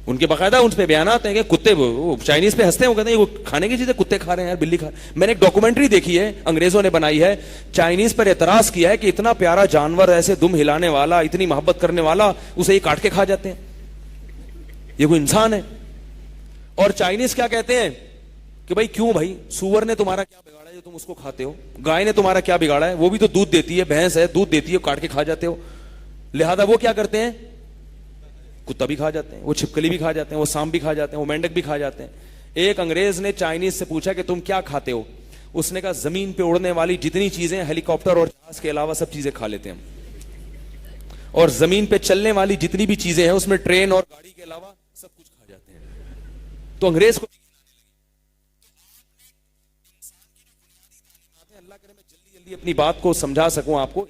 ان کے باقاعدہ ان پہ بیانات ہیں کہ کتے، چائنیز پہ ہنستے ہیں، وہ کہتے ہیں وہ کھانے کی چیزیں کتے کھا رہے ہیں یار، بلی کھا رہے ہیں. میں نے ایک ڈاکومنٹری دیکھی ہے، انگریزوں نے بنائی ہے، چائنیز پر اعتراض کیا ہے کہ اتنا پیارا جانور، ایسے دم ہلانے والا، اتنی محبت کرنے والا، اسے یہ کاٹ کے کھا جاتے ہیں. یہ کوئی انسان ہے؟ اور چائنیز کیا کہتے ہیں کہ بھائی کیوں بھائی، سور نے تمہارا کیا بگاڑا ہے جو تم اس کو کھاتے ہو؟ گائے نے تمہارا کیا بگاڑا ہے؟ وہ بھی تو دودھ دیتی ہے، بھینس ہے دودھ دیتی ہے، کاٹ کے کھا جاتے ہو. لہذا وہ کیا کرتے ہیں؟ کتا بھی کھا جاتے ہیں، وہ چھپکلی بھی کھا جاتے ہیں، وہ سانپ بھی کھا جاتے ہیں، وہ مینڈک بھی کھا جاتے ہیں. ایک انگریز نے چائنیز سے پوچھا کہ تم کیا کھاتے ہو؟ اس نے کہا زمین پہ اڑنے والی جتنی چیزیں، ہیلی کاپٹر اور جہاز کے علاوہ سب چیزیں کھا لیتے ہیں ہم، اور زمین پہ چلنے والی جتنی بھی چیزیں ہیں اس میں ٹرین اور گاڑی کے علاوہ سب کچھ کھا جاتے ہیں. تو انگریز کو اللہ کرے میں جلدی جلدی اپنی بات کو سمجھا سکوں آپ کو.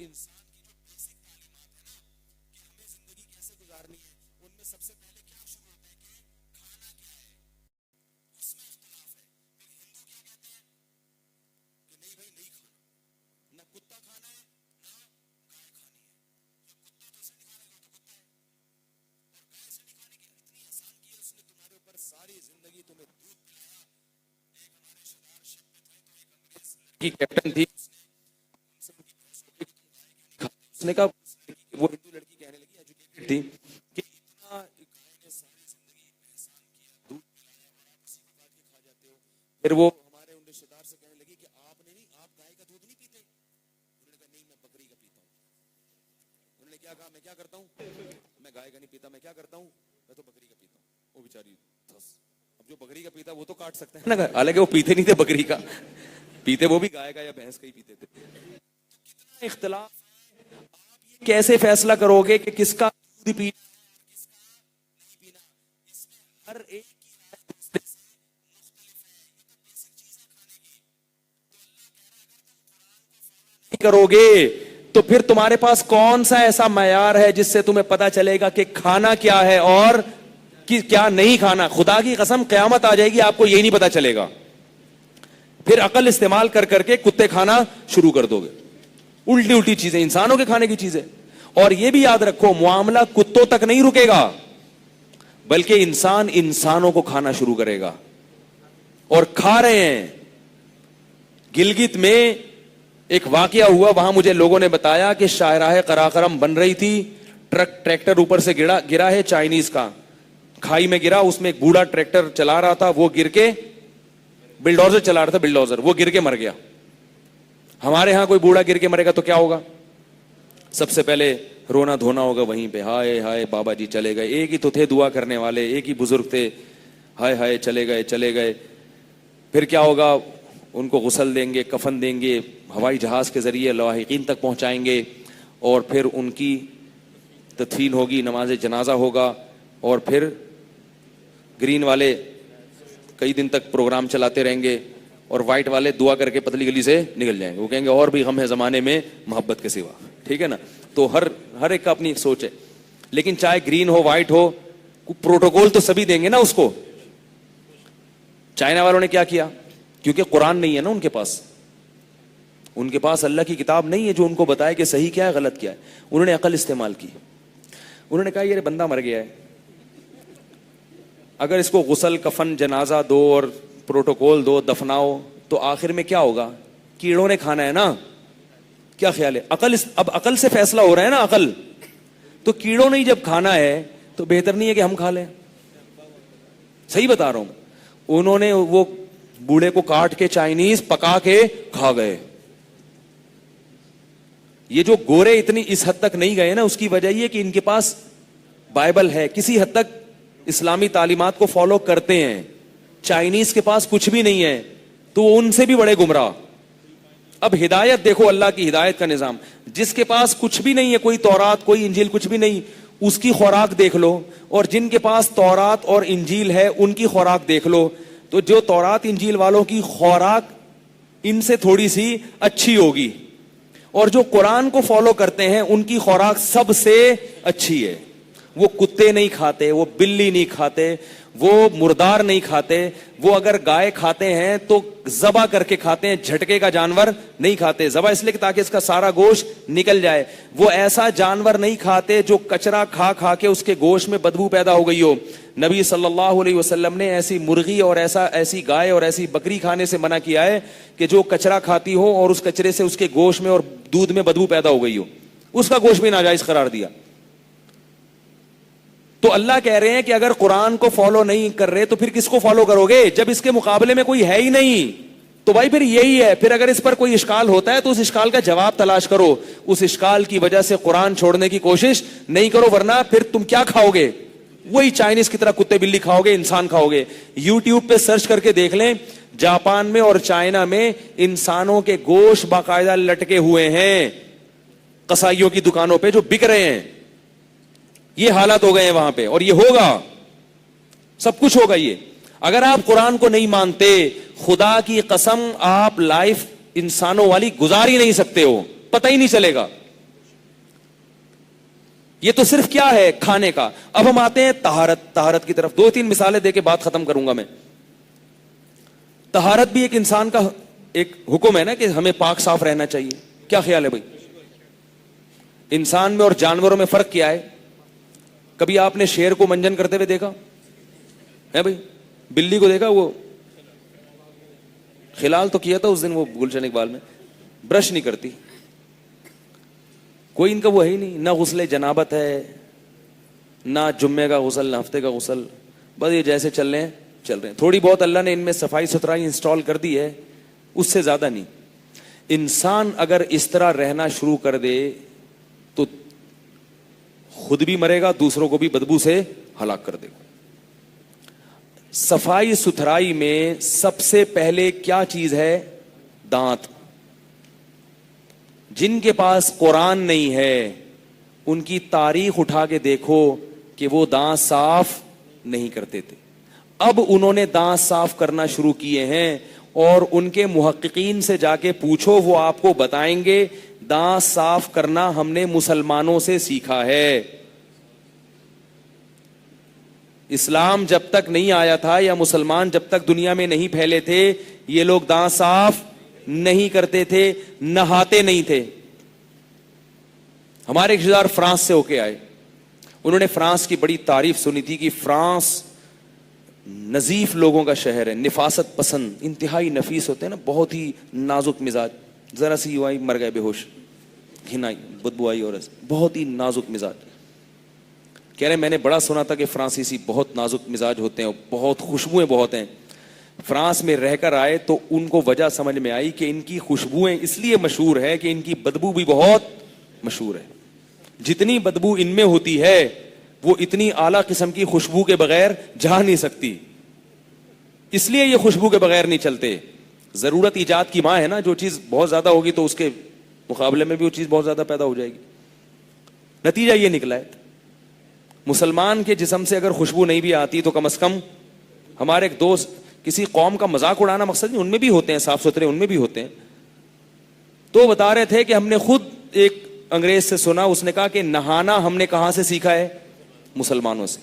کیپٹن تھی، اس نے کہا، وہ ہندو لڑکی کہنے لگی، ایجوکیٹڈ تھی، کہ اتنا گائے نے ساری زندگی احسان کیا، دودھ پلایا اور آپ اسی کو کاٹ کے کھا جاتے ہو. پھر وہ ہمارے ان رشتے دار سے کہنے لگی کہ آپ نے نہیں، آپ گائے کا دودھ نہیں پیتے؟ انہوں نے کہا نہیں میں بکری کا پیتا ہوں. انہوں نے کیا کہا میں کیا کرتا ہوں؟ میں گائے کا نہیں پیتا، میں کیا کرتا ہوں؟ میں تو بکری کا پیتا ہوں. وہ بیچاری اب جو بکری کا پیتا وہ تو کاٹ سکتے ہیں نا، حالانکہ وہ پیتے نہیں تھے بکری کا، پیتے وہ بھی گائے کا یا بھینس کا ہی پیتے تھے. کتنا اختلاف ہے. آپ کیسے فیصلہ کرو گے کہ کس کا دودھ پینا ہے کس کا نہیں پینا؟ اس میں ہر ایک کی رائے دوسرے سے مختلف ہے. یہ تو بیسک چیز ہے کھانے کی. تو اللہ کہہ رہا ہے اگر تم قرآن کو فالو نہیں کرو گے تو پھر تمہارے پاس کون سا ایسا معیار ہے جس سے تمہیں پتا چلے گا کہ کھانا کیا ہے اور کیا نہیں کھانا؟ خدا کی قسم قیامت آ جائے گی آپ کو یہی نہیں پتا چلے گا. پھر عقل استعمال کر کر کے کتے کھانا شروع کر دو گے، الٹی الٹی چیزیں، انسانوں کے کھانے کی چیزیں. اور یہ بھی یاد رکھو معاملہ کتوں تک نہیں رکے گا، بلکہ انسان انسانوں کو کھانا شروع کرے گا اور کھا رہے ہیں. گلگت میں ایک واقعہ ہوا، وہاں مجھے لوگوں نے بتایا کہ شاہراہ قراقرم بن رہی تھی، ٹریکٹر اوپر سے گرا ہے چائنیز کا، کھائی میں گرا. اس میں ایک بوڑھا ٹریکٹر چلا رہا تھا، وہ گر کے، بلڈوزر چلا رہا تھا بلڈوزر، وہ گر کے مر گیا. ہمارے ہاں کوئی بوڑھا گر کے مرے گا تو کیا ہوگا؟ سب سے پہلے رونا دھونا ہوگا وہیں پہ، ہائے ہائے بابا جی چلے گئے، ایک ہی تو تھے دعا کرنے والے، ایک ہی بزرگ تھے، ہائے ہائے چلے گئے چلے گئے. پھر کیا ہوگا؟ ان کو غسل دیں گے، کفن دیں گے، ہوائی جہاز کے ذریعے لاحقین تک پہنچائیں گے، اور پھر ان کی تدفین ہوگی، نماز جنازہ ہوگا، اور پھر گرین والے کئی دن تک پروگرام چلاتے رہیں گے، اور وائٹ والے دعا کر کے پتلی گلی سے نکل جائیں گے. وہ کہیں گے اور بھی غم ہے زمانے میں محبت کے سوا. ٹھیک ہے نا؟ تو ہر ایک کا اپنی ایک سوچ ہے. لیکن چاہے گرین ہو وائٹ ہو، پروٹوکول تو سبھی دیں گے نا اس کو. چائنا والوں نے کیا کیا؟ کیونکہ قرآن نہیں ہے نا ان کے پاس اللہ کی کتاب نہیں ہے جو ان کو بتائے کہ صحیح کیا ہے غلط کیا ہے. انہوں نے عقل استعمال کی. انہوں نے کہا یہ بندہ مر گیا ہے، اگر اس کو غسل کفن جنازہ دو اور پروٹوکول دو، دفناؤ، تو آخر میں کیا ہوگا؟ کیڑوں نے کھانا ہے نا. کیا خیال ہے؟ اب عقل سے فیصلہ ہو رہا ہے نا، عقل. تو کیڑوں نے جب کھانا ہے تو بہتر نہیں ہے کہ ہم کھا لیں؟ صحیح بتا رہا ہوں. انہوں نے وہ بوڑھے کو کاٹ کے چائنیز پکا کے کھا گئے. یہ جو گورے اتنی اس حد تک نہیں گئے نا، اس کی وجہ یہ کہ ان کے پاس بائبل ہے، کسی حد تک اسلامی تعلیمات کو فالو کرتے ہیں. چائنیز کے پاس کچھ بھی نہیں ہے تو وہ ان سے بھی بڑے گمراہ. اب ہدایت دیکھو, اللہ کی ہدایت کا نظام. جس کے پاس کچھ بھی نہیں ہے, کوئی تورات کوئی انجیل کچھ بھی نہیں, اس کی خوراک دیکھ لو, اور جن کے پاس تورات اور انجیل ہے ان کی خوراک دیکھ لو. تو جو تورات انجیل والوں کی خوراک ان سے تھوڑی سی اچھی ہوگی, اور جو قرآن کو فالو کرتے ہیں ان کی خوراک سب سے اچھی ہے. وہ کتے نہیں کھاتے, وہ بلی نہیں کھاتے, وہ مردار نہیں کھاتے, وہ اگر گائے کھاتے ہیں تو ذبح کر کے کھاتے ہیں, جھٹکے کا جانور نہیں کھاتے. ذبح اس لیے کہ تاکہ اس کا سارا گوشت نکل جائے. وہ ایسا جانور نہیں کھاتے جو کچرا کھا کھا کے اس کے گوشت میں بدبو پیدا ہو گئی ہو. نبی صلی اللہ علیہ وسلم نے ایسی مرغی اور ایسی گائے اور ایسی بکری کھانے سے منع کیا ہے کہ جو کچرا کھاتی ہو اور اس کچرے سے اس کے گوشت میں اور دودھ میں بدبو پیدا ہو گئی ہو, اس کا گوشت بھی ناجائز قرار دیا. تو اللہ کہہ رہے ہیں کہ اگر قرآن کو فالو نہیں کر رہے تو پھر کس کو فالو کرو گے جب اس کے مقابلے میں کوئی ہے ہی نہیں؟ تو بھائی پھر یہی ہے. پھر اگر اس پر کوئی اشکال ہوتا ہے تو اس اشکال کا جواب تلاش کرو. اس اشکال کی وجہ سے قرآن چھوڑنے کی کوشش نہیں کرو, ورنہ پھر تم کیا کھاؤ گے؟ وہی چائنیز کی طرح کتے بلی کھاؤ گے, انسان کھاؤ گے. یوٹیوب پہ سرچ کر کے دیکھ لیں, جاپان میں اور چائنا میں انسانوں کے گوشت باقاعدہ لٹکے ہوئے ہیں قصائیوں کی دکانوں پہ جو بک رہے ہیں. یہ حالات ہو گئے ہیں وہاں پہ, اور یہ ہوگا, سب کچھ ہوگا. یہ اگر آپ قرآن کو نہیں مانتے, خدا کی قسم آپ لائف انسانوں والی گزار ہی نہیں سکتے ہو, پتہ ہی نہیں چلے گا. یہ تو صرف کیا ہے, کھانے کا. اب ہم آتے ہیں طہارت کی طرف. 2-3 مثالیں دے کے بات ختم کروں گا میں. طہارت بھی ایک انسان کا ایک حکم ہے نا کہ ہمیں پاک صاف رہنا چاہیے. کیا خیال ہے بھائی؟ انسان میں اور جانوروں میں فرق کیا ہے؟ کبھی آپ نے شیر کو منجن کرتے ہوئے دیکھا ہے بھائی؟ بلی کو دیکھا؟ وہ خلال تو کیا تھا اس دن وہ گلشن اقبال میں, برش نہیں کرتی کوئی, ان کا وہ ہے ہی نہیں. نہ غسل جنابت ہے, نہ جمعے کا غسل, نہ ہفتے کا غسل. بس یہ جیسے چل رہے ہیں. تھوڑی بہت اللہ نے ان میں صفائی ستھرائی انسٹال کر دی ہے, اس سے زیادہ نہیں. انسان اگر اس طرح رہنا شروع کر دے تو خود بھی مرے گا, دوسروں کو بھی بدبو سے ہلاک کر دے گا. صفائی ستھرائی میں سب سے پہلے کیا چیز ہے؟ دانت. جن کے پاس قرآن نہیں ہے ان کی تاریخ اٹھا کے دیکھو کہ وہ دانت صاف نہیں کرتے تھے. اب انہوں نے دانت صاف کرنا شروع کیے ہیں, اور ان کے محققین سے جا کے پوچھو, وہ آپ کو بتائیں گے دانت صاف کرنا ہم نے مسلمانوں سے سیکھا ہے. اسلام جب تک نہیں آیا تھا یا مسلمان جب تک دنیا میں نہیں پھیلے تھے, یہ لوگ دانت صاف نہیں کرتے تھے, نہاتے نہیں تھے. ہمارے ایک رشتہ دار فرانس سے ہو کے آئے, انہوں نے فرانس کی بڑی تعریف سنی تھی کہ فرانس نظیف لوگوں کا شہر ہے, نفاست پسند, انتہائی نفیس ہوتے ہیں نا, بہت ہی نازک مزاج. ذرا سی آئی مر گئے بے ہوش, گھنائی بدبو آئی, اور بہت ہی نازک مزاج. کہہ رہے میں نے بڑا سنا تھا کہ فرانسیسی بہت نازک مزاج ہوتے ہیں, بہت خوشبوئیں بہت ہیں. فرانس میں رہ کر آئے تو ان کو وجہ سمجھ میں آئی کہ ان کی خوشبوئیں اس لیے مشہور ہے کہ ان کی بدبو بھی بہت مشہور ہے. جتنی بدبو ان میں ہوتی ہے وہ اتنی اعلیٰ قسم کی خوشبو کے بغیر جا نہیں سکتی, اس لیے یہ خوشبو کے بغیر نہیں چلتے. ضرورت ایجاد کی ماں ہے نا, جو چیز بہت زیادہ ہوگی تو اس کے مقابلے میں بھی وہ چیز بہت زیادہ پیدا ہو جائے گی. نتیجہ یہ نکلا ہے, مسلمان کے جسم سے اگر خوشبو نہیں بھی آتی تو کم از کم ہمارے ایک دوست, کسی قوم کا مذاق اڑانا مقصد نہیں, ان میں بھی ہوتے ہیں صاف ستھرے, ان میں بھی ہوتے ہیں. تو بتا رہے تھے کہ ہم نے خود ایک انگریز سے سنا, اس نے کہا کہ نہانا ہم نے کہاں سے سیکھا ہے؟ مسلمانوں سے.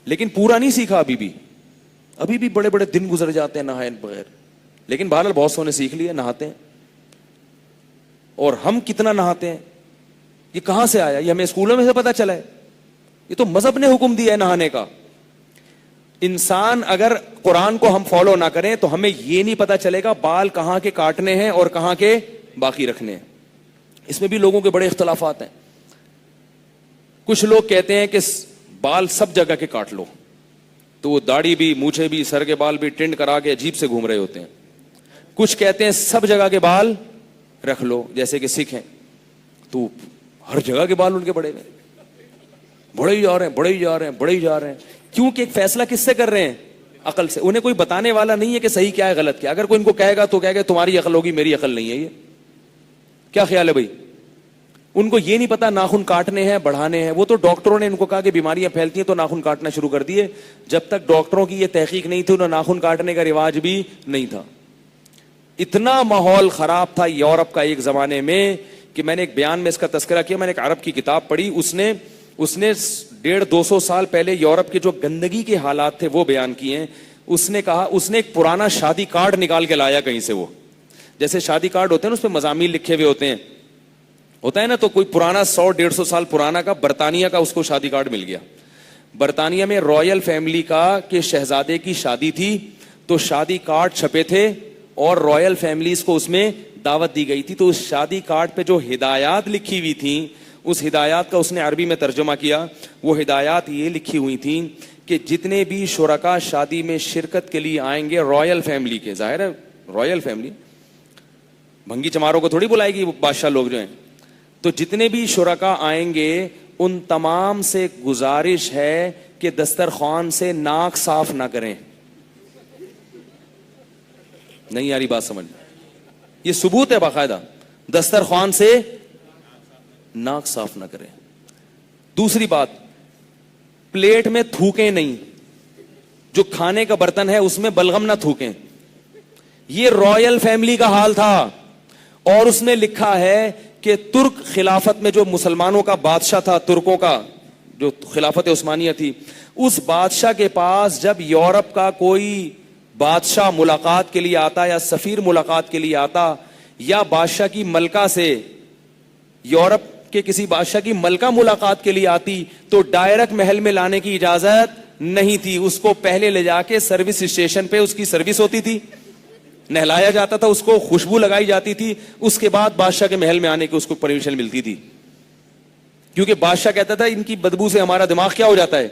لیکن پورا نہیں سیکھا ابھی بھی بڑے بڑے دن گزر جاتے ہیں نہائے بغیر. لیکن بہرحال بہت سو نے سیکھ لیے, نہاتے ہیں. اور ہم کتنا نہاتے ہیں یہ کہاں سے آیا؟ یہ ہمیں اسکولوں میں سے پتا چلا ہے. یہ تو مذہب نے حکم دیا ہے نہانے کا. انسان اگر قرآن کو ہم فالو نہ کریں تو ہمیں یہ نہیں پتا چلے گا بال کہاں کے کاٹنے ہیں اور کہاں کے باقی رکھنے ہیں. اس میں بھی لوگوں کے بڑے اختلافات ہیں. کچھ لوگ کہتے ہیں کہ بال سب جگہ کے کاٹ لو, تو وہ داڑھی بھی, مونچھیں بھی, سر کے بال بھی ٹینڈ کرا کے عجیب سے گھوم رہے ہوتے ہیں. کچھ کہتے ہیں سب جگہ کے بال رکھ لو, جیسے کہ سکھ ہیں تو ہر جگہ کے بال ان کے بڑے بڑے ہی جا رہے ہیں. کیونکہ ایک فیصلہ کس سے کر رہے ہیں؟ عقل سے. انہیں کوئی بتانے والا نہیں ہے کہ صحیح کیا ہے غلط کیا. اگر کوئی ان کو کہے گا تو کہے گا تمہاری عقل ہوگی میری عقل نہیں ہے. یہ کیا خیال ہے بھائی؟ ان کو یہ نہیں پتا ناخن کاٹنے ہیں بڑھانے ہیں. وہ تو ڈاکٹروں نے ان کو کہا کہ بیماریاں پھیلتی ہیں تو ناخن کاٹنا شروع کر دیے. جب تک ڈاکٹروں کی یہ تحقیق نہیں تھی انہیں ناخن کاٹنے کا رواج بھی نہیں تھا. اتنا ماحول خراب تھا یورپ کا ایک زمانے میں کہ میں نے ایک بیان میں اس کا تذکرہ کیا. میں نے ایک عرب کی کتاب پڑھی, اس نے 150-200 سال پہلے یورپ کے جو گندگی کے حالات تھے وہ بیان کیے ہیں. اس نے کہا, اس نے ایک پرانا شادی کارڈ نکال کے لایا کہیں سے. وہ جیسے شادی کارڈ ہوتے ہیں نا اس پہ مضامین لکھے ہوئے ہوتے ہیں, ہوتا ہے نا, تو کوئی پرانا 100-150 سال پرانا کا برطانیہ کا اس کو شادی کارڈ مل گیا. برطانیہ میں رائل فیملی کا کہ شہزادے کی شادی تھی تو شادی کارڈ چھپے تھے اور رائل فیملیز کو اس میں دعوت دی گئی تھی. تو اس شادی کارڈ پہ جو ہدایات لکھی ہوئی تھیں اس ہدایات کا اس نے عربی میں ترجمہ کیا. وہ ہدایات یہ لکھی ہوئی تھیں کہ جتنے بھی شرکا شادی میں شرکت کے لیے آئیں گے رائل فیملی کے, ظاہر ہے رائل فیملی بھنگی چماروں کو تھوڑی بلائے گی بادشاہ لوگ جو ہیں, تو جتنے بھی شرکا آئیں گے ان تمام سے گزارش ہے کہ دسترخوان سے ناک صاف نہ کریں. نہیں آ رہی بات سمجھ؟ یہ ثبوت ہے باقاعدہ, دسترخوان سے ناک صاف نہ کریں. دوسری بات, پلیٹ میں تھوکیں نہیں, جو کھانے کا برتن ہے اس میں بلغم نہ تھوکیں. یہ رائل فیملی کا حال تھا. اور اس نے لکھا ہے کہ ترک خلافت میں جو مسلمانوں کا بادشاہ تھا, ترکوں کا جو خلافت عثمانیہ تھی, اس بادشاہ کے پاس جب یورپ کا کوئی بادشاہ ملاقات کے لیے آتا یا سفیر ملاقات کے لیے آتا یا بادشاہ کی ملکہ سے یورپ کے کسی بادشاہ کی ملکہ ملاقات کے لیے آتی تو ڈائریکٹ محل میں لانے کی اجازت نہیں تھی. اس کو پہلے لے جا کے سروس اسٹیشن پہ اس کی سروس ہوتی تھی, نہلایا جاتا تھا, اس کو خوشبو لگائی جاتی تھی, اس کے بعد بادشاہ کے محل میں آنے کی اس کو پرمیشن ملتی تھی. کیونکہ بادشاہ کہتا تھا ان کی بدبو سے ہمارا دماغ کیا ہو جاتا ہے,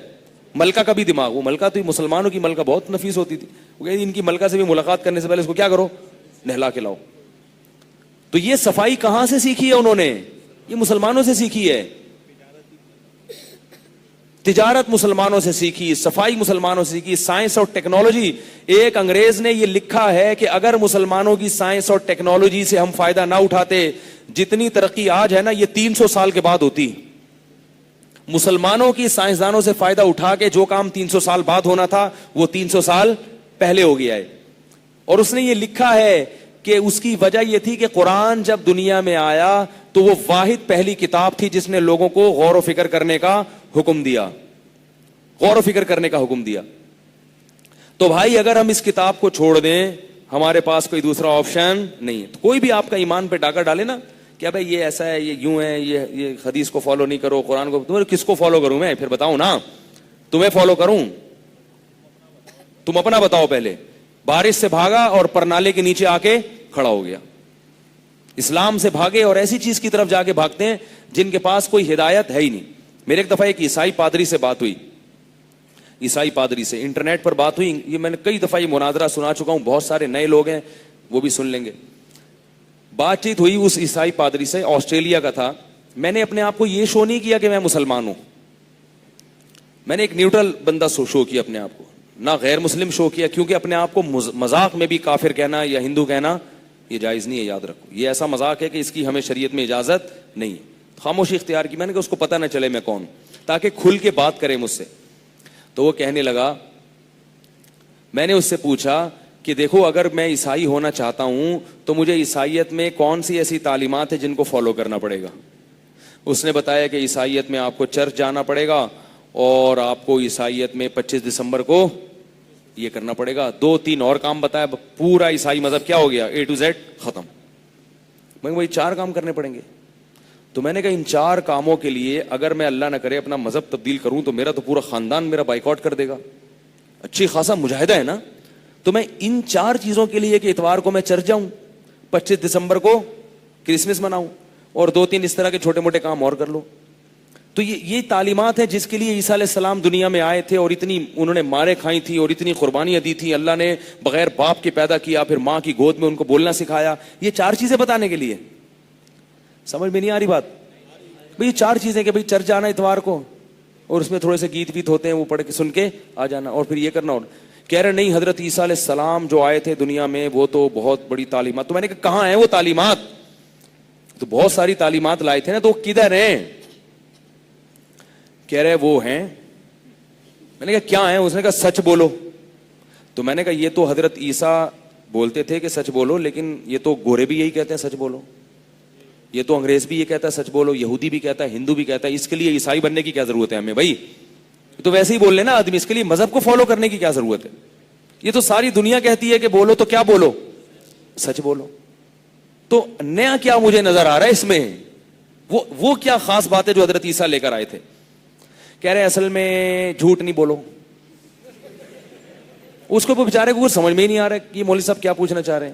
ملکہ کا بھی دماغ. وہ ملکہ تو مسلمانوں کی ملکہ بہت نفیس ہوتی تھی. وہ کہتے ان کی ملکہ سے بھی ملاقات کرنے سے پہلے اس کو کیا کرو, نہلا کے لاؤ. تو یہ صفائی کہاں سے سیکھی ہے انہوں نے؟ یہ مسلمانوں سے سیکھی ہے. تجارت مسلمانوں سے سیکھی, صفائی مسلمانوں سے سیکھی, سائنس اور ٹیکنالوجی. ایک انگریز نے یہ لکھا ہے کہ اگر مسلمانوں کی سائنس اور ٹیکنالوجی سے ہم فائدہ نہ اٹھاتے, جتنی ترقی آج ہے نا یہ 300 سال کے بعد ہوتی. مسلمانوں کی سائنسدانوں سے فائدہ اٹھا کے جو کام 300 سال بعد ہونا تھا وہ 300 سال پہلے ہو گیا ہے. اور اس نے یہ لکھا ہے کہ اس کی وجہ یہ تھی کہ قرآن جب دنیا میں آیا تو وہ واحد پہلی کتاب تھی جس نے لوگوں کو غور و فکر کرنے کا حکم دیا, غور و فکر کرنے کا حکم دیا. تو بھائی اگر ہم اس کتاب کو چھوڑ دیں ہمارے پاس کوئی دوسرا آپشن نہیں ہے. تو کوئی بھی آپ کا ایمان پہ ڈاکہ ڈالے نا کہ بھائی یہ ایسا ہے, یہ یوں ہے, یہ حدیث کو فالو نہیں کرو, قرآن کو, تمہیں کس کو فالو کروں میں؟ پھر بتاؤں نا, تمہیں فالو کروں؟ تم اپنا بتاؤ پہلے. بارش سے بھاگا اور پرنالے کے نیچے آ کے کھڑا ہو گیا. اسلام سے بھاگے اور ایسی چیز کی طرف جا کے بھاگتے ہیں جن کے پاس کوئی ہدایت ہے ہی نہیں. میرے ایک دفعہ ایک عیسائی پادری سے بات ہوئی, عیسائی پادری سے انٹرنیٹ پر بات ہوئی. یہ میں نے کئی دفعہ یہ مناظرہ سنا چکا ہوں, بہت سارے نئے لوگ ہیں وہ بھی سن لیں گے. بات چیت ہوئی اس عیسائی پادری سے, آسٹریلیا کا تھا. میں نے اپنے آپ کو یہ شو نہیں کیا کہ میں مسلمان ہوں, میں نے ایک نیوٹرل بندہ شو کیا اپنے آپ کو, نہ غیر مسلم شو کیا, کیونکہ اپنے آپ کو مذاق میں بھی کافر کہنا یا ہندو کہنا یہ جائز نہیں ہے. یاد رکھو یہ ایسا مذاق ہے کہ اس کی ہمیں شریعت میں اجازت نہیں ہے. خاموشی اختیار کی میں نے کہ اس کو پتہ نہ چلے میں کون, تاکہ کھل کے بات کرے مجھ سے. تو وہ کہنے لگا, میں نے اس سے پوچھا کہ دیکھو اگر میں عیسائی ہونا چاہتا ہوں تو مجھے عیسائیت میں کون سی ایسی تعلیمات ہیں جن کو فالو کرنا پڑے گا؟ اس نے بتایا کہ عیسائیت میں آپ کو چرچ جانا پڑے گا اور آپ کو عیسائیت میں 25 دسمبر کو یہ کرنا پڑے گا. 2-3 اور کام بتایا, پورا عیسائی مذہب کیا ہو گیا, A to Z ختم. میں وہی 4 کام کرنے پڑیں گے. تو میں نے کہا ان 4 کاموں کے لیے اگر میں اللہ نہ کرے اپنا مذہب تبدیل کروں تو میرا تو پورا خاندان میرا بائیکاٹ کر دے گا. اچھی خاصا مجاہدہ ہے نا. تو میں ان 4 چیزوں کے لیے کہ اتوار کو میں چرچ جاؤں, 25 دسمبر کو کرسمس مناؤں اور 2-3 اس طرح کے چھوٹے موٹے کام اور کر لو. تو یہ تعلیمات ہیں جس کے لیے عیسیٰ علیہ السلام دنیا میں آئے تھے, اور اتنی انہوں نے مارے کھائی تھی اور اتنی قربانیاں دی تھی. اللہ نے بغیر باپ کے پیدا کیا, پھر ماں کی گود میں ان کو بولنا سکھایا. یہ 4 چیزیں بتانے کے لیے. سمجھ میں نہیں آ رہی بات؟ بھئی یہ 4 چیزیں کہ بھئی چرچ جانا اتوار کو اور اس میں تھوڑے سے گیت ویت ہوتے ہیں وہ پڑھ کے سن کے آ جانا, اور پھر یہ کرنا. اور کہہ رہے نہیں حضرت عیسیٰ علیہ السلام جو آئے تھے دنیا میں وہ تو بہت بڑی تعلیمات. تو میں نے کہا کہاں ہیں وہ تعلیمات؟ تو بہت ساری تعلیمات لائے تھے نا, تو کدھر ہیں؟ کہہ رہے وہ ہیں. میں نے کہا کیا ہیں؟ اس نے کہا سچ بولو. تو میں نے کہا یہ تو حضرت عیسیٰ بولتے تھے کہ سچ بولو, لیکن یہ تو گورے بھی یہی کہتے ہیں سچ بولو, یہ تو انگریز بھی یہ کہتا ہے سچ بولو, یہودی بھی کہتا ہے, ہندو بھی کہتا ہے. اس کے لیے عیسائی بننے کی کیا ضرورت ہے ہمیں بھائی؟ تو ویسے ہی بول لینا آدمی, اس کے لیے مذہب کو فالو کرنے کی کیا ضرورت ہے؟ یہ تو ساری دنیا کہتی ہے کہ بولو تو کیا بولو, سچ بولو. تو نیا کیا مجھے نظر آ رہا ہے اس میں؟ وہ کیا خاص بات ہے جو حضرت عیسیٰ لے کر آئے تھے؟ کہہ رہے اصل میں جھوٹ نہیں بولو. اس کو بیچارے کو سمجھ میں ہی نہیں آ رہا کہ مولوی صاحب کیا پوچھنا چاہ رہے ہیں.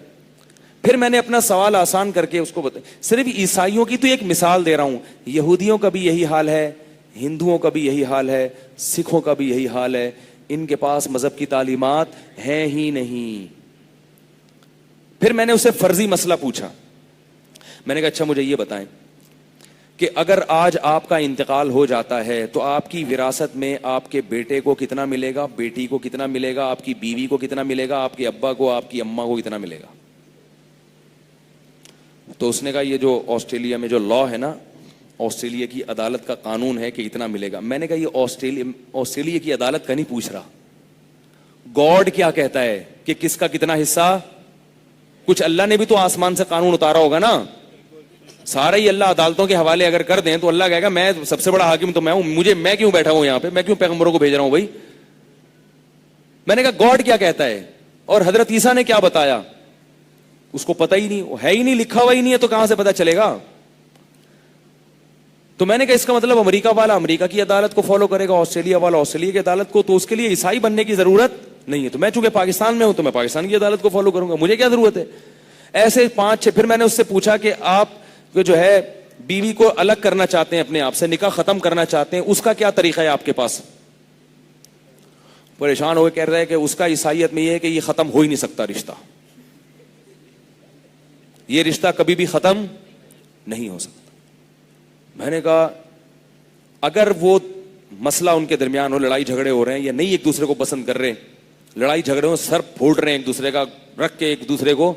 پھر میں نے اپنا سوال آسان کر کے اس کو بتایا. صرف عیسائیوں کی تو ایک مثال دے رہا ہوں, یہودیوں کا بھی یہی حال ہے, ہندوؤں کا بھی یہی حال ہے, سکھوں کا بھی یہی حال ہے. ان کے پاس مذہب کی تعلیمات ہیں ہی نہیں. پھر میں نے اسے فرضی مسئلہ پوچھا. میں نے کہا اچھا مجھے یہ بتائیں کہ اگر آج آپ کا انتقال ہو جاتا ہے تو آپ کی وراثت میں آپ کے بیٹے کو کتنا ملے گا, بیٹی کو کتنا ملے گا, آپ کی بیوی کو کتنا ملے گا, آپ کے ابا کو, آپ کی اماں کو کتنا ملے گا؟ تو اس نے کہا یہ جو آسٹریلیا میں جو لا ہے نا, آسٹریلیا کی عدالت کا قانون ہے کہ اتنا ملے گا. میں نے کہا یہ آسٹریلیا کی عدالت کا نہیں پوچھ رہا, گاڈ کیا کہتا ہے کہ کس کا کتنا حصہ. کچھ اللہ نے بھی تو آسمان سے قانون اتارا ہوگا نا. سارا ہی اللہ عدالتوں کے حوالے اگر کر دیں تو اللہ کہے گا میں سب سے بڑا حاکم تو میں ہوں, میں کیوں بیٹھا ہوں یہاں پہ, میں کیوں پیغمبروں کو بھیج رہا ہوں بھائی. میں نے کہا گاڈ کیا کہتا ہے اور حضرت عیسیٰ نے کیا بتایا, اس کو پتہ ہی نہیں, ہے ہی نہیں, لکھا ہوا ہی نہیں ہے, تو کہاں سے پتا چلے گا؟ تو میں نے کہا اس کا مطلب امریکہ والا امریکہ کی عدالت کو فالو کرے گا, آسٹریلیا والا آسٹریلیا کی عدالت کو, تو اس کے لیے عیسائی بننے کی ضرورت نہیں ہے. تو میں چونکہ پاکستان میں ہوں تو میں پاکستان کی عدالت کو فالو کروں گا, مجھے کیا ضرورت ہے؟ ایسے 5-6. پھر میں نے اس سے پوچھا کہ آپ جو ہے بیوی کو الگ کرنا چاہتے ہیں, اپنے آپ سے نکاح ختم کرنا چاہتے ہیں, اس کا کیا طریقہ ہے آپ کے پاس؟ پریشان ہوئے کہہ رہے ہیں کہ اس کا عیسائیت میں یہ ہے کہ یہ ختم ہو ہی نہیں سکتا رشتہ, یہ رشتہ کبھی بھی ختم نہیں ہو سکتا. میں نے کہا اگر وہ مسئلہ ان کے درمیان ہو, لڑائی جھگڑے ہو رہے ہیں یا نہیں ایک دوسرے کو پسند کر رہے, لڑائی جھگڑے ہو, سر پھوڑ رہے ہیں ایک دوسرے کا رکھ کے, ایک دوسرے کو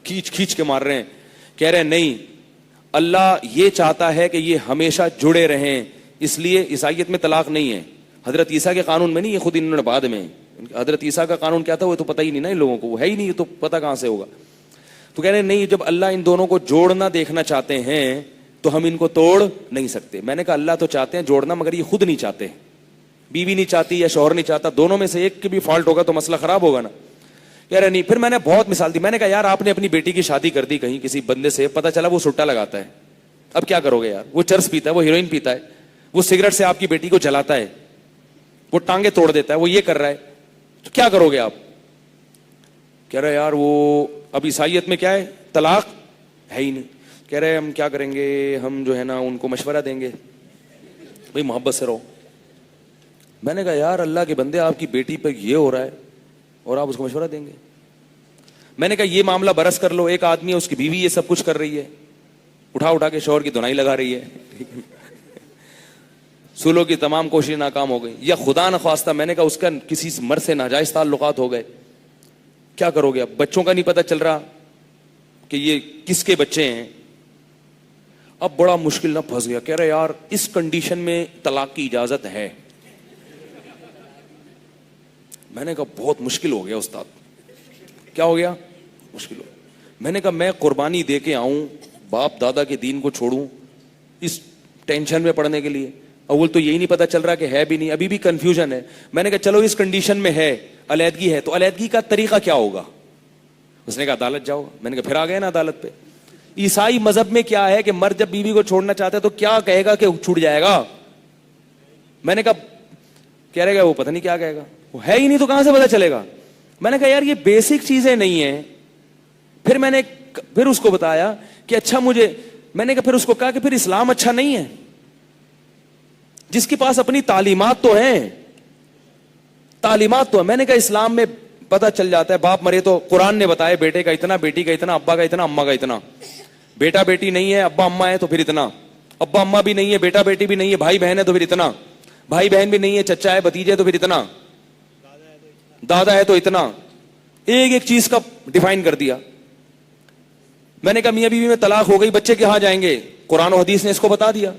کھینچ کے مار رہے ہیں, کہہ رہے ہیں نہیں اللہ یہ چاہتا ہے کہ یہ ہمیشہ جڑے رہیں, اس لیے عیسائیت میں طلاق نہیں ہے. حضرت عیسیٰ کے قانون میں نہیں, یہ خود انہوں نے بعد میں, حضرت عیسیٰ کا قانون کیا تھا وہ تو پتہ ہی نہیں نا ان لوگوں کو, وہ ہے ہی نہیں, تو پتہ کہاں سے ہوگا. تو کہہ رہے ہیں نہیں, جب اللہ ان دونوں کو جوڑنا دیکھنا چاہتے ہیں تو ہم ان کو توڑ نہیں سکتے. میں نے کہا اللہ تو چاہتے ہیں جوڑنا, مگر یہ خود نہیں چاہتے, بیوی نہیں چاہتی یا شوہر نہیں چاہتا, دونوں میں سے ایک کی بھی فالٹ ہوگا تو مسئلہ خراب ہوگا نا. کہہ رہے نہیں. پھر میں نے بہت مثال دی. میں نے کہا یار آپ نے اپنی بیٹی کی شادی کر دی کہیں کسی بندے سے, پتہ چلا وہ سٹا لگاتا ہے, اب کیا کرو گے یار؟ وہ چرس پیتا ہے, وہ ہیروئن پیتا ہے, وہ سگریٹ سے آپ کی بیٹی کو جلاتا ہے, وہ ٹانگیں توڑ دیتا ہے, وہ یہ کر رہا ہے, تو کیا کرو گے آپ؟ کہہ رہے یار وہ اب عیسائیت میں کیا ہے, طلاق ہے ہی نہیں. کہہ رہے ہم کیا کریں گے, ہم جو ہے نا ان کو مشورہ دیں گے بھئی محبت سے رہو. میں نے کہا یار اللہ کے بندے آپ کی بیٹی پہ یہ ہو رہا ہے اور آپ اس کو مشورہ دیں گے. میں نے کہا یہ معاملہ برس کر لو, ایک آدمی ہے اس کی بیوی یہ سب کچھ کر رہی ہے, اٹھا کے شوہر کی دھنائی لگا رہی ہے, سلو کی تمام کوششیں ناکام ہو گئی, یا خدا نخواستہ میں نے کہا اس کا کسی مرد سے ناجائز تعلقات ہو گئے, کیا کرو گے؟ اب بچوں کا نہیں پتہ چل رہا کہ یہ کس کے بچے ہیں, اب بڑا مشکل نہ پھنس گیا. کہہ رہے یار اس کنڈیشن میں طلاق کی اجازت ہے. میں نے کہا بہت مشکل ہو گیا استاد. کیا ہو گیا؟ مشکل ہو. میں نے کہا میں قربانی دے کے آؤں, باپ دادا کے دین کو چھوڑوں اس ٹینشن میں پڑنے کے لیے؟ اول تو یہی نہیں پتا چل رہا کہ ہے بھی نہیں, ابھی بھی کنفیوژن ہے. میں نے کہا چلو اس کنڈیشن میں ہے, علیحدگی ہے, تو علیحدگی کا طریقہ کیا ہوگا؟ اس نے کہا عدالت جاؤ. میں نے کہا پھر آ گئے نا عدالت پہ. عیسائی مذہب میں کیا ہے کہ مرد جب بیوی کو چھوڑنا چاہتا ہے تو کیا کہے گا کہ چھوٹ جائے گا؟ میں نے کہا کہہ رہے گا وہ پتہ نہیں کیا کہے گا, وہ ہے ہی نہیں تو کہاں سے پتا چلے گا؟ میں نے کہا یار یہ بیسک چیزیں نہیں ہیں. پھر میں نے پھر اس کو بتایا کہ اچھا میں نے پھر اس کو کہا کہ پھر اسلام اچھا نہیں ہے جس کے پاس اپنی تعلیمات تو ہیں, تعلیمات تو ہے. میں نے کہا اسلام میں پتہ چل جاتا ہے باپ مرے تو قرآن نے بتایا بیٹے کا اتنا, بیٹی کا اتنا, ابا کا اتنا, اماں کا اتنا. بیٹا بیٹی نہیں ہے, ابا اماں ہے تو پھر اتنا, ابا اماں بھی نہیں ہے, بیٹا بیٹی بھی نہیں ہے, بھائی بہن ہے تو پھر اتنا, بھائی بہن بھی نہیں ہے, چچا ہے, بھتیجے تو پھر اتنا, دادا ہے تو اتنا, ایک ایک چیز کا ڈیفائن کر دیا. میں نے کہا میاں بیوی میں طلاق ہو گئی, بچے کہاں جائیں گے؟ قرآن و حدیث نے اس کو بتا دیا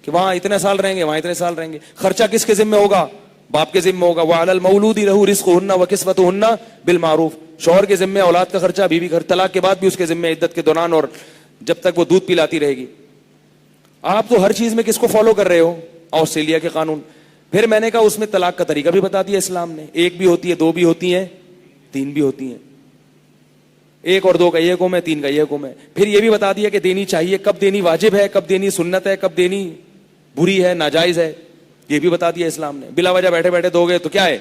کہ وہاں اتنے سال رہیں گے, وہاں اتنے سال رہیں گے. خرچہ کس کے ذمہ ہوگا؟ باپ کے ذمہ ہوگا. وَعَلَى الْمَوْلُودِ لَهُ رِزْقُهُنَّ وَكِسْوَتُهُنَّ بِالْمَعْرُوفِ. شوہر کے ذمہ اولاد کا خرچہ, بیوی کا طلاق کے بعد بھی اس کے ذمہ عدت کے دوران اور جب تک وہ دودھ پلاتی رہے گی. آپ تو ہر چیز میں کس کو فالو کر رہے ہو؟ آسٹریلیا کے قانون. پھر میں نے کہا اس میں طلاق کا طریقہ بھی بتا دیا اسلام نے. ایک بھی ہوتی ہے, دو بھی ہوتی ہیں, تین بھی ہوتی ہیں. ایک اور دو کا یہ حکم ہے, تین کا یہ حکم ہے. پھر یہ بھی بتا دیا کہ دینی چاہیے, کب دینی واجب ہے, کب دینی سنت ہے, کب دینی بری ہے, ناجائز ہے, یہ بھی بتا دیا اسلام نے. بلا وجہ بیٹھے بیٹھے دو گے تو کیا ہے؟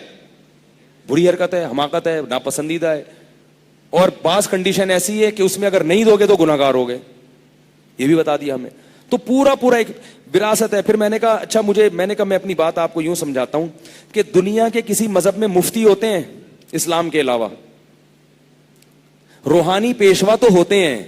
بری حرکت ہے, حماقت ہے, ناپسندیدہ ہے. اور بعض کنڈیشن ایسی ہے کہ اس میں اگر نہیں دو گے تو گناہگار ہو گے, یہ بھی بتا دیا ہمیں. تو پورا ایک وراثت ہے. پھر میں نے کہا اچھا میں نے کہا میں اپنی بات آپ کو یوں سمجھاتا ہوں کہ دنیا کے کسی مذہب میں مفتی ہوتے ہیں اسلام کے علاوہ؟ روحانی پیشوا تو ہوتے ہیں,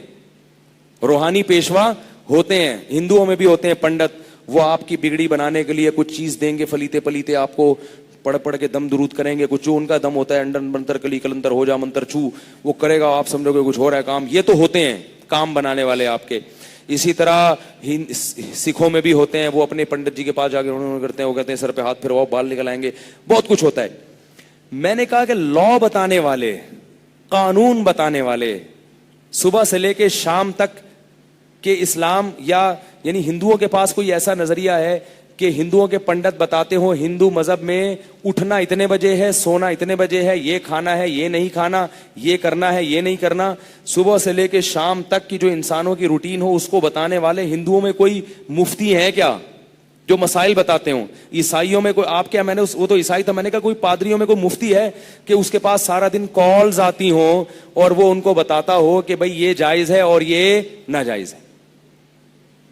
روحانی پیشوا ہوتے ہیں. ہندوؤں میں بھی ہوتے ہیں پنڈت, وہ آپ کی بگڑی بنانے کے لیے کچھ چیز دیں گے, فلیتے پلیتے آپ کو پڑھ پڑھ کے دم درود کریں گے. کچھ جو ان کا دم ہوتا ہے انڈن منتر کلی کلندر ہو جا منتر چھو, وہ کرے گا, آپ سمجھو گے کچھ ہو رہا ہے کام. یہ تو ہوتے ہیں کام بنانے والے آپ کے. اسی طرح سکھوں میں بھی ہوتے ہیں, وہ اپنے پنڈت جی کے پاس جا کے انہوں کرتے ہیں, وہ کہتے ہیں سر پہ ہاتھ پھرواؤ بال نکل آئیں گے. بہت کچھ ہوتا ہے. میں نے کہا کہ لا بتانے والے, قانون بتانے والے, صبح سے لے کے شام تک کہ اسلام یا یعنی ہندوؤں کے پاس کوئی ایسا نظریہ ہے کہ ہندوؤں کے پنڈت بتاتے ہو ہندو مذہب میں اٹھنا اتنے بجے ہے, سونا اتنے بجے ہے, یہ کھانا ہے, یہ نہیں کھانا, یہ کرنا ہے, یہ نہیں کرنا, صبح سے لے کے شام تک کی جو انسانوں کی روٹین ہو اس کو بتانے والے ہندوؤں میں کوئی مفتی ہے کیا جو مسائل بتاتے ہوں؟ عیسائیوں میں کوئی, آپ کیا, میں نے وہ تو عیسائی تھا, میں نے کہا کوئی پادریوں میں کوئی مفتی ہے کہ اس کے پاس سارا دن کالز آتی ہوں اور وہ ان کو بتاتا ہو کہ بھئی یہ جائز ہے اور یہ ناجائز ہے؟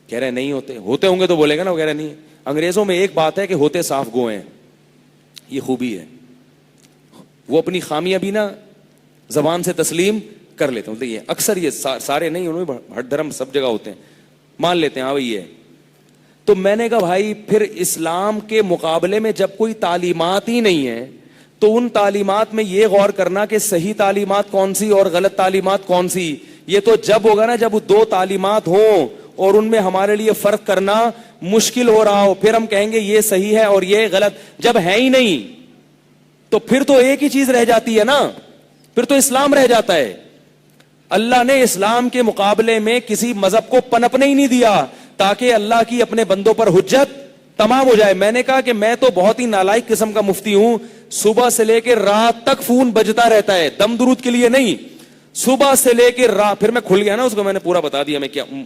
کہہ رہے نہیں ہوتے. ہوتے ہوں گے تو بولے گا نا, وہ کہہ رہے نہیں. انگریزوں میں ایک بات ہے کہ ہوتے صاف گو ہیں, یہ خوبی ہے, وہ اپنی خامیاں بھی نا زبان سے تسلیم کر لیتے ہیں. یہ اکثر, یہ سارے نہیں, انہوں نے ہر دھرم سب جگہ ہوتے ہیں, مان لیتے ہیں ہاں بھائی یہ. تو میں نے کہا بھائی پھر اسلام کے مقابلے میں جب کوئی تعلیمات ہی نہیں ہے تو ان تعلیمات میں یہ غور کرنا کہ صحیح تعلیمات کون سی اور غلط تعلیمات کون سی, یہ تو جب ہوگا نا جب دو تعلیمات ہوں اور ان میں ہمارے لیے فرق کرنا مشکل ہو رہا ہو, پھر ہم کہیں گے یہ صحیح ہے اور یہ غلط. جب ہے ہی نہیں تو پھر تو ایک ہی چیز رہ جاتی ہے نا, پھر تو اسلام رہ جاتا ہے. اللہ نے اسلام کے مقابلے میں کسی مذہب کو پنپنے ہی نہیں دیا تاکہ اللہ کی اپنے بندوں پر حجت تمام ہو جائے. میں نے کہا کہ میں تو بہت ہی نالائق قسم کا مفتی ہوں, صبح سے لے کے رات تک فون بجتا رہتا ہے, دم درود کے لیے نہیں, صبح سے لے کے رات. پھر میں کھل گیا نا اس کو, میں نے پورا بتا دیا میں کیا ہوں.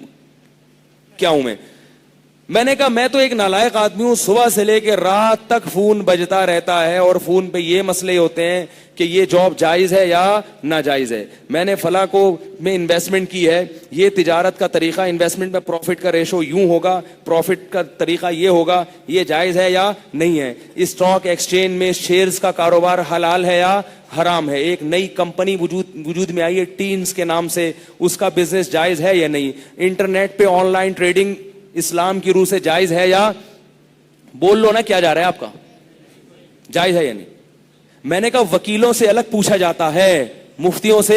میں نے کہا میں تو ایک نالائق آدمی ہوں, صبح سے لے کے رات تک فون بجتا رہتا ہے اور فون پہ یہ مسئلے ہوتے ہیں کہ یہ جاب جائز ہے یا ناجائز ہے, میں نے فلاں کو میں انویسٹمنٹ کی ہے, یہ تجارت کا طریقہ, انویسٹمنٹ میں پروفٹ کا ریشو یوں ہوگا, پروفٹ کا طریقہ یہ ہوگا, یہ جائز ہے یا نہیں ہے. اسٹاک ایکسچینج میں شیئرز کا کاروبار حلال ہے یا حرام ہے. ایک نئی کمپنی وجود میں آئی ہے ٹینز کے نام سے, اس کا بزنس جائز ہے یا نہیں. انٹرنیٹ پہ آن لائن ٹریڈنگ اسلام کی روح سے جائز ہے یا, بول لو نا کیا جا رہا ہے آپ کا, جائز ہے یا نہیں. میں نے کہا وکیلوں سے الگ پوچھا جاتا ہے, مفتیوں سے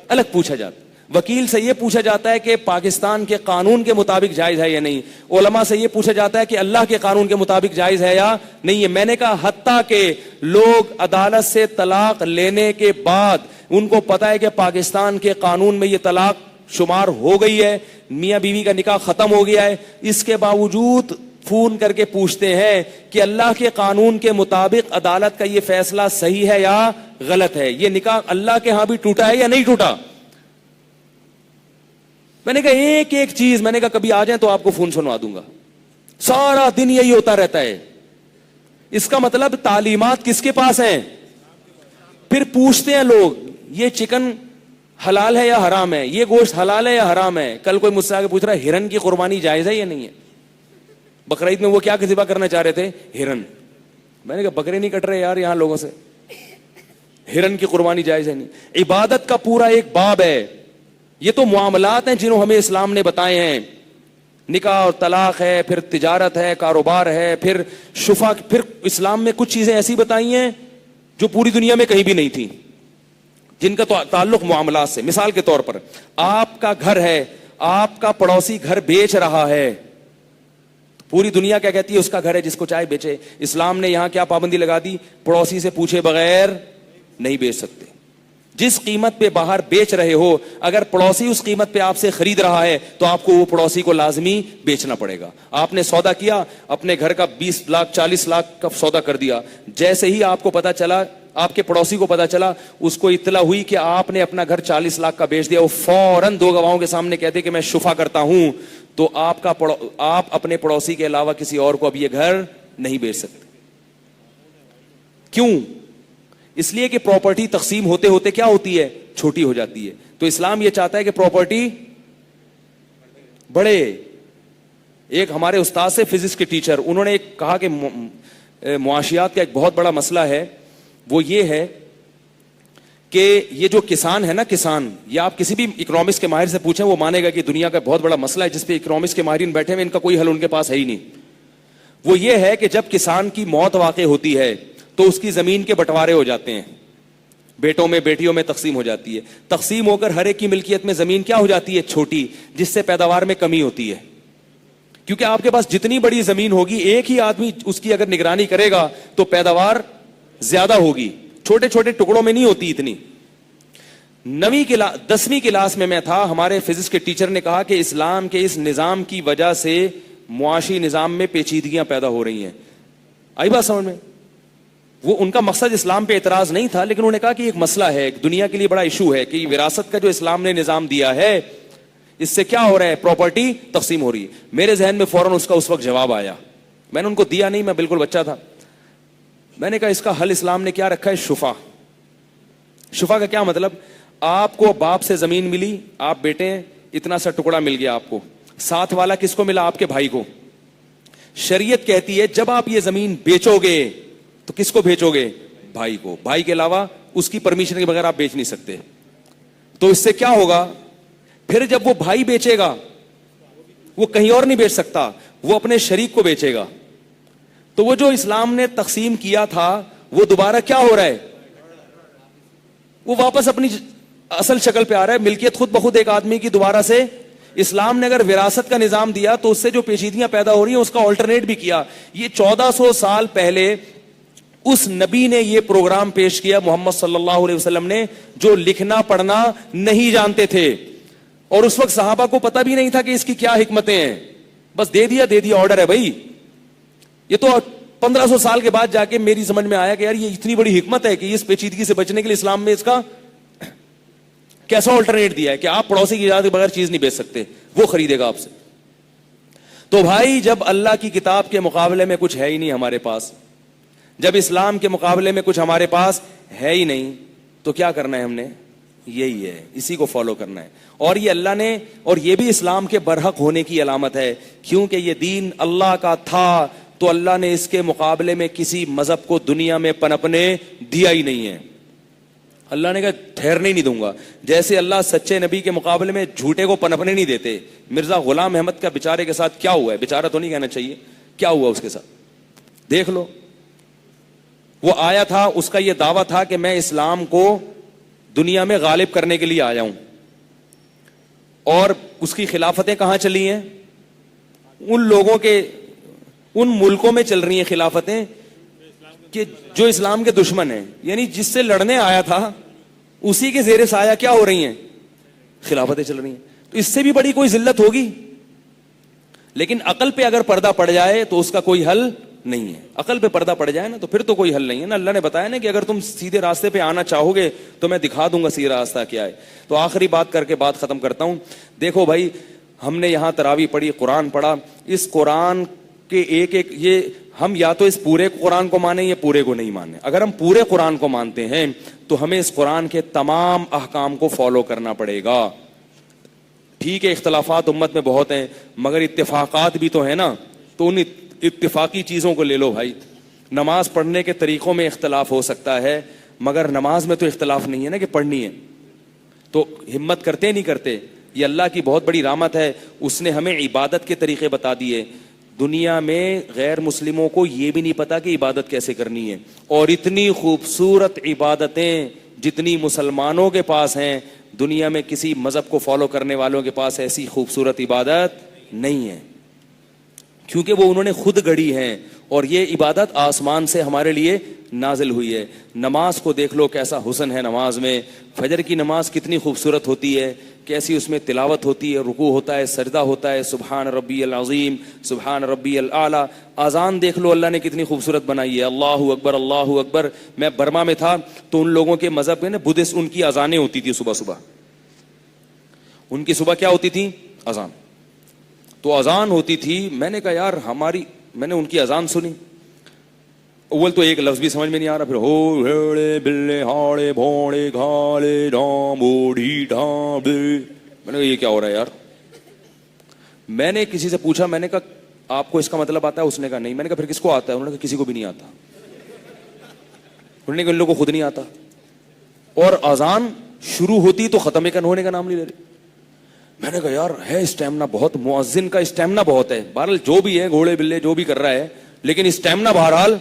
الگ پوچھا جاتا ہے. وکیل سے یہ پوچھا جاتا ہے کہ پاکستان کے قانون کے مطابق جائز ہے یا نہیں. علماء سے یہ پوچھا جاتا ہے کہ اللہ کے قانون کے مطابق جائز ہے یا نہیں ہے. میں نے کہا حتیٰ کہ لوگ عدالت سے طلاق لینے کے بعد ان کو پتا ہے کہ پاکستان کے قانون میں یہ طلاق شمار ہو گئی ہے, میاں بیوی کا نکاح ختم ہو گیا ہے, اس کے باوجود فون کر کے پوچھتے ہیں کہ اللہ کے قانون کے مطابق عدالت کا یہ فیصلہ صحیح ہے یا غلط ہے, یہ نکاح اللہ کے ہاں بھی ٹوٹا ہے یا نہیں ٹوٹا. میں نے کہا ایک ایک چیز, میں نے کہا کبھی آ جائیں تو آپ کو فون سنوا دوں گا. سارا دن یہی ہوتا رہتا ہے. اس کا مطلب تعلیمات کس کے پاس ہیں؟ پھر پوچھتے ہیں لوگ یہ چکن حلال ہے یا حرام ہے, یہ گوشت حلال ہے یا حرام ہے. کل کوئی مجھ سے آگے پوچھ رہا ہے ہرن کی قربانی جائز ہے یا نہیں ہے. بقرعید میں وہ کیا ذبح کرنا چاہ رہے تھے؟ ہرن. میں نے کہا بکرے نہیں کٹ رہے یار یہاں لوگوں سے, ہرن کی قربانی جائز ہے نہیں. عبادت کا پورا ایک باب ہے. یہ تو معاملات ہیں جنہوں ہمیں اسلام نے بتائے ہیں. نکاح اور طلاق ہے, پھر تجارت ہے, کاروبار ہے, پھر شفا, پھر اسلام میں کچھ چیزیں ایسی بتائی ہیں جو پوری دنیا میں کہیں بھی نہیں تھی, جن کا تعلق معاملات سے. مثال کے طور پر آپ کا گھر ہے, آپ کا پڑوسی گھر بیچ رہا ہے, پوری دنیا کیا کہتی ہے اس کا گھر ہے, جس کو چاہے بیچے. اسلام نے یہاں کیا پابندی لگا دی, پڑوسی سے پوچھے بغیر نہیں بیچ سکتے. جس قیمت پہ باہر بیچ رہے ہو, اگر پڑوسی اس قیمت پہ آپ سے خرید رہا ہے تو آپ کو وہ پڑوسی کو لازمی بیچنا پڑے گا. آپ نے سودا کیا, اپنے گھر کا 20 لاکھ 40 لاکھ کا سودا کر دیا, جیسے ہی آپ کو پتا چلا, آپ کے پڑوسی کو پتا چلا, اس کو اطلاع ہوئی کہ آپ نے اپنا گھر 40 لاکھ کا بیچ دیا, وہ فوراً 2 گواہوں کے سامنے کہتے کہ میں شفا کرتا ہوں, تو آپ اپنے پڑوسی کے علاوہ کسی اور کو اب یہ گھر نہیں بیچ سکتے. کیوں؟ اس لیے کہ پراپرٹی تقسیم ہوتے ہوتے کیا ہوتی ہے, چھوٹی ہو جاتی ہے. تو اسلام یہ چاہتا ہے کہ پراپرٹی بڑھے. ایک ہمارے استاد سے فزکس کے ٹیچر, انہوں نے کہا کہ معاشیات کا ایک بہت بڑا مسئلہ ہے, وہ یہ ہے کہ یہ جو کسان ہے نا, کسان, یا آپ کسی بھی اکنامکس کے ماہر سے پوچھیں وہ مانے گا کہ دنیا کا بہت بڑا مسئلہ ہے جس پہ اکنامکس کے ماہرین بیٹھے ہوئے, ان کا کوئی حل ان کے پاس ہے ہی نہیں. وہ یہ ہے کہ جب کسان کی موت واقع ہوتی ہے تو اس کی زمین کے بٹوارے ہو جاتے ہیں, بیٹوں میں بیٹیوں میں تقسیم ہو جاتی ہے. تقسیم ہو کر ہر ایک کی ملکیت میں زمین کیا ہو جاتی ہے, چھوٹی, جس سے پیداوار میں کمی ہوتی ہے. کیونکہ آپ کے پاس جتنی بڑی زمین ہوگی, ایک ہی آدمی اس کی اگر نگرانی کرے گا تو پیداوار زیادہ ہوگی, چھوٹے چھوٹے ٹکڑوں میں نہیں ہوتی اتنی. 10ویں کلاس میں تھا, ہمارے فزکس کے ٹیچر نے کہا کہ اسلام کے اس نظام کی وجہ سے معاشی نظام میں پیچیدگیاں پیدا ہو رہی ہیں. آئی بات سمجھ میں؟ وہ ان کا مقصد اسلام پہ اعتراض نہیں تھا, لیکن انہوں نے کہا کہ ایک مسئلہ ہے, ایک دنیا کے لیے بڑا ایشو ہے کہ وراثت کا جو اسلام نے نظام دیا ہے اس سے کیا ہو رہا ہے, پراپرٹی تقسیم ہو رہی ہے. میرے ذہن میں فوراً اس کا اس وقت جواب آیا, میں نے ان کو دیا نہیں, میں بالکل بچہ تھا. میں نے کہا اس کا حل اسلام نے کیا رکھا ہے, شفا. شفا کا کیا مطلب, آپ کو باپ سے زمین ملی, آپ بیٹے ہیں, اتنا سا ٹکڑا مل گیا آپ کو, ساتھ والا کس کو ملا, آپ کے بھائی کو. شریعت کہتی ہے جب آپ یہ زمین بیچو گے تو کس کو بیچو گے, بھائی کو. بھائی کے علاوہ اس کی پرمیشن کے بغیر آپ بیچ نہیں سکتے. تو اس سے کیا ہوگا, پھر جب وہ بھائی بیچے گا وہ کہیں اور نہیں بیچ سکتا, وہ اپنے شریک کو بیچے گا. تو وہ جو اسلام نے تقسیم کیا تھا وہ دوبارہ کیا ہو رہا ہے, وہ واپس اپنی اصل شکل پہ آ رہا ہے. ملکیت خود بخود ایک آدمی کی دوبارہ سے. اسلام نے اگر وراثت کا نظام دیا تو اس سے جو پیچیدگیاں پیدا ہو رہی ہیں اس کا آلٹرنیٹ بھی کیا. یہ 1400 سال پہلے اس نبی نے یہ پروگرام پیش کیا, محمد صلی اللہ علیہ وسلم نے, جو لکھنا پڑھنا نہیں جانتے تھے, اور اس وقت صحابہ کو پتہ بھی نہیں تھا کہ اس کی کیا حکمتیں ہیں. بس دے دیا آرڈر ہے بھائی. یہ تو 1500 سال کے بعد جا کے میری سمجھ میں آیا کہ یار یہ اتنی بڑی حکمت ہے کہ اس پیچیدگی سے بچنے کے لیے اسلام میں اس کا کیسا آلٹرنیٹ دیا ہے کہ آپ پڑوسی کی اجازت کے بغیر چیز نہیں بیچ سکتے, وہ خریدے گا آپ سے. تو بھائی جب اللہ کی کتاب کے مقابلے میں کچھ ہے ہی نہیں ہمارے پاس, جب اسلام کے مقابلے میں کچھ ہمارے پاس ہے ہی نہیں, تو کیا کرنا ہے ہم نے, یہی ہے, اسی کو فالو کرنا ہے. اور یہ اللہ نے, اور یہ بھی اسلام کے برحق ہونے کی علامت ہے, کیونکہ یہ دین اللہ کا تھا تو اللہ نے اس کے مقابلے میں کسی مذہب کو دنیا میں پنپنے دیا ہی نہیں ہے. اللہ نے کہا ٹھہرنے نہیں دوں گا. جیسے اللہ سچے نبی کے مقابلے میں جھوٹے کو پنپنے نہیں دیتے. مرزا غلام احمد کا بیچارے کے ساتھ کیا ہوا ہے, بیچارہ تو نہیں کہنا چاہیے, کیا ہوا اس کے ساتھ دیکھ لو. وہ آیا تھا, اس کا یہ دعویٰ تھا کہ میں اسلام کو دنیا میں غالب کرنے کے لیے آیا ہوں, اور اس کی خلافتیں کہاں چلی ہیں, ان لوگوں کے, ان ملکوں میں چل رہی ہیں خلافتیں کہ جو اسلام کے دشمن ہیں, یعنی جس سے لڑنے آیا تھا اسی کے زیر سایہ کیا ہو رہی ہیں, خلافتیں چل رہی ہیں. تو اس سے بھی بڑی کوئی ذلت ہوگی. لیکن عقل پہ اگر پردہ پڑ جائے تو اس کا کوئی حل نہیں ہے. عقل پہ پردہ پڑ جائے نا تو پھر تو کوئی حل نہیں ہے نا. اللہ نے بتایا نا کہ اگر تم سیدھے راستے پہ آنا چاہو گے تو میں دکھا دوں گا سیدھا راستہ کیا ہے. تو آخری بات کر کے بات ختم کرتا ہوں. دیکھو بھائی, ہم نے یہاں تراویح پڑھی, قرآن پڑھا, اس قرآن کے ایک ایک, یہ ہم یا تو اس پورے قرآن کو مانیں یا پورے کو نہیں مانیں. اگر ہم پورے قرآن کو مانتے ہیں تو ہمیں اس قرآن کے تمام احکام کو فالو کرنا پڑے گا. ٹھیک ہے, اختلافات امت میں بہت ہیں مگر اتفاقات بھی تو ہیں نا, تو ان اتفاقی چیزوں کو لے لو بھائی. نماز پڑھنے کے طریقوں میں اختلاف ہو سکتا ہے مگر نماز میں تو اختلاف نہیں ہے نا کہ پڑھنی ہے. تو ہمت کرتے نہیں کرتے, یہ اللہ کی بہت بڑی رحمت ہے, اس نے ہمیں عبادت کے طریقے بتا دیے. دنیا میں غیر مسلموں کو یہ بھی نہیں پتا کہ عبادت کیسے کرنی ہے. اور اتنی خوبصورت عبادتیں جتنی مسلمانوں کے پاس ہیں, دنیا میں کسی مذہب کو فالو کرنے والوں کے پاس ایسی خوبصورت عبادت نہیں ہے, کیونکہ وہ انہوں نے خود گڑھی ہیں. اور یہ عبادت آسمان سے ہمارے لیے نازل ہوئی ہے. نماز کو دیکھ لو کیسا حسن ہے نماز میں. فجر کی نماز کتنی خوبصورت ہوتی ہے, کیسی اس میں تلاوت ہوتی ہے, رکوع ہوتا ہے, سجدہ ہوتا ہے, سبحان ربی العظیم, سبحان ربی الاعلیٰ. اذان دیکھ لو اللہ نے کتنی خوبصورت بنائی ہے, اللہ اکبر اللہ اکبر. میں برما میں تھا تو ان لوگوں کے مذہب میں بدھسٹ, ان کی اذانیں ہوتی تھی صبح صبح. ان کی صبح کیا ہوتی تھی؟ اذان. تو اذان ہوتی تھی. میں نے کہا یار میں نے ان کی اذان سنی, اول تو ایک لفظ بھی سمجھ میں نہیں آ رہا, پھر ہو ہیڑے بلے ہاڑے بھوڑے گھالے ڈام بوڑھی ڈام. میں نے کہا یہ کیا ہو رہا ہے یار. میں نے کسی سے پوچھا, میں نے کہا آپ کو اس کا مطلب آتا ہے؟ اس نے کہا نہیں. میں نے کہا پھر کس کو آتا ہے؟ انہوں نے کہا کسی کو بھی نہیں آتا. انہوں نے کہا ان لوگوں کو خود نہیں آتا. اور اذان شروع ہوتی تو ختم ہونے کا نام نہیں لے رہی. میں نے کہا یار ہے اسٹیمنا بہت, مؤذن کا اسٹیمنا بہت ہے. بہرحال جو بھی ہے, گھوڑے بلے جو بھی کر رہا ہے, لیکن اسٹیمنا بہرحال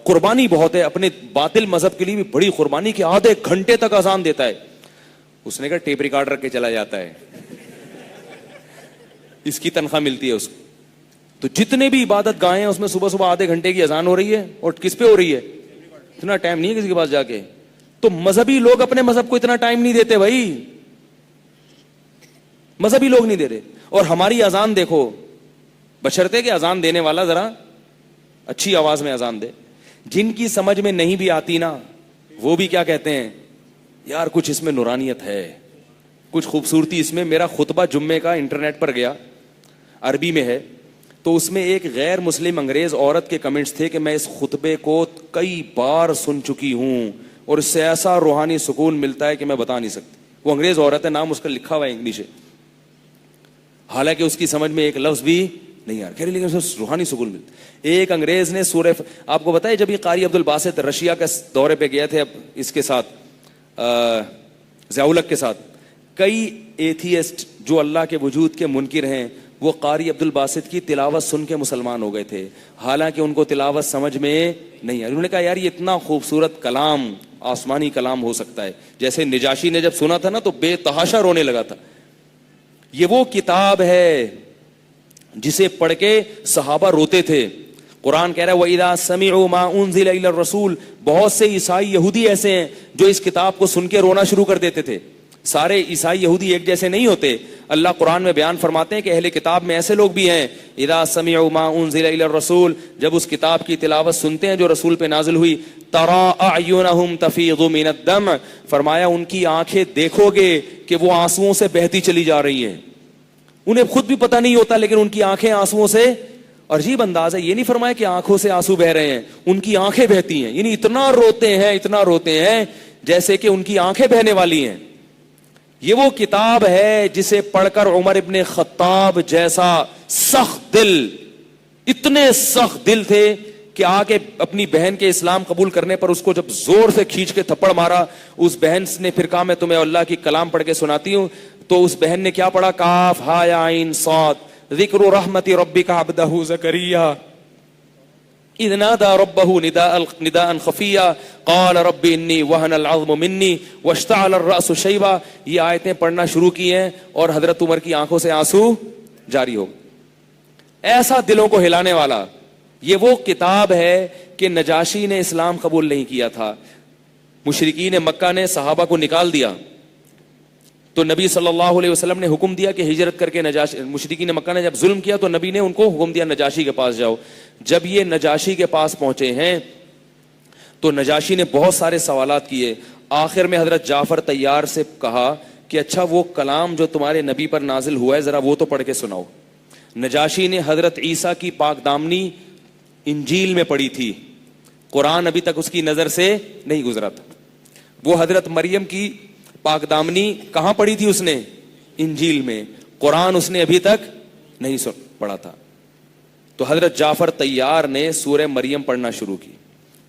قربانی بہت ہے. اپنے باطل مذہب کے لیے بھی بڑی قربانی کی, آدھے گھنٹے تک اذان دیتا ہے. اس نے کہا ٹیپ ریکارڈ رکھ کے چلا جاتا ہے, اس کی تنخواہ ملتی ہے اس کو. تو جتنے بھی عبادت گاہیں ہیں اس میں صبح صبح آدھے گھنٹے کی اذان ہو رہی ہے. اور کس پہ ہو رہی ہے؟ اتنا ٹائم نہیں ہے کسی کے پاس جا کے. تو مذہبی لوگ اپنے مذہب کو اتنا ٹائم نہیں دیتے بھائی, مذہبی لوگ نہیں دے رہے. اور ہماری اذان دیکھو, بشرطے کہ اذان دینے والا ذرا اچھی آواز میں اذان دے. جن کی سمجھ میں نہیں بھی آتی نا, وہ بھی کیا کہتے ہیں یار کچھ اس میں نورانیت ہے, کچھ خوبصورتی اس میں. میرا خطبہ جمعے کا انٹرنیٹ پر گیا, عربی میں ہے, تو اس میں ایک غیر مسلم انگریز عورت کے کمنٹس تھے کہ میں اس خطبے کو کئی بار سن چکی ہوں اور اس سے ایسا روحانی سکون ملتا ہے کہ میں بتا نہیں سکتی. وہ انگریز عورت ہے, نام اس کا لکھا ہوا ہے انگلش ہے, حالانکہ اس کی سمجھ میں ایک لفظ بھی نہیں آ رہا, لیکن اسے روحانی سکون ملتا. ایک انگریز نے سورہ آپ کو بتایا, جب یہ قاری عبد الباسط رشیا کے دورے پہ گئے تھے, اب اس کے ساتھ ضیاء الحق کے ساتھ, کئی ایتھیسٹ جو اللہ کے وجود کے منکر ہیں وہ قاری عبد الباسط کی تلاوت سن کے مسلمان ہو گئے تھے, حالانکہ ان کو تلاوت سمجھ میں نہیں آئی. انہوں نے کہا یار یہ اتنا خوبصورت کلام, آسمانی کلام ہو سکتا ہے. جیسے نجاشی نے جب سنا تھا نا تو بے تحاشا رونے لگا تھا. یہ وہ کتاب ہے جسے پڑھ کے صحابہ روتے تھے. قرآن کہہ رہا ہے وَإِذَا سَمِعُوا مَا أُنزِلَ إِلَى الرَّسُولِ. بہت سے عیسائی یہودی ایسے ہیں جو اس کتاب کو سن کے رونا شروع کر دیتے تھے. سارے عیسائی یہودی ایک جیسے نہیں ہوتے. اللہ قرآن میں بیان فرماتے ہیں کہ اہل کتاب میں ایسے لوگ بھی ہیں, اذا سمعوا ما انزل الى الرسول, جب اس کتاب کی تلاوت سنتے ہیں جو رسول پہ نازل ہوئی, ترى اعینهم تفیض من الدمع, فرمایا ان کی آنکھیں دیکھو گے کہ وہ آنسوؤں سے بہتی چلی جا رہی ہیں. انہیں خود بھی پتہ نہیں ہوتا لیکن ان کی آنکھیں آنسوؤں سے. اور عجیب انداز ہے, یہ نہیں فرمایا کہ آنکھوں سے آنسو بہ رہے ہیں, ان کی آنکھیں بہتی ہیں. یعنی اتنا روتے ہیں جیسے کہ ان کی آنکھیں بہنے والی ہیں. یہ وہ کتاب ہے جسے پڑھ کر عمر ابن خطاب جیسا سخت دل, اتنے سخت دل تھے کہ آ کے اپنی بہن کے اسلام قبول کرنے پر اس کو جب زور سے کھینچ کے تھپڑ مارا, اس بہن نے پھر کہا میں تمہیں اللہ کی کلام پڑھ کے سناتی ہوں. تو اس بہن نے کیا پڑھا, کاف ہا یا عین صاد, ذکر رحمت ربک عبدہ زکریا اذ نادى ربه نداء خفيا قال رب انی وهن العظم منی واشتعل الرأس شیبا. یہ آیتیں پڑھنا شروع کی ہیں اور حضرت عمر کی آنکھوں سے آنسو جاری ہو. ایسا دلوں کو ہلانے والا یہ وہ کتاب ہے کہ نجاشی نے اسلام قبول نہیں کیا تھا, مشرکین مکہ نے صحابہ کو نکال دیا, تو نبی صلی اللہ علیہ وسلم نے حکم دیا کہ ہجرت کر کے نجاشی, مشرکین مکہ نے جب ظلم کیا تو نبی نے ان کو حکم دیا نجاشی کے پاس جاؤ. جب یہ نجاشی کے پاس پہنچے ہیں تو نجاشی نے بہت سارے سوالات کیے. آخر میں حضرت جعفر طیار سے کہا کہ اچھا وہ کلام جو تمہارے نبی پر نازل ہوا ہے ذرا وہ تو پڑھ کے سناؤ. نجاشی نے حضرت عیسیٰ کی پاک دامنی انجیل میں پڑھی تھی, قرآن ابھی تک اس کی نظر سے نہیں گزرا تھا. وہ حضرت مریم کی پاک دامنی کہاں پڑھی تھی اس نے؟ انجیل میں. قرآن اس نے ابھی تک نہیں پڑھا تھا. تو حضرت جعفر طیار نے سورہ مریم پڑھنا شروع کی.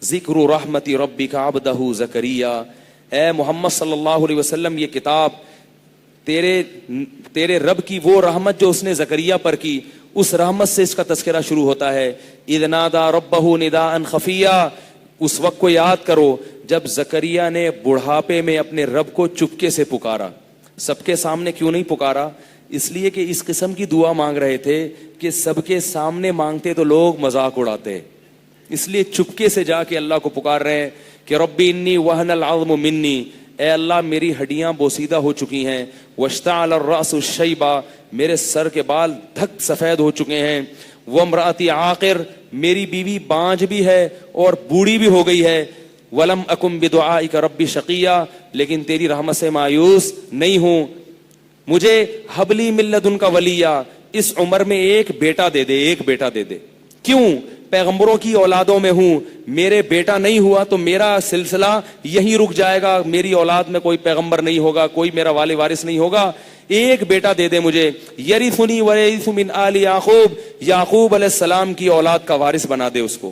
ذکر رحمت ربک عبدہ زکریا, اے محمد صلی اللہ علیہ وسلم یہ کتاب تیرے رب کی وہ رحمت جو اس نے زکریا پر کی, اس رحمت سے اس کا تذکرہ شروع ہوتا ہے. اذ نادى ربه نداء خفیا، اس وقت کو یاد کرو جب زکریا نے بڑھاپے میں اپنے رب کو چپکے سے پکارا. سب کے سامنے کیوں نہیں پکارا؟ اس لیے کہ اس قسم کی دعا مانگ رہے تھے کہ سب کے سامنے مانگتے تو لوگ مذاق اڑاتے، اس لیے چپکے سے جا کے اللہ کو پکار رہے ہیں کہ ربی انی وہن العظم منی، اے اللہ میری ہڈیاں بوسیدہ ہو چکی ہیں، واشتعل الرأس الشیبہ، میرے سر کے بال دھک سفید ہو چکے ہیں، وامرأتی عاقر، میری بیوی بانجھ بھی ہے اور بوڑھی بھی ہو گئی ہے، ولم اکم بدعائک ربی شقیہ، لیکن تیری رحمت سے مایوس نہیں ہوں، مجھے حبلی من لدنک ولیہ، اس عمر میں ایک بیٹا دے دے، ایک بیٹا دے دے. کیوں؟ پیغمبروں کی اولادوں میں ہوں، میرے بیٹا نہیں ہوا تو میرا سلسلہ یہیں رک جائے گا، میری اولاد میں کوئی پیغمبر نہیں ہوگا، کوئی میرا والی وارث نہیں ہوگا، ایک بیٹا دے دے مجھے، یرثنی ویرث من آل یعقوب، یعقوب علیہ السلام کی اولاد کا وارث بنا دے اس کو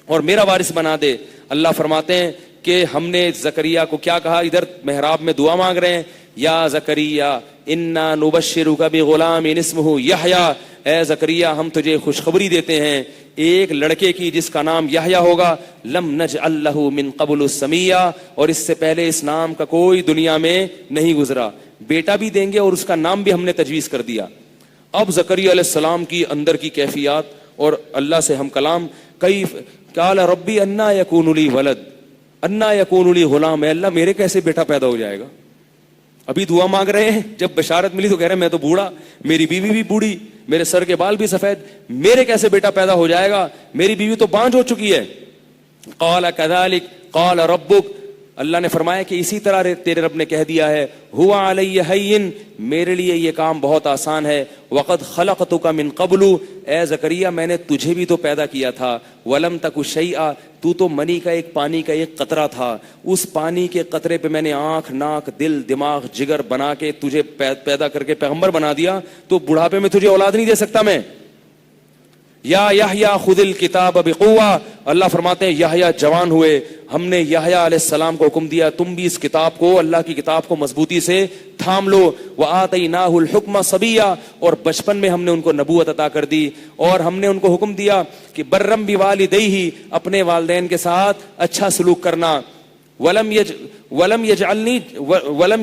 اور میرا وارث بنا دے. اللہ فرماتے ہیں کہ ہم نے زکریا کو کیا کہا، ادھر محراب میں دعا مانگ رہے ہیں، یا زکریا انا نبشرک بغلام اسمہ یحییٰ، اے زکریا ہم تجھے خوشخبری دیتے ہیں ایک لڑکے کی جس کا نام یحییٰ ہوگا، لم نجعل لہ من قبل سمیہ، اور اس سے پہلے اس نام کا کوئی دنیا میں نہیں گزرا، بیٹا بھی دیں گے اور اس کا نام بھی ہم نے تجویز کر دیا. اب زکریا علیہ السلام کی اندر کی کیفیات اور اللہ سے ہم کلام، کیف قال ربی انا یکون لی ولد انا یکون لی غلام، اے اللہ میرے کیسے بیٹا پیدا ہو جائے گا. ابھی دعا مانگ رہے ہیں، جب بشارت ملی تو کہہ رہے ہیں میں تو بوڑھا، میری بیوی بھی بوڑھی، میرے سر کے بال بھی سفید، میرے کیسے بیٹا پیدا ہو جائے گا، میری بیوی تو بانجھ ہو چکی ہے. قال کذالک قال ربک، اللہ نے فرمایا کہ اسی طرح تیرے رب نے کہہ دیا ہے، ہوا علی ہین، میرے لیے یہ کام بہت آسان ہے، وقد خلقتک من قبل، اے زکریا میں نے تجھے بھی تو پیدا کیا تھا، ولم تک شیئا، تو منی کا ایک پانی کا ایک قطرہ تھا، اس پانی کے قطرے پہ میں نے آنکھ ناک دل دماغ جگر بنا کے تجھے پیدا کر کے پیغمبر بنا دیا، تو بڑھاپے میں تجھے اولاد نہیں دے سکتا میں. یا یحییٰ خذ الکتاب بقوہ، اللہ فرماتے ہیں یحییٰ جوان ہوئے، ہم نے یحییٰ علیہ السلام کو حکم دیا تم بھی اس کتاب کو، اللہ کی کتاب کو مضبوطی سے تھام لو. وآتیناہ الحکم صبیہ، اور بچپن میں ہم نے ان کو نبوت عطا کر دی، اور ہم نے ان کو حکم دیا کہ برم بوالدیہ، اپنے والدین کے ساتھ اچھا سلوک کرنا. ولم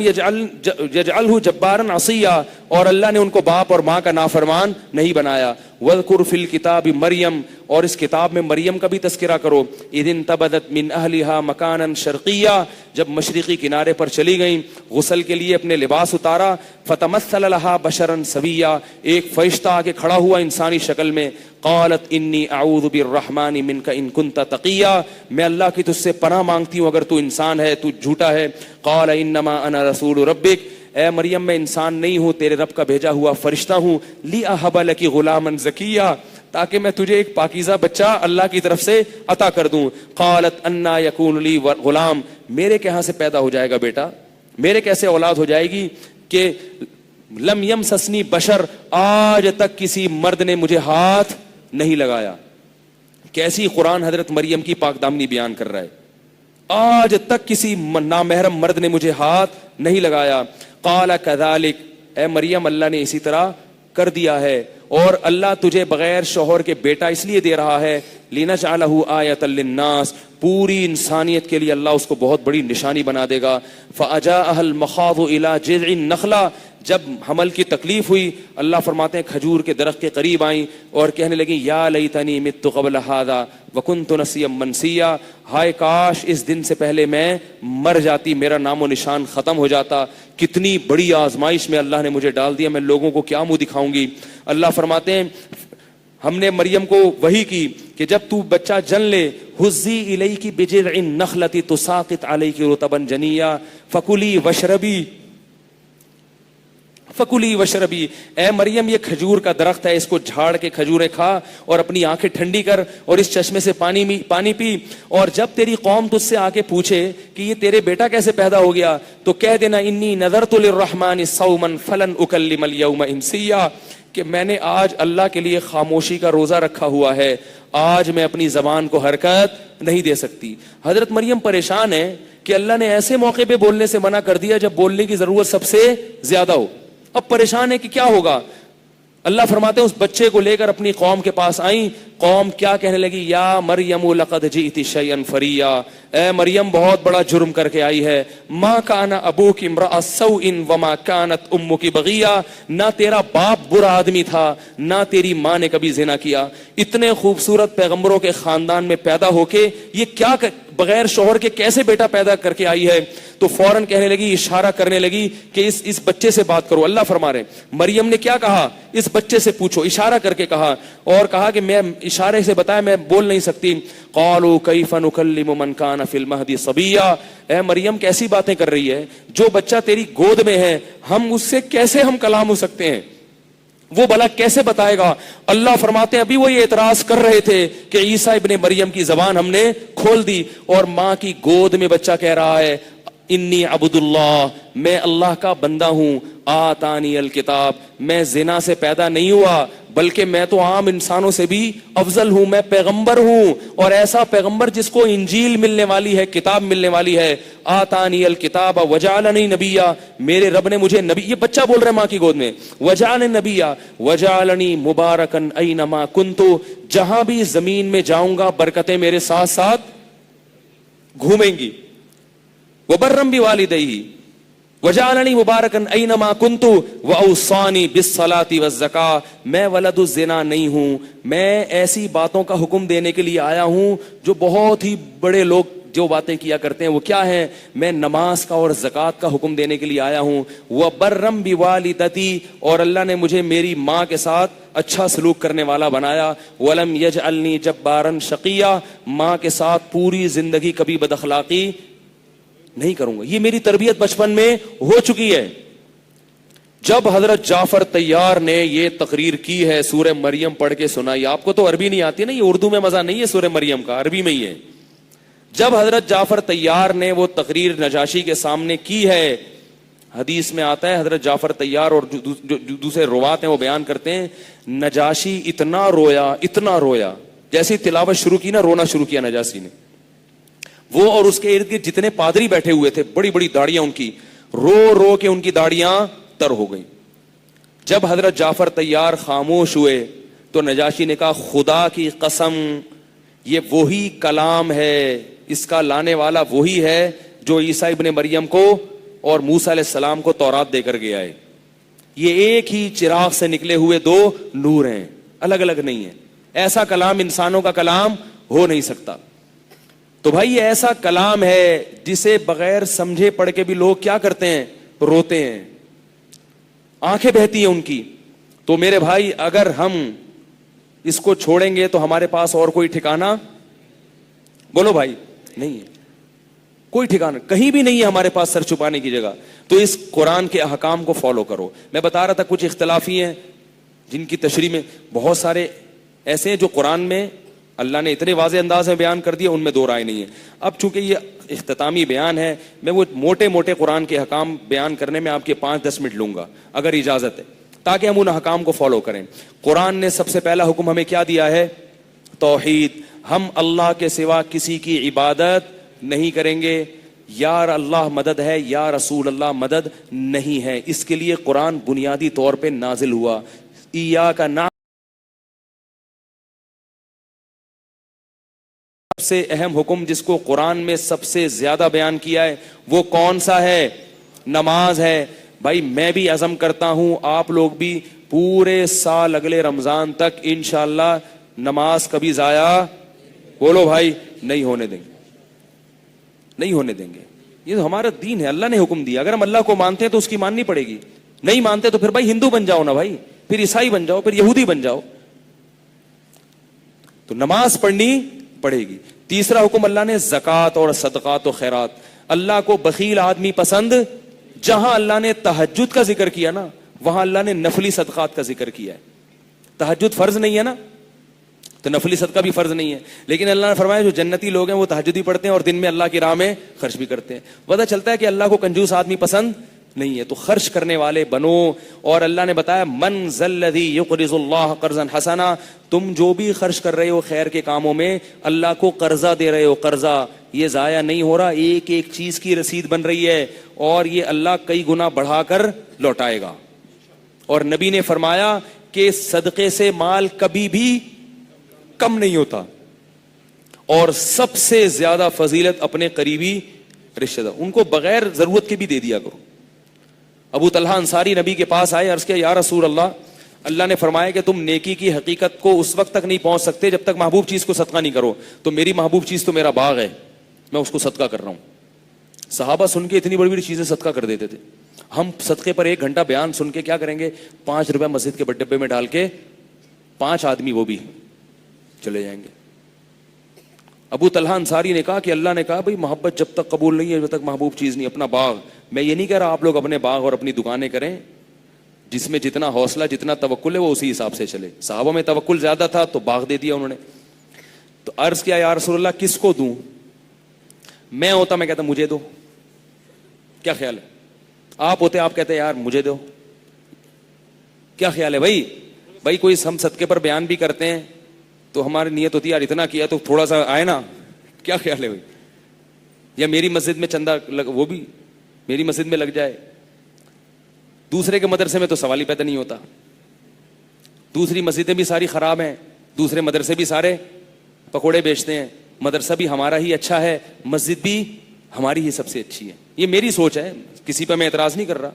یجعلہ جبارا عصیا، اور اللہ نے ان کو باپ اور ماں کا نافرمان نہیں بنایا. واذکر فی الکتاب مریم، اور اس کتاب میں مریم کا بھی تذکرہ کرو. اذ انتبذت من اہلہا مکانا شرقیہ، جب مشرقی کنارے پر چلی گئیں، غسل کے لیے اپنے لباس اتارا، فتمثل لہا بشرا سویا، ایک فرشتہ آ کے کھڑا ہوا انسانی شکل میں. قالت انی اعوذ بالرحمن منک ان کنت تقیا، میں اللہ کی تجھ سے پناہ مانگتی ہوں اگر تو انسان ہے، تو جھوٹا ہے. قال انما انا رسول ربک، اے مریم میں انسان نہیں ہوں، تیرے رب کا بھیجا ہوا فرشتہ ہوں. لی اہب لکی غلاما زکیا، تاکہ میں تجھے ایک پاکیزہ بچہ اللہ کی طرف سے عطا کر دوں. قالت انا یکون لی غلام، میرے کہاں سے پیدا ہو جائے گا بیٹا، میرے کیسے اولاد ہو جائے گی کہ لم یمسسنی بشر، آج تک کسی مرد نے مجھے ہاتھ نہیں لگایا. کیسی قرآن حضرت مریم کی پاک دامنی بیان کر رہا ہے، آج تک کسی نامحرم مرد نے مجھے ہاتھ نہیں لگایا. قال کذالک، اے مریم اللہ نے اسی طرح کر دیا ہے، اور اللہ تجھے بغیر شوہر کے بیٹا اس لیے دے رہا ہے، لنجعلہ آیۃ للناس، پوری انسانیت کے لیے اللہ اس کو بہت بڑی نشانی بنا دے گا. فاجاءها المخاض الى جذع النخلہ، جب حمل کی تکلیف ہوئی اللہ فرماتے ہیں کھجور کے درخت کے قریب آئیں اور کہنے لگیں یا لیتنی مت قبل ھذا وکنت نسیا منسیا، ہائے کاش اس دن سے پہلے میں مر جاتی، میرا نام و نشان ختم ہو جاتا. کتنی بڑی آزمائش میں اللہ نے مجھے ڈال دیا، میں لوگوں کو کیا منہ دکھاؤں گی. اللہ فرماتے ہیں ہم نے مریم کو وحی کی کہ جب تو بچہ جن لے، حزی الیکی بجذع النخلۃ تساقط علیک رطبا جنیا فکلی واشربی فکلی وشربی، اے مریم یہ کھجور کا درخت ہے، اس کو جھاڑ کے کھجوریں کھا اور اپنی آنکھیں ٹھنڈی کر اور اس چشمے سے پانی پی، اور جب تیری قوم تجھ سے آ کے پوچھے کہ یہ تیرے بیٹا کیسے پیدا ہو گیا تو کہہ دینا انی نذرت للرحمن صوما فلن اکلم اليوم انسیا، کہ میں نے آج اللہ کے لیے خاموشی کا روزہ رکھا ہوا ہے، آج میں اپنی زبان کو حرکت نہیں دے سکتی. حضرت مریم پریشان ہے کہ اللہ نے ایسے موقع پہ بولنے سے منع کر دیا جب بولنے کی ضرورت سب سے زیادہ ہو. اب پریشان ہے کہ کیا ہوگا. اللہ فرماتے ہیں اس بچے کو لے کر اپنی قوم کے پاس آئیں. قوم کیا کہنے لگی؟ یا مریم لقد جئت شیئا فریا، اے مریم بہت بڑا جرم کر کے آئی ہے. ما کان ابوک امرأ سوء وما کانت امک بغیا، نہ تیرا باپ برا آدمی تھا نہ تیری ماں نے کبھی زنا کیا. اتنے خوبصورت پیغمبروں کے خاندان میں پیدا ہو کے یہ کیا بغیر شوہر کے کیسے بیٹا پیدا کر کے آئی ہے؟ تو فوراً کہنے لگی، اشارہ کرنے لگی کہ اس بچے سے بات کرو. اللہ فرما رہے مریم نے کیا کہا؟ اس بچے سے پوچھو، اشارہ کر کے کہا. اور کہا کہ میں اشارے سے بتایا میں بول نہیں سکتی. قالوا کیف نکلم من کان فی المہد صبیا، اے مریم کیسی باتیں کر رہی ہے؟ جو بچہ تیری گود میں ہے ہم اس سے کیسے ہم کلام ہو سکتے ہیں؟ وہ بھلا کیسے بتائے گا؟ اللہ فرماتے ہیں ابھی وہ یہ اعتراض کر رہے تھے کہ عیسیٰ ابن مریم کی زبان ہم نے کھول دی اور ماں کی گود میں بچہ کہہ رہا ہے انی عبد اللہ، میں اللہ کا بندہ ہوں. آتانی الکتاب، میں زنا سے پیدا نہیں ہوا بلکہ میں تو عام انسانوں سے بھی افضل ہوں، میں پیغمبر ہوں اور ایسا پیغمبر جس کو انجیل ملنے والی ہے، کتاب ملنے والی ہے. آتانی الکتاب وجعلنی نبیا، میرے رب نے مجھے نبی، یہ بچہ بول رہا ہے ماں کی گود میں، وجعلنی نبیا وجعلنی مبارکن اینما کنتو، جہاں بھی زمین میں جاؤں گا برکتیں میرے ساتھ ساتھ گھومیں گی. وبرم بوالدیہ وجعلنی مبارکن اینما کنتو واوصانی بالصلاۃ والزکاۃ، میں ولد الزنا نہیں ہوں، میں ایسی باتوں کا حکم دینے کے لیے آیا ہوں جو بہت ہی بڑے لوگ جو باتیں کیا کرتے ہیں. وہ کیا ہے؟ میں نماز کا اور زکوٰۃ کا حکم دینے کے لیے آیا ہوں. وبرم بوالدتی، اور اللہ نے مجھے میری ماں کے ساتھ اچھا سلوک کرنے والا بنایا. ولم یجعلنی جبارا شقیا، ماں کے ساتھ پوری زندگی کبھی بد اخلاقی نہیں کروں گا. یہ میری تربیت بچپن میں ہو چکی ہے. جب حضرت جعفر طیار نے یہ تقریر کی ہے، سورہ مریم پڑھ کے سنائی. آپ کو تو عربی نہیں آتی نا، یہ اردو میں مزہ نہیں ہے سورہ مریم کا، عربی میں ہی ہے. جب حضرت جعفر طیار نے وہ تقریر نجاشی کے سامنے کی ہے، حدیث میں آتا ہے حضرت جعفر طیار اور جو دوسرے روات ہیں وہ بیان کرتے ہیں نجاشی اتنا رویا جیسی تلاوت شروع کی نا، رونا شروع کیا نجاشی نے. وہ اور اس کے ارد گرد جتنے پادری بیٹھے ہوئے تھے، بڑی بڑی داڑیاں ان کی، رو رو کے ان کی داڑیاں تر ہو گئیں. جب حضرت جعفر طیار خاموش ہوئے تو نجاشی نے کہا خدا کی قسم یہ وہی کلام ہے، اس کا لانے والا وہی ہے جو عیسیٰ ابن مریم کو اور موسیٰ علیہ السلام کو تورات دے کر گیا ہے. یہ ایک ہی چراغ سے نکلے ہوئے دو نور ہیں، الگ الگ نہیں ہیں. ایسا کلام انسانوں کا کلام ہو نہیں سکتا. تو بھائی یہ ایسا کلام ہے جسے بغیر سمجھے پڑھ کے بھی لوگ کیا کرتے ہیں؟ روتے ہیں، آنکھیں بہتی ہیں ان کی. تو میرے بھائی اگر ہم اس کو چھوڑیں گے تو ہمارے پاس اور کوئی ٹھکانہ، بولو بھائی، نہیں ہے. کوئی ٹھکانہ کہیں بھی نہیں ہے ہمارے پاس سر چھپانے کی جگہ. تو اس قرآن کے احکام کو فالو کرو. میں بتا رہا تھا کچھ اختلافی ہیں جن کی تشریح میں بہت سارے ایسے ہیں جو قرآن میں اللہ نے اتنے واضح انداز میں بیان کر دیا، ان میں دو رائے نہیں ہے. اب چونکہ یہ اختتامی بیان ہے، میں وہ موٹے موٹے قرآن کے احکام بیان کرنے میں آپ کے 5-10 منٹ لوں گا اگر اجازت ہے، تاکہ ہم ان احکام کو فالو کریں. قرآن نے سب سے پہلا حکم ہمیں کیا دیا ہے؟ توحید. ہم اللہ کے سوا کسی کی عبادت نہیں کریں گے. یا اللہ مدد ہے، یا رسول اللہ مدد نہیں ہے. اس کے لیے قرآن بنیادی طور پہ نازل ہوا. ایاک نعبد، سب سے اہم حکم جس کو قرآن میں سب سے زیادہ بیان کیا ہے وہ کون سا ہے؟ نماز ہے. بھائی میں بھی عزم کرتا ہوں، آپ لوگ بھی، پورے سال اگلے رمضان تک انشاءاللہ نماز کبھی ضائع، بولو بھائی، نہیں ہونے دیں گے، نہیں ہونے دیں گے. یہ تو ہمارا دین ہے، اللہ نے حکم دیا. اگر ہم اللہ کو مانتے ہیں تو اس کی ماننی پڑے گی. نہیں مانتے تو پھر بھائی ہندو بن جاؤ نا بھائی، پھر عیسائی بن جاؤ، پھر یہودی بن جاؤ. تو نماز پڑھنی پڑے گی. تیسرا حکم اللہ نے زکوٰۃ اور صدقات و خیرات. اللہ کو بخیل آدمی پسند، جہاں اللہ نے تہجد کا ذکر کیا نا وہاں اللہ نے نفلی صدقات کا ذکر کیا ہے. تہجد فرض نہیں ہے نا، تو نفلی صدقہ بھی فرض نہیں ہے. لیکن اللہ نے فرمایا جو جنتی لوگ ہیں وہ تہجد بھی پڑھتے ہیں اور دن میں اللہ کی راہ میں خرچ بھی کرتے ہیں. پتہ چلتا ہے کہ اللہ کو کنجوس آدمی پسند نہیں ہے. تو خرچ کرنے والے بنو. اور اللہ نے بتایا من ذا الذی یقرض اللہ قرضا حسنا، تم جو بھی خرچ کر رہے ہو خیر کے کاموں میں اللہ کو قرضہ دے رہے ہو. قرضہ یہ ضائع نہیں ہو رہا، ایک ایک چیز کی رسید بن رہی ہے اور یہ اللہ کئی گنا بڑھا کر لوٹائے گا. اور نبی نے فرمایا کہ صدقے سے مال کبھی بھی کم نہیں ہوتا, اور سب سے زیادہ فضیلت اپنے قریبی رشتہ دار, ان کو بغیر ضرورت کے بھی دے دیا کرو. ابو طلحہ انصاری نبی کے پاس آئے, عرض کیا یا رسول اللہ, اللہ نے فرمایا کہ تم نیکی کی حقیقت کو اس وقت تک نہیں پہنچ سکتے جب تک محبوب چیز کو صدقہ نہیں کرو, تو میری محبوب چیز تو میرا باغ ہے, میں اس کو صدقہ کر رہا ہوں. صحابہ سن کے اتنی بڑی بڑی چیزیں صدقہ کر دیتے تھے. ہم صدقے پر 1 گھنٹہ بیان سن کے کیا کریں گے, 5 روپے مسجد کے ڈبے میں ڈال کے 5 آدمی وہ بھی چلے جائیں گے. ابو طلحہ انصاری نے کہا کہ اللہ نے کہا بھئی محبت جب تک قبول نہیں ہے جب تک محبوب چیز نہیں, اپنا باغ. میں یہ نہیں کہہ رہا آپ لوگ اپنے باغ اور اپنی دکانیں کریں, جس میں جتنا حوصلہ جتنا توکل ہے وہ اسی حساب سے چلے. صحابہ میں توکل زیادہ تھا تو باغ دے دیا انہوں نے. تو عرض کیا یا رسول اللہ کس کو دوں, میں ہوتا میں کہتا مجھے دو, کیا خیال ہے؟ آپ ہوتے آپ کہتے یار مجھے دو, کیا خیال ہے بھائی کوئی ہم صدقے پر بیان بھی کرتے ہیں تو ہماری نیت ہوتی ہے یار اتنا کیا تو تھوڑا سا آئے نا, کیا خیال ہے بھائی؟ یا میری مسجد میں چندہ وہ بھی میری مسجد میں لگ جائے. دوسرے کے مدرسے میں تو سوال ہی پیدا نہیں ہوتا. دوسری مسجدیں بھی ساری خراب ہیں, دوسرے مدرسے بھی سارے پکوڑے بیچتے ہیں, مدرسہ بھی ہمارا ہی اچھا ہے, مسجد بھی ہماری ہی سب سے اچھی ہے. یہ میری سوچ ہے, کسی پہ میں اعتراض نہیں کر رہا,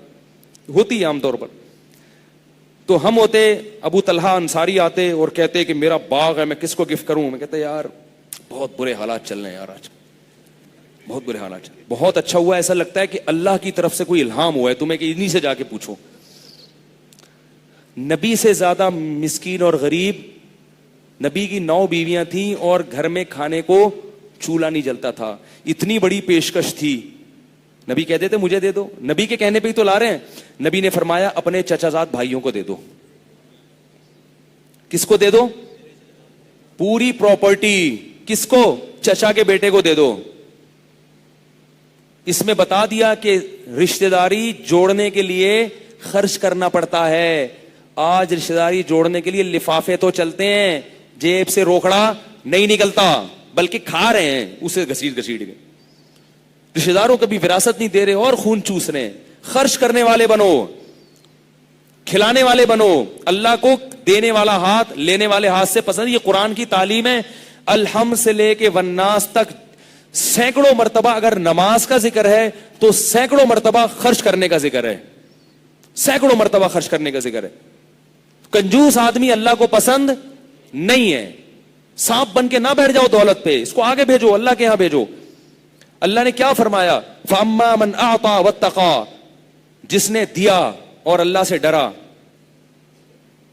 ہوتی ہے عام طور پر. تو ہم ہوتے ابو طلحہ انصاری آتے اور کہتے کہ میرا باغ ہے میں کس کو گفٹ کروں, میں کہتے یار بہت برے حالات چل رہے ہیں یار, آج بہت برے حالات چل رہے ہیں. بہت اچھا ہوا, ایسا لگتا ہے کہ اللہ کی طرف سے کوئی الہام ہوا ہے تمہیں کہ انہی سے جا کے پوچھو. نبی سے زیادہ مسکین اور غریب, نبی کی 9 بیویاں تھیں اور گھر میں کھانے کو چولہا نہیں جلتا تھا. اتنی بڑی پیشکش تھی, نبی کہتے تھے مجھے دے دو, نبی کے کہنے پہ ہی تو لا رہے ہیں. نبی نے فرمایا اپنے چچا زاد بھائیوں کو دے دو. کس کو دے دو؟ پوری پراپرٹی. کس کو؟ چچا کے بیٹے کو دے دو. اس میں بتا دیا کہ رشتہ داری جوڑنے کے لیے خرچ کرنا پڑتا ہے. آج رشتہ داری جوڑنے کے لیے لفافے تو چلتے ہیں, جیب سے روکڑا نہیں نکلتا, بلکہ کھا رہے ہیں اسے گھسیٹ گھسیٹ کے. رشتہ داروں کو بھی وراثت نہیں دے رہے اور خون چوس رہے ہیں. خرچ کرنے والے بنو, کھلانے والے بنو. اللہ کو دینے والا ہاتھ لینے والے ہاتھ سے پسند. یہ قرآن کی تعلیم ہے. الحمد سے لے کے والناس تک سینکڑوں مرتبہ اگر نماز کا ذکر ہے تو سینکڑوں مرتبہ خرچ کرنے کا ذکر ہے, سینکڑوں مرتبہ خرچ کرنے کا ذکر ہے. کنجوس آدمی اللہ کو پسند نہیں ہے. سانپ بن کے نہ بیٹھ جاؤ دولت پہ, اس کو آگے بھیجو, اللہ کے ہاں بھیجو. اللہ نے کیا فرمایا, فَأَمَّا مَنْ أَعْطَى وَاتَّقَى, جس نے دیا اور اللہ سے ڈرا,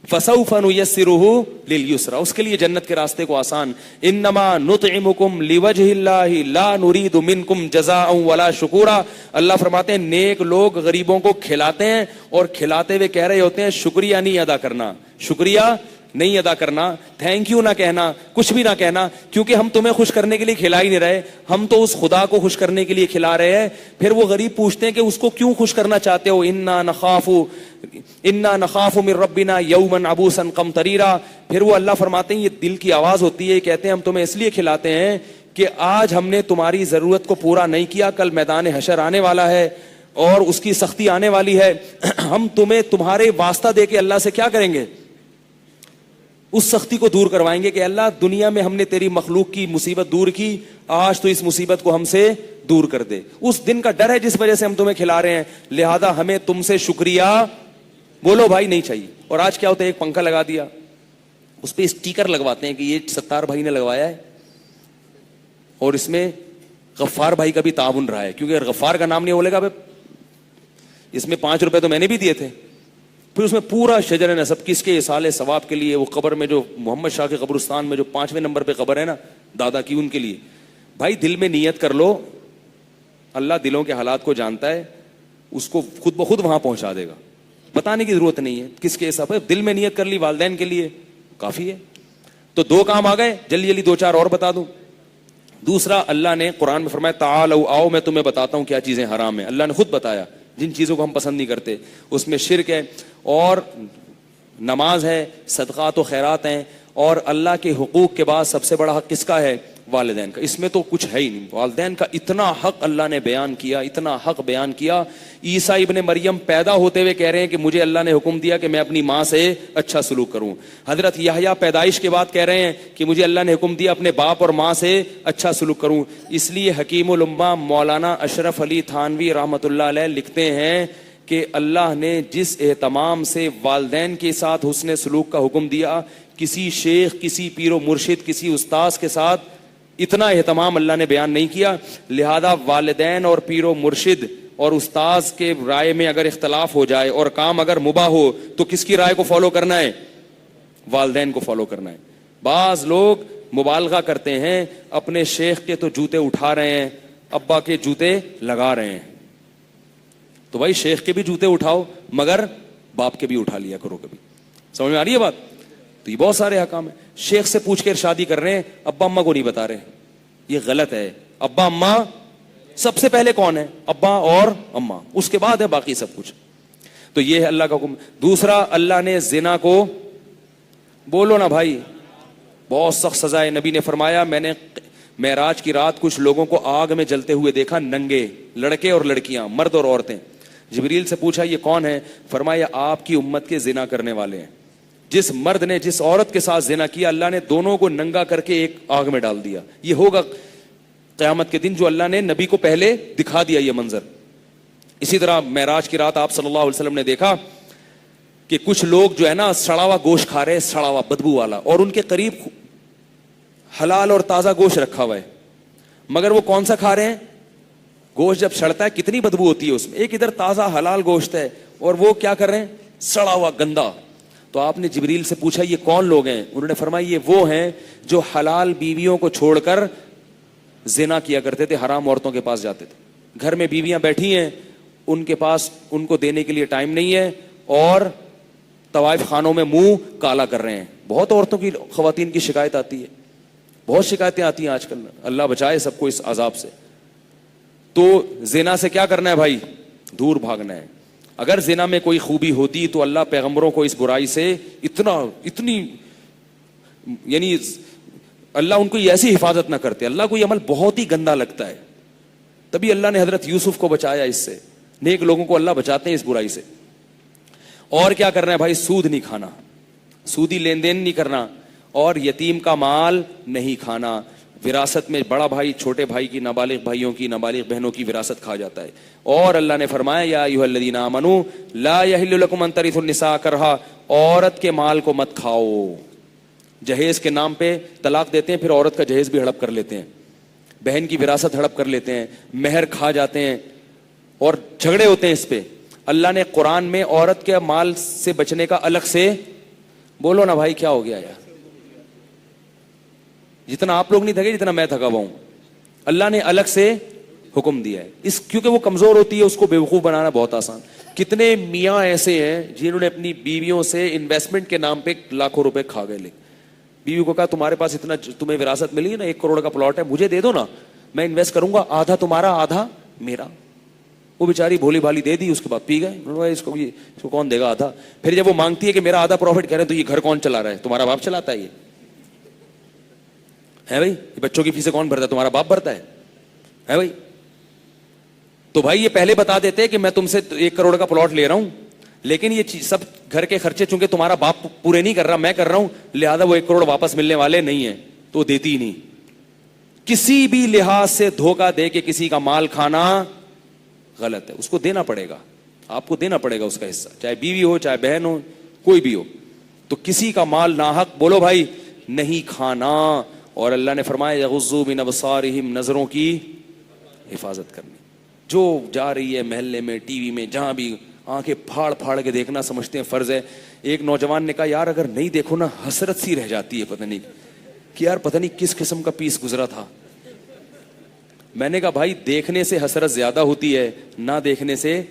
فَسَوْفَ نُيَسِّرُهُ لِلْيُسْرَى, اس کے لیے جنت کے راستے کو آسان. إِنَّمَا نُطْعِمُكُمْ لِوَجْهِ اللَّهِ لَا نُرِيدُ مِنْكُمْ جَزَاءً وَلَا شُكُورًا. اللہ فرماتے ہیں نیک لوگ غریبوں کو کھلاتے ہیں اور کھلاتے ہوئے کہہ رہے ہوتے ہیں شکریہ نہیں ادا کرنا, شکریہ نہیں ادا کرنا, تھینک یو نہ کہنا, کچھ بھی نہ کہنا, کیونکہ ہم تمہیں خوش کرنے کے لیے کھلا ہی نہیں رہے, ہم تو اس خدا کو خوش کرنے کے لیے کھلا رہے ہیں. پھر وہ غریب پوچھتے ہیں کہ اس کو کیوں خوش کرنا چاہتے ہو؟ انا نخاف من ربنا یوما عبوسا قمطریرا. پھر وہ اللہ فرماتے ہیں یہ دل کی آواز ہوتی ہے, کہتے ہیں ہم تمہیں اس لیے کھلاتے ہیں کہ آج ہم نے تمہاری ضرورت کو پورا نہیں کیا, کل میدان حشر آنے والا ہے اور اس کی سختی آنے والی ہے. ہم تمہیں تمہارے واسطہ دے کے اللہ سے کیا کریں گے؟ اس سختی کو دور کروائیں گے کہ اللہ دنیا میں ہم نے تیری مخلوق کی مصیبت دور کی, آج تو اس مصیبت کو ہم سے دور کر دے. اس دن کا ڈر ہے جس وجہ سے ہم تمہیں کھلا رہے ہیں, لہذا ہمیں تم سے شکریہ بولو بھائی نہیں چاہیے. اور آج کیا ہوتا ہے, ایک پنکھا لگا دیا, اس پہ اسٹیکر لگواتے ہیں کہ یہ ستار بھائی نے لگوایا ہے اور اس میں غفار بھائی کا بھی تعاون رہا ہے, کیونکہ اگر غفار کا نام نہیں بولے گا اس میں 5 روپے تو میں نے بھی دیے تھے. پھر اس میں پورا شجر نسب کس کے اصال ثواب کے لیے, وہ قبر میں جو محمد شاہ کے قبرستان میں جو 5ویں نمبر پہ قبر ہے نا دادا کی, ان کے لیے. بھائی دل میں نیت کر لو, اللہ دلوں کے حالات کو جانتا ہے, اس کو خود بخود وہاں پہنچا دے گا, بتانے کی ضرورت نہیں ہے کس کے حساب ہے. دل میں نیت کر لی والدین کے لیے کافی ہے. تو 2 کام آ گئے, جلدی جلدی 2-4 اور بتا دوں. دوسرا, اللہ نے قرآن میں فرمایا تعالوا آؤ میں تمہیں بتاتا ہوں کیا چیزیں حرام ہیں. اللہ نے خود بتایا جن چیزوں کو ہم پسند نہیں کرتے, اس میں شرک ہے اور نماز ہے, صدقات و خیرات ہیں, اور اللہ کے حقوق کے بعد سب سے بڑا حق کس کا ہے؟ والدین کا, اس میں تو کچھ ہے ہی نہیں. والدین کا اتنا حق اللہ نے بیان کیا, اتنا حق بیان کیا. عیسیٰ ابن مریم پیدا ہوتے ہوئے کہہ رہے ہیں کہ مجھے اللہ نے حکم دیا کہ میں اپنی ماں سے اچھا سلوک کروں. حضرت یحییٰ پیدائش کے بعد کہہ رہے ہیں کہ مجھے اللہ نے حکم دیا اپنے باپ اور ماں سے اچھا سلوک کروں. اس لیے حکیم الامہ مولانا اشرف علی تھانوی رحمۃ اللہ علیہ لکھتے ہیں کہ اللہ نے جس اہتمام سے والدین کے ساتھ حسن سلوک کا حکم دیا, کسی شیخ, کسی پیر و مرشد, کسی استاذ کے ساتھ اتنا اہتمام اللہ نے بیان نہیں کیا. لہذا والدین اور پیر و مرشد اور استاذ کے رائے میں اگر اختلاف ہو جائے اور کام اگر مباح ہو تو کس کی رائے کو فالو کرنا ہے؟ والدین کو فالو کرنا ہے. بعض لوگ مبالغہ کرتے ہیں, اپنے شیخ کے تو جوتے اٹھا رہے ہیں, ابا کے جوتے لگا رہے ہیں. تو بھائی شیخ کے بھی جوتے اٹھاؤ مگر باپ کے بھی اٹھا لیا کرو کبھی. سمجھ میں آ رہی ہے بات؟ تو یہ بہت سارے حکام ہیں, شیخ سے پوچھ کے ارشادی کر رہے ہیں, ابا اماں کو نہیں بتا رہے. یہ غلط ہے. ابا اماں سب سے پہلے کون ہے؟ ابا اور اماں, اس کے بعد ہے باقی سب کچھ. تو یہ ہے اللہ کا حکم. دوسرا, اللہ نے زنا کو, بولو نا بھائی, بہت سخت سزا ہے. نبی نے فرمایا میں نے معراج کی رات کچھ لوگوں کو آگ میں جلتے ہوئے دیکھا, ننگے, لڑکے اور لڑکیاں, مرد اور عورتیں. جبریل سے پوچھا یہ کون ہے؟ فرمایا آپ کی امت کے زنا کرنے والے ہیں. جس مرد نے جس عورت کے ساتھ زنا کیا, اللہ نے دونوں کو ننگا کر کے ایک آگ میں ڈال دیا. یہ ہوگا قیامت کے دن, جو اللہ نے نبی کو پہلے دکھا دیا یہ منظر. اسی طرح معراج کی رات آپ صلی اللہ علیہ وسلم نے دیکھا کہ کچھ لوگ جو ہے نا سڑا ہوا گوشت کھا رہے ہیں, سڑا ہوا بدبو والا, اور ان کے قریب حلال اور تازہ گوشت رکھا ہوا ہے, مگر وہ کون سا کھا رہے ہیں؟ گوشت جب سڑتا ہے کتنی بدبو ہوتی ہے اس میں. ایک ادھر تازہ حلال گوشت ہے اور وہ کیا کر رہے ہیں؟ سڑا ہوا گندا. تو آپ نے جبریل سے پوچھا یہ کون لوگ ہیں؟ انہوں نے فرمایا یہ وہ ہیں جو حلال بیویوں کو چھوڑ کر زنا کیا کرتے تھے, حرام عورتوں کے پاس جاتے تھے. گھر میں بیویاں بیٹھی ہیں, ان کے پاس ان کو دینے کے لیے ٹائم نہیں ہے, اور طوائف خانوں میں منہ کالا کر رہے ہیں. بہت عورتوں کی, خواتین کی شکایت آتی ہے, بہت شکایتیں آتی ہیں آج کل. اللہ بچائے سب کو اس عذاب سے. تو زنا سے کیا کرنا ہے بھائی؟ دور بھاگنا ہے. اگر زنا میں کوئی خوبی ہوتی تو اللہ پیغمبروں کو اس برائی سے اتنی یعنی اللہ ان کو ایسی حفاظت نہ کرتے. اللہ کو یہ عمل بہت ہی گندا لگتا ہے, تبھی اللہ نے حضرت یوسف کو بچایا اس سے. نیک لوگوں کو اللہ بچاتے ہیں اس برائی سے. اور کیا کرنا ہے بھائی؟ سود نہیں کھانا, سودی لین دین نہیں کرنا, اور یتیم کا مال نہیں کھانا. وراثت میں بڑا بھائی چھوٹے بھائی کی, نابالغ بھائیوں کی, نابالغ بہنوں کی وراثت کھا جاتا ہے. اور اللہ نے فرمایا یا ایھا الذین آمنوا لا یحل لکم ان ترثوا النساء کرہا, عورت کے مال کو مت کھاؤ. جہیز کے نام پہ طلاق دیتے ہیں, پھر عورت کا جہیز بھی ہڑپ کر لیتے ہیں, بہن کی وراثت ہڑپ کر لیتے ہیں, مہر کھا جاتے ہیں, اور جھگڑے ہوتے ہیں اس پہ. اللہ نے قرآن میں عورت کے مال سے بچنے کا الگ سے, بولو نا بھائی کیا ہو گیا یار؟ جتنا آپ لوگ نہیں تھکے جتنا میں تھکا ہوا ہوں. اللہ نے الگ سے حکم دیا ہے اس, کیونکہ وہ کمزور ہوتی ہے, اس کو بیوقوف بنانا بہت آسان. کتنے میاں ایسے ہیں جنہوں نے اپنی بیویوں سے انویسٹمنٹ کے نام پہ لاکھوں روپے کھا گئے. لے بیوی کو کہا تمہارے پاس اتنا, تمہیں وراثت ملی ہے نا, 1 کروڑ کا پلاٹ ہے, مجھے دے دو نا, میں انویسٹ کروں گا, آدھا تمہارا آدھا میرا. وہ بیچاری بھولی بھالی دے دی, اس کے بعد پی گئے. اس کو کون دے گا آدھا؟ پھر جب وہ مانگتی ہے کہ میرا آدھا پروفٹ کہہ رہے ہیں, تو یہ گھر کون چلا رہا ہے؟ تمہارا باپ چلاتا ہے. یہ ہے بھائی, بچوں کی فیسیں کون بھرتا ہے؟ تمہارا باپ بھرتا ہے بھائی. تو بھائی یہ پہلے بتا دیتے کہ میں تم سے 1 کروڑ کا پلاٹ لے رہا ہوں, لیکن یہ سب گھر کے خرچے چونکہ تمہارا باپ پورے نہیں کر رہا, میں کر رہا ہوں, لہذا وہ 1 کروڑ واپس ملنے والے نہیں ہیں, تو دیتی ہی نہیں. کسی بھی لحاظ سے دھوکہ دے کے کسی کا مال کھانا غلط ہے. اس کو دینا پڑے گا, آپ کو دینا پڑے گا اس کا حصہ, چاہے بیوی ہو چاہے بہن ہو کوئی بھی ہو. تو کسی کا مال ناحق, بولو بھائی, نہیں کھانا. اور اللہ نے فرمایا یغضوا من ابصارہم, نظروں کی حفاظت کرنی. جو جا رہی ہے محلے میں, ٹی وی میں, جہاں بھی, آنکھیں پھاڑ پھاڑ کے دیکھنا سمجھتے ہیں فرض ہے. ایک نوجوان نے کہا یار اگر نہیں دیکھو نا حسرت سی رہ جاتی ہے, پتہ نہیں کہ یار پتہ نہیں کس قسم کا پیس گزرا تھا. میں نے کہا بھائی دیکھنے سے حسرت زیادہ ہوتی ہے نہ دیکھنے سے,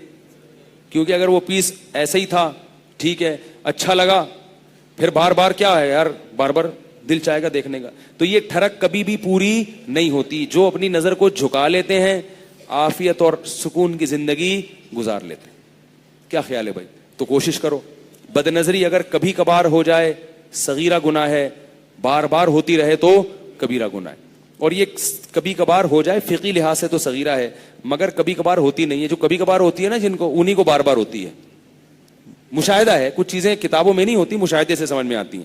کیونکہ اگر وہ پیس ایسا ہی تھا ٹھیک ہے اچھا لگا, پھر بار بار کیا ہے یار, بار بار دل چاہے گا دیکھنے کا. تو یہ ٹھڑک کبھی بھی پوری نہیں ہوتی. جو اپنی نظر کو جھکا لیتے ہیں عافیت اور سکون کی زندگی گزار لیتے ہیں. کیا خیال ہے بھائی؟ تو کوشش کرو. بد نظری اگر کبھی کبھار ہو جائے صغیرہ گناہ ہے, بار بار ہوتی رہے تو کبیرہ گناہ ہے. اور یہ کبھی کبھار ہو جائے فقہی لحاظ سے تو صغیرہ ہے، مگر کبھی کبھار ہوتی نہیں ہے. جو کبھی کبھار ہوتی ہے نا جن کو، انہی کو بار بار ہوتی ہے. مشاہدہ ہے، کچھ چیزیں کتابوں میں نہیں ہوتی، مشاہدے سے سمجھ میں آتی ہیں.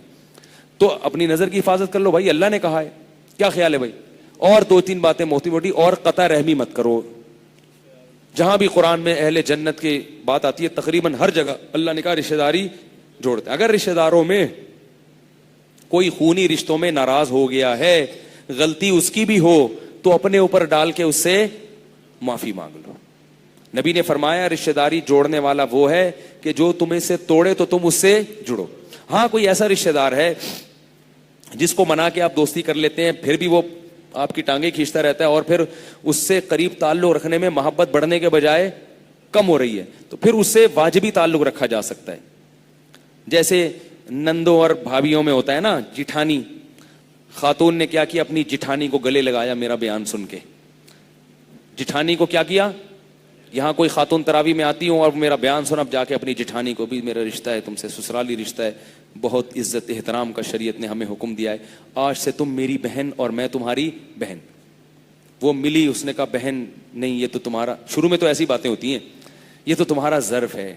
تو اپنی نظر کی حفاظت کر لو بھائی، اللہ نے کہا ہے. کیا خیال ہے بھائی؟ اور دو تین باتیں موٹی موٹی. اور قطع رحمی مت کرو. جہاں بھی قرآن میں اہل جنت کی بات آتی ہے تقریباً ہر جگہ اللہ نے کہا رشتہ داری جوڑتے. اگر رشتہ داروں میں کوئی خونی رشتوں میں ناراض ہو گیا ہے، غلطی اس کی بھی ہو، تو اپنے اوپر ڈال کے اس سے معافی مانگ لو. نبی نے فرمایا رشتہ داری جوڑنے والا وہ ہے کہ جو تمہیں سے توڑے تو تم اس سے جڑو. ہاں کوئی ایسا رشتہ دار ہے جس کو منا کے آپ دوستی کر لیتے ہیں، پھر بھی وہ آپ کی ٹانگیں کھینچتا رہتا ہے، اور پھر اس سے قریب تعلق رکھنے میں محبت بڑھنے کے بجائے کم ہو رہی ہے، تو پھر اس سے واجبی تعلق رکھا جا سکتا ہے. جیسے نندوں اور بھابھیوں میں ہوتا ہے نا جٹھانی. خاتون نے کیا کیا؟ اپنی جٹھانی کو گلے لگایا میرا بیان سن کے. جٹھانی کو کیا کیا؟ یہاں کوئی خاتون تراوی میں آتی ہوں اور میرا بیان سن، اب جا کے اپنی جٹھانی کو بھی میرا رشتہ ہے تم سے، سسرالی رشتہ ہے، بہت عزت احترام کا شریعت نے ہمیں حکم دیا ہے، آج سے تم میری بہن اور میں تمہاری بہن. وہ ملی، اس نے کہا بہن نہیں، یہ تو تمہارا، شروع میں تو ایسی باتیں ہوتی ہیں، یہ تو تمہارا ظرف ہے،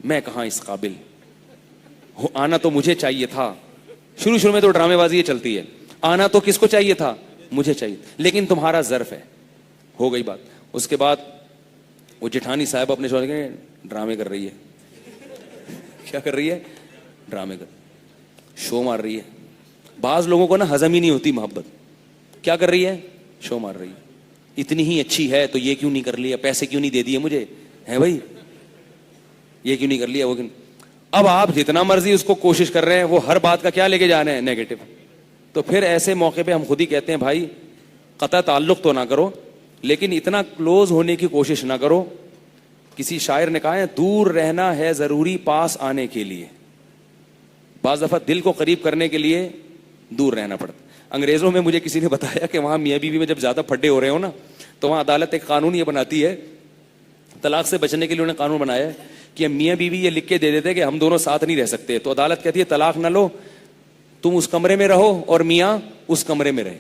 میں کہاں اس قابل، آنا تو مجھے چاہیے تھا. شروع میں تو ڈرامے بازی یہ چلتی ہے، آنا تو کس کو چاہیے تھا؟ مجھے چاہیے، لیکن تمہارا ظرف ہے. ہو گئی بات. اس کے بعد وہ جٹھانی صاحب اپنے شوہر کے ڈرامے کر رہی ہے. کیا کر رہی ہے؟ ڈرامے کر، شو مار رہی ہے. بعض لوگوں کو نا ہضم ہی نہیں ہوتی محبت. کیا کر رہی ہے؟ شو مار رہی ہے. اتنی ہی اچھی ہے تو یہ کیوں نہیں کر لیا، پیسے کیوں نہیں دے دیے مجھے، ہے بھائی یہ کیوں نہیں کر لیا، وہ کیوں. اب آپ جتنا مرضی اس کو کوشش کر رہے ہیں، وہ ہر بات کا کیا لے کے جا رہے ہیں؟ نیگیٹو. تو پھر ایسے موقع پہ ہم خود ہی کہتے ہیں بھائی قطع تعلق تو نہ کرو، لیکن اتنا کلوز ہونے کی کوشش نہ کرو. کسی شاعر نے کہا ہے دور رہنا ہے ضروری پاس آنے کے لیے. بعض دفعہ دل کو قریب کرنے کے لیے دور رہنا پڑتا. انگریزوں میں مجھے کسی نے بتایا کہ وہاں میاں بیوی میں جب زیادہ پھڈے ہو رہے ہو نا، تو وہاں عدالت ایک قانون یہ بناتی ہے، طلاق سے بچنے کے لیے انہوں نے قانون بنایا ہے کہ میاں بیوی یہ لکھ کے دے دیتے کہ ہم دونوں ساتھ نہیں رہ سکتے. تو عدالت کہتی ہے طلاق نہ لو، تم اس کمرے میں رہو اور میاں اس کمرے میں رہے.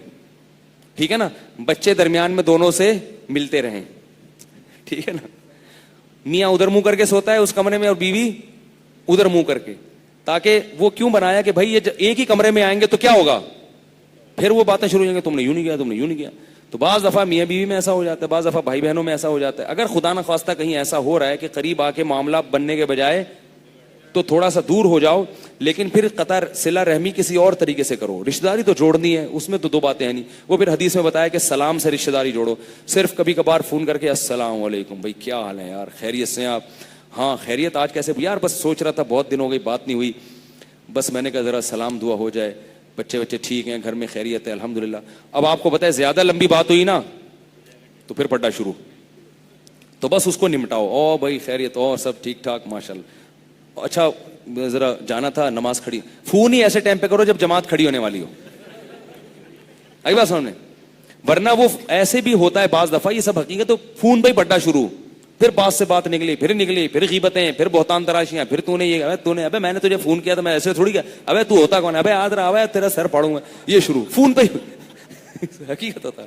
ٹھیک ہے نا؟ بچے درمیان میں دونوں سے ملتے رہیں. ٹھیک ہے نا؟ میاں ادھر منہ کر کے سوتا ہے اس کمرے میں اور بیوی ادھر منہ کر کے. تاکہ وہ کیوں بنایا کہ بھائی یہ ایک ہی کمرے میں آئیں گے تو کیا ہوگا، پھر وہ باتیں شروع ہو جائیں گے، تم نے یوں نہیں کیا، تم نے یوں نہیں کیا. تو بعض دفعہ میاں بیوی میں ایسا ہو جاتا ہے، بعض دفعہ بھائی بہنوں میں ایسا ہو جاتا ہے. اگر خدا نخواستہ کہیں ایسا ہو رہا ہے کہ قریب آ کے معاملہ بننے کے بجائے تو تھوڑا سا دور ہو جاؤ، لیکن پھر قطع صلہ رحمی کسی اور طریقے سے کرو. رشتہ داری تو جوڑنی ہے، اس میں تو دو باتیں ہیں نہیں. وہ پھر حدیث میں بتایا کہ سلام سے رشتہ داری جوڑو. صرف کبھی کبھار فون کر کے السلام علیکم بھائی کیا حال ہے یار، خیریت سے آپ؟ ہاں خیریت، آج کیسے یار، بس سوچ رہا تھا بہت دن ہو گئی بات نہیں ہوئی، بس میں نے کہا ذرا سلام دعا ہو جائے، بچے ٹھیک ہیں، گھر میں خیریت ہے الحمدللہ. اب آپ کو پتہ ہے زیادہ لمبی بات ہوئی نا تو پھر پڑھنا شروع. تو بس اس کو نمٹاؤ، او بھائی خیریت، اور سب ٹھیک ٹھاک ماشاءاللہ، اچھا ذرا جانا تھا نماز کھڑی. فون ہی ایسے ٹائم پہ کرو جب جماعت کھڑی ہونے والی ہو. آئی بات سامنے؟ ورنہ وہ ایسے بھی ہوتا ہے بعض دفعہ، یہ سب حقیقت. تو فون پہ ہی پڑھنا شروع، پھر بات سے بات نکلی، پھر غیبتیں، پھر بہتان تراشیاں، پھر تو نے یہ، ابے میں نے تجھے فون کیا تھا، میں ایسے تھوڑی کیا، ابے تو ہوتا کون ہے، ابے آج رہا ہوا ہے تیرا سر پاڑوں گا، یہ شروع فون پہ ہی. حقیقت ہوتا ہے.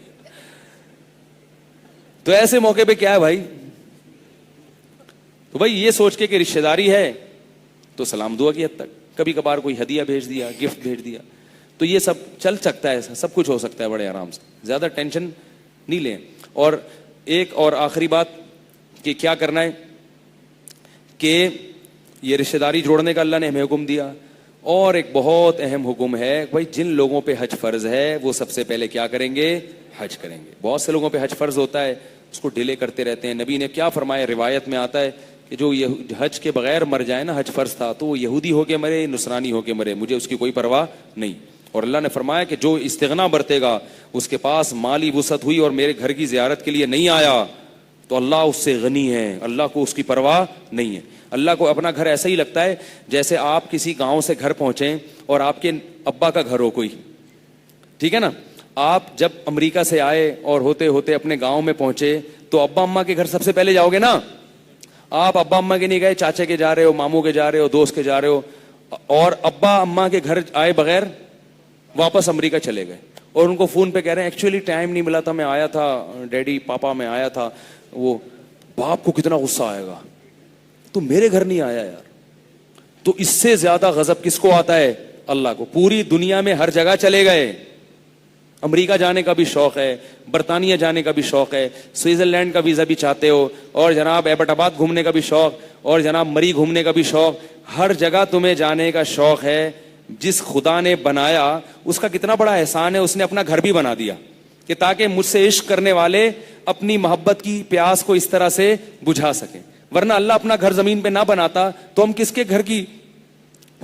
تو ایسے موقع پہ کیا ہے بھائی، تو بھائی یہ سوچ کے کہ رشتہ داری ہے تو سلام دعا کی حد تک، کبھی کبھار کوئی ہدیہ بھیج دیا، گفٹ بھیج دیا، تو یہ سب چل سکتا ہے، سب کچھ ہو سکتا ہے بڑے آرام سے، زیادہ ٹینشن نہیں لیں. اور ایک اور آخری بات کہ کیا کرنا ہے، کہ یہ رشتہ داری جوڑنے کا اللہ نے ہمیں حکم دیا. اور ایک بہت اہم حکم ہے بھائی، جن لوگوں پہ حج فرض ہے وہ سب سے پہلے کیا کریں گے؟ حج کریں گے. بہت سے لوگوں پہ حج فرض ہوتا ہے، اس کو ڈیلے کرتے رہتے ہیں. نبی نے کیا فرمایا، روایت میں آتا ہے کہ جو حج کے بغیر مر جائے نا، حج فرض تھا تو وہ یہودی ہو کے مرے، نصرانی ہو کے مرے، مجھے اس کی کوئی پرواہ نہیں. اور اللہ نے فرمایا کہ جو استغنا برتے گا، اس کے پاس مالی وسعت ہوئی اور میرے گھر کی زیارت کے لیے نہیں آیا، تو اللہ اس سے غنی ہے، اللہ کو اس کی پرواہ نہیں ہے. اللہ کو اپنا گھر ایسا ہی لگتا ہے جیسے آپ کسی گاؤں سے گھر پہنچیں اور آپ کے ابا کا گھر ہو کوئی. ٹھیک ہے نا؟ آپ جب امریکہ سے آئے اور ہوتے ہوتے اپنے گاؤں میں پہنچے تو ابا اماں کے گھر سب سے پہلے جاؤ گے نا. آپ ابا اماں کے نہیں گئے، چاچے کے جا رہے ہو، ماموں کے جا رہے ہو، دوست کے جا رہے ہو، اور ابا اماں کے گھر آئے بغیر واپس امریکہ چلے گئے. اور ان کو فون پہ کہہ رہے ہیں ایکچولی ٹائم نہیں ملا تھا, میں آیا تھا ڈیڈی پاپا میں آیا تھا. وہ باپ کو کتنا غصہ آئے گا, تو میرے گھر نہیں آیا یار. تو اس سے زیادہ غضب کس کو آتا ہے؟ اللہ کو. پوری دنیا میں ہر جگہ چلے گئے, امریکہ جانے کا بھی شوق ہے, برطانیہ جانے کا بھی شوق ہے, سوئٹزرلینڈ کا ویزا بھی چاہتے ہو, اور جناب ایبٹ آباد گھومنے کا بھی شوق, اور جناب مری گھومنے کا بھی شوق, ہر جگہ تمہیں جانے کا شوق ہے. جس خدا نے بنایا اس کا کتنا بڑا احسان ہے, اس نے اپنا گھر بھی بنا دیا کہ تاکہ مجھ سے عشق کرنے والے اپنی محبت کی پیاس کو اس طرح سے بجھا سکیں. ورنہ اللہ اپنا گھر زمین پہ نہ بناتا تو ہم کس کے گھر کی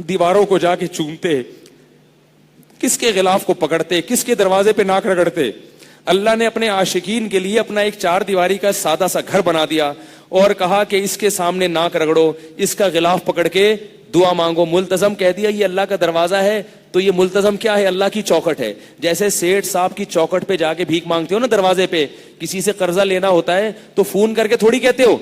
دیواروں کو جا کے چومتے, کس کے غلاف کو پکڑتے, کس کے دروازے پہ ناک رگڑتے. اللہ نے اپنے عاشقین کے لیے اپنا ایک 4 دیواری کا سادہ سا گھر بنا دیا اور کہا کہ اس کے سامنے ناک رگڑو, اس کا غلاف پکڑ کے دعا مانگو. ملتزم کہہ دیا یہ اللہ کا دروازہ ہے, تو یہ ملتزم کیا ہے؟ اللہ کی چوکھٹ ہے. جیسے سیٹھ صاحب کی چوکھٹ پہ جا کے بھیک مانگتے ہو نا دروازے پہ, کسی سے قرضہ لینا ہوتا ہے تو فون کر کے تھوڑی کہتے ہو.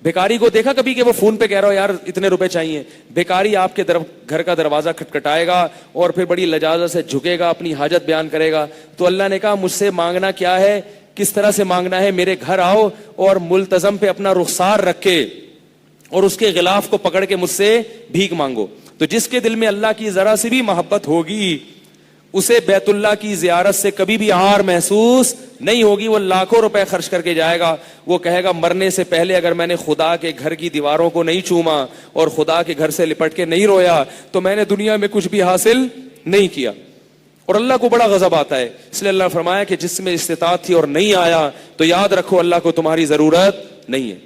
بھیکاری کو دیکھا کبھی کہ وہ فون پہ کہہ رہا ہو یار اتنے روپے چاہیے؟ بھیکاری آپ کے گھر کا دروازہ کھٹکھٹائے گا اور پھر بڑی لجاجت سے جھکے گا, اپنی حاجت بیان کرے گا. تو اللہ نے کہا مجھ سے مانگنا کیا ہے, کس طرح سے مانگنا ہے, میرے گھر آؤ اور ملتزم پہ اپنا رخسار رکھ کے اور اس کے غلاف کو پکڑ کے مجھ سے بھیک مانگو. تو جس کے دل میں اللہ کی ذرا سی بھی محبت ہوگی اسے بیت اللہ کی زیارت سے کبھی بھی عار محسوس نہیں ہوگی. وہ لاکھوں روپے خرچ کر کے جائے گا, وہ کہے گا مرنے سے پہلے اگر میں نے خدا کے گھر کی دیواروں کو نہیں چوما اور خدا کے گھر سے لپٹ کے نہیں رویا تو میں نے دنیا میں کچھ بھی حاصل نہیں کیا. اور اللہ کو بڑا غضب آتا ہے. اس لیے اللہ نے فرمایا کہ جس میں استطاعت تھی اور نہیں آیا تو یاد رکھو اللہ کو تمہاری ضرورت نہیں ہے.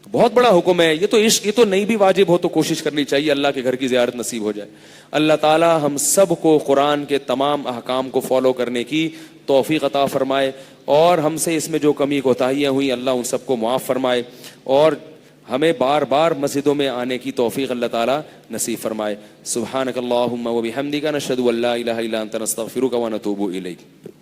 بہت بڑا حکم ہے یہ تو عشق, یہ تو نہیں بھی واجب ہو تو کوشش کرنی چاہیے اللہ کے گھر کی زیارت نصیب ہو جائے. اللہ تعالی ہم سب کو قرآن کے تمام احکام کو فالو کرنے کی توفیق عطا فرمائے, اور ہم سے اس میں جو کمی کوتاہیاں ہوئی اللہ ان سب کو معاف فرمائے, اور ہمیں بار بار مسجدوں میں آنے کی توفیق اللہ تعالی نصیب فرمائے. سبحانک اللہم و بحمدک نشہد ان لا الہ الا انت نستغفرک و نتوب الیک.